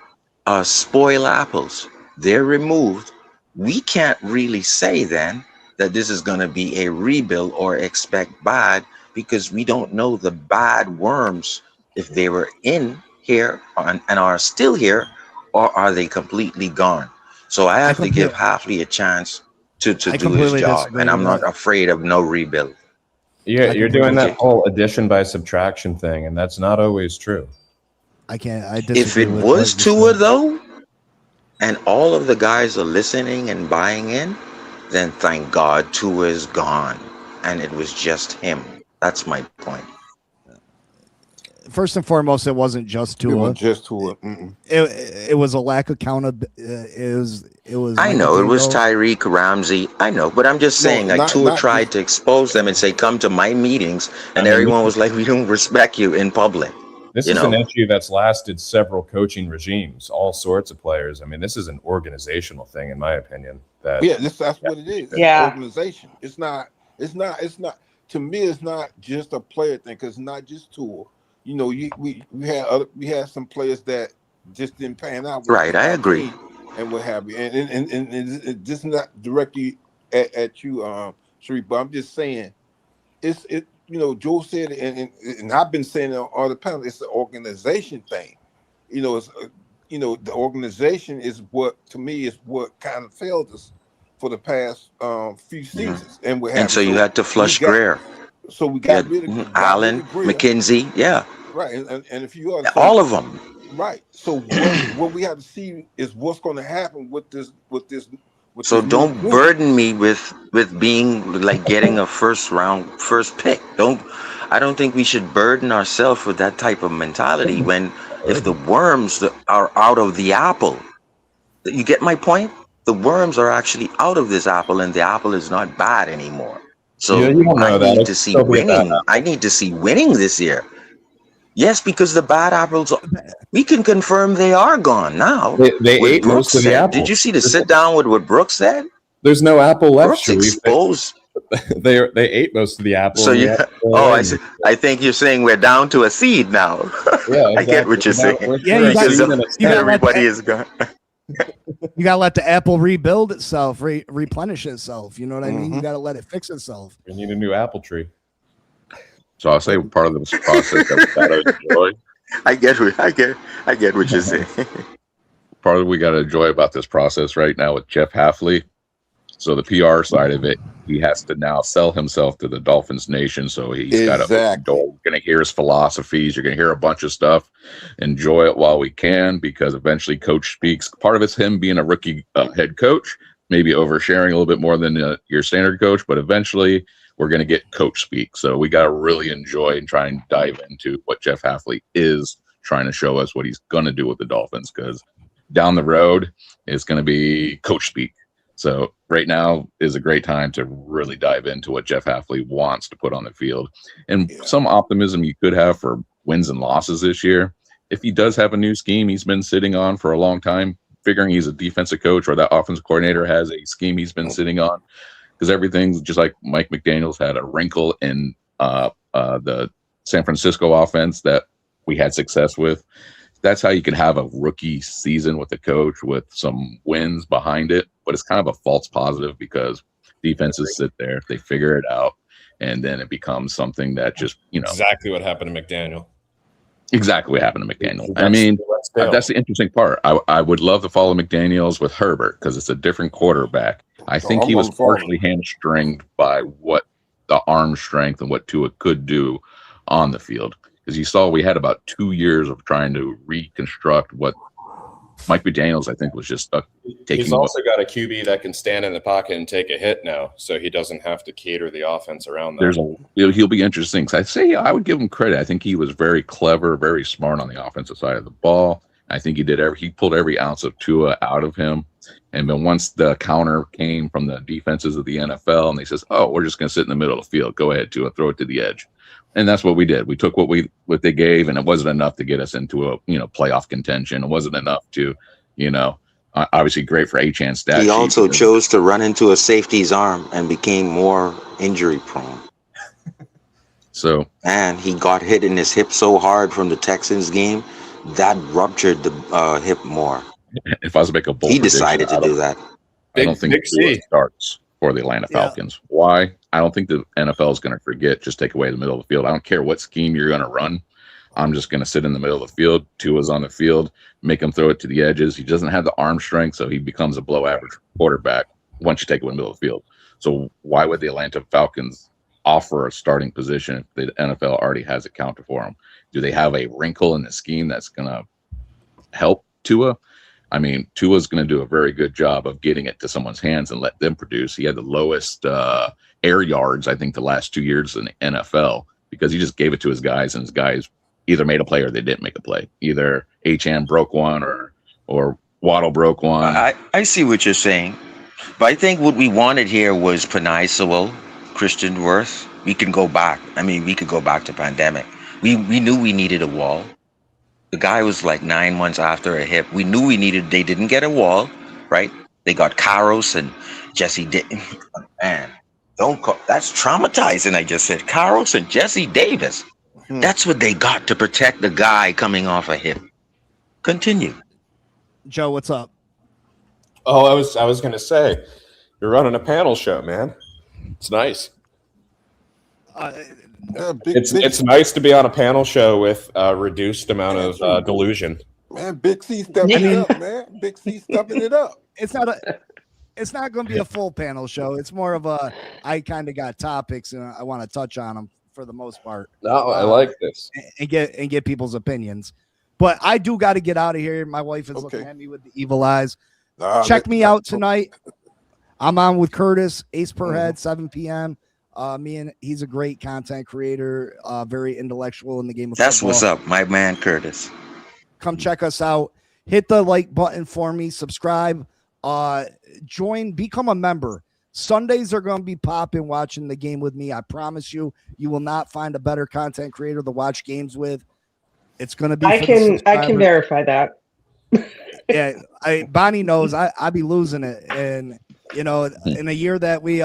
spoil apples, they're removed, we can't really say then that this is going to be a rebuild or expect bad, because we don't know the bad worms if they were in here and are still here, or are they completely gone. So I have to give Halfley a chance to do his job, and I'm not afraid of no rebuild. Yeah, you're doing that whole addition by subtraction thing, and that's not always true. I disagree. If it was Tua though, and all of the guys are listening and buying in, then thank God Tua is gone, and it was just him. That's my point. First and foremost, it wasn't just Tua. It wasn't just Tua. It was a lack of accountability. It was. I know it was Tyreek, Ramsey. I know, but I'm just saying, like Tua tried to expose them and say, "Come to my meetings," and everyone was like, "We don't respect you in public." This is an issue that's lasted several coaching regimes, all sorts of players. I mean, this is an organizational thing, in my opinion. That's what it is. It's organization. It's not. To me, it's not just a player thing, because it's not just Tua. You know, we had some players that just didn't pan out. Right, I agree. And what have you, and just not directly at you, Sharif, but I'm just saying, it. You know, Joe said, and I've been saying it on all the panels, it's an organization thing. You know, it's the organization is what, to me, is what kind of failed us for the past few seasons, and what happened. And so you had to flush Greer. So we got rid of Allen, McKenzie, right, and a few others. All of them. Right. So what we have to see is what's going to happen with this. So don't burden me with being like getting a first pick. I don't think we should burden ourselves with that type of mentality when if the worms are out of the apple. You get my point? The worms are actually out of this apple, and the apple is not bad anymore. So I need to see winning. I need to see winning this year. Yes, because the bad apples, we can confirm they are gone now. They ate most of the apple. Did you see the sit down with what Brooks said? There's no apple left. Brooks exposed. They ate most of the apple. So I think you're saying we're down to a seed now. Yeah, exactly. I get what you're saying. Everybody is gone. You gotta let the apple rebuild itself, replenish itself. You know what I mean? You gotta let it fix itself. We need a new apple tree. So I'll say part of this process that we gotta enjoy. I get what you're saying. Part of what we gotta enjoy about this process right now with Jeff Halfley. So the PR side of it, he has to now sell himself to the Dolphins nation. So he's got to. You're going to hear his philosophies. You're going to hear a bunch of stuff. Enjoy it while we can, because eventually coach speaks. Part of it's him being a rookie head coach, maybe oversharing a little bit more than your standard coach, but eventually we're going to get coach speak. So we got to really enjoy and try and dive into what Jeff Halfley is trying to show us, what he's going to do with the Dolphins, because down the road it's going to be coach speak. So right now is a great time to really dive into what Jeff Halfley wants to put on the field, and some optimism you could have for wins and losses this year. If he does have a new scheme he's been sitting on for a long time, figuring he's a defensive coach or that offensive coordinator has a scheme he's been sitting on, because everything's just like Mike McDaniels had a wrinkle in the San Francisco offense that we had success with. That's how you can have a rookie season with a coach with some wins behind it, but it's kind of a false positive because defenses sit there, they figure it out, and then it becomes something that just, exactly what happened to McDaniel. Exactly what happened to McDaniel. I mean, that's the interesting part. I would love to follow McDaniels with Herbert because it's a different quarterback. I think he was partially hamstringed by what the arm strength and what Tua could do on the field. Because you saw we had about 2 years of trying to reconstruct what Mike McDaniels, I think, was just stuck taking. He's also got a QB that can stand in the pocket and take a hit now, so he doesn't have to cater the offense around that. He'll be interesting. So I would give him credit. I think he was very clever, very smart on the offensive side of the ball. I think he pulled every ounce of Tua out of him. And then once the counter came from the defenses of the NFL, and they says, "Oh, we're just going to sit in the middle of the field. Go ahead, Tua, throw it to the edge." And that's what we did. We took what they gave, and it wasn't enough to get us into a playoff contention. It wasn't enough to, obviously great for A-Chan stat. He also chose to run into a safety's arm and became more injury prone. And he got hit in his hip so hard from the Texans game that ruptured the hip more. If I was to make a bold he decided to do that. I don't think Tua starts for the Atlanta Falcons. Why? I don't think the NFL is going to forget, just take away the middle of the field. I don't care what scheme you're going to run. I'm just going to sit in the middle of the field. Tua's on the field, make him throw it to the edges. He doesn't have the arm strength, so he becomes a below average quarterback once you take it in the middle of the field. So why would the Atlanta Falcons offer a starting position if the NFL already has it counted for them? Do they have a wrinkle in the scheme that's going to help Tua? I mean, Tua's going to do a very good job of getting it to someone's hands and let them produce. He had the lowest air yards, I think, the last 2 years in the NFL because he just gave it to his guys, and his guys either made a play or they didn't make a play. Either Achane broke one or Waddle broke one. I see what you're saying, but I think what we wanted here was Panay Sewell, Christian Worth. We can go back. I mean, we could go back to pandemic. We knew we needed a wall. The guy was like 9 months after a hip. We knew they didn't get a wall, right? They got Carros and Jesse Man, that's traumatizing. I just said Carros and Jesse Davis. That's what they got to protect the guy coming off a hip. Continue. Joe, what's up? Oh, I was gonna say, you're running a panel show, man. It's nice. It's nice to be on a panel show with a reduced amount of delusion. Man, Big C stepping it up, man. Big C stepping it up. It's not going to be a full panel show. It's more of I kind of got topics and I want to touch on them for the most part. No, I like this and get people's opinions. But I do got to get out of here. My wife is looking at me with the evil eyes. Check me out tonight. I'm on with Curtis, Ace per Head, 7 p.m. He's a great content creator, very intellectual in the game of That's football. what's up, my man Curtis. Come check us out. Hit the like button for me. Subscribe. Join. Become a member. Sundays are going to be popping watching the game with me. I promise you, you will not find a better content creator to watch games with. It's going to be. I can verify that. Yeah, Bonnie knows I be losing it, and in a year that we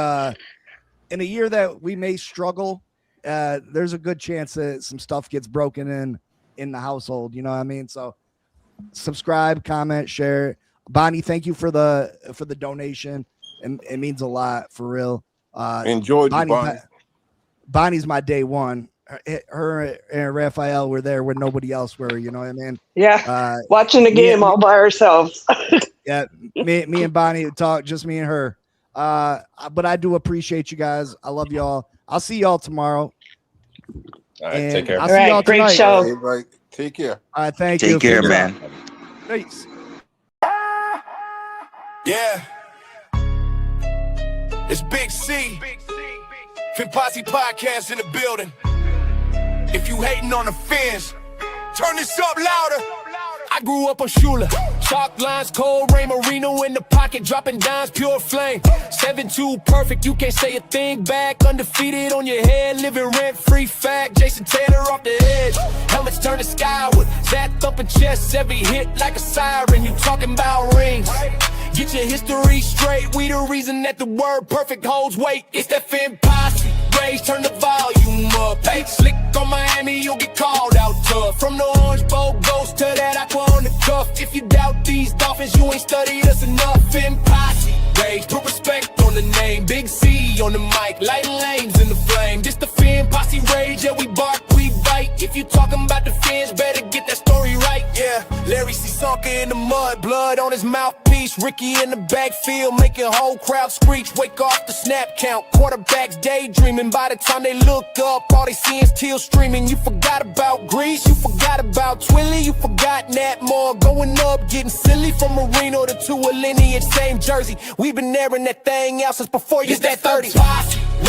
may struggle, there's a good chance that some stuff gets broken in the household. You know what I mean? So subscribe, comment, share. Bonnie, thank you for the donation. It means a lot for real. Enjoyed Bonnie. Bonnie's my day one. Her and Raphael were there when nobody else were. You know what I mean? Yeah. Watching the game all by ourselves. Yeah. Me and Bonnie would talk, just me and her. But I do appreciate you guys. I love y'all. I'll see y'all tomorrow. All right, take care. I'll see y'all great tonight. show. Hey, right. Take care. All right, thank you. Take care, man. Thanks. Yeah. It's Big C. Phin Posse Podcast in the building. If you hating on the Phins, turn this up louder. I grew up on Shula. Chalk lines, cold rain, Marino in the pocket, dropping dimes, pure flame. 7-2 perfect, you can't say a thing back. Undefeated on your head, living rent-free fact. Jason Taylor off the edge, helmets turning skyward. That thumping chest, every hit like a siren. You talking about rings. Get your history straight. We the reason that the word perfect holds weight. It's that Phin Posse. Rage, turn the volume up. Hey, slick on Miami, you'll get called out tough. From the Orange Bowl ghost to that aqua on the cuff. If you doubt these Dolphins, you ain't studied us enough. Phin Posse. Rage, put respect on the name. Big C on the mic, lighting lanes in the flame. This the Phin Posse rage, yeah, we bark, we bite. If you talking about the Phins, better get that story right. Yeah, Larry C. Sonka in the mud, blood on his mouthpiece. Ricky in the backfield, making whole crowd screech. Wake off the snap count, quarterbacks daydreaming. By the time they look up, all they see is teal streaming. You forgot about Grease, you forgot about Twilly, you forgot Nat Moore going up, getting silly from Marino to Tua lineage, same jersey. We've been airing that thing out since before you that 30.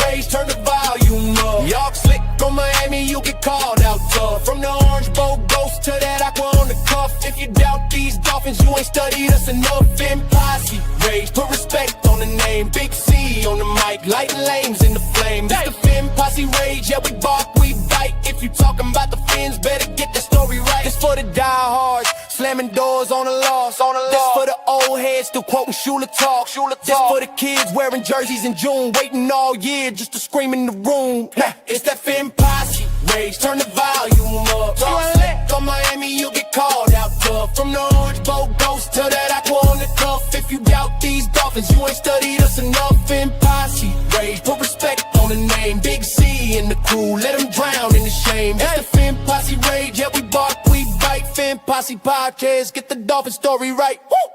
Rage, turn the volume up. Y'all slick on Miami, you get called out tough. From the Orange Bowl ghost to that aqua on the cuff. If you doubt these Dolphins, you ain't studied us enough. Phin Posse, rage, put respect on the name. Big C on the mic, lighting lanes in the flame. This the Phin Posse rage, yeah, we bark, we bite. If you talking about the Phins, better get that story right. This for the diehards, slamming doors on the loss. This for the old heads still quoting Shula talk. This for the kids wearing jerseys in June, waiting all year just to scream in the room. It's that Phin Posse rage, turn the volume up. Talk slick on Miami, you'll get called out tough. From the Orange Bowl ghost to that aqua on the cuff. If you doubt these Dolphins, you ain't studied us enough. Phin Posse. Big C and the crew, let them drown in the shame. It's the Phin Posse rage, yeah, we bark, we bite. Phin Posse podcast, get the Dolphin story right. Woo!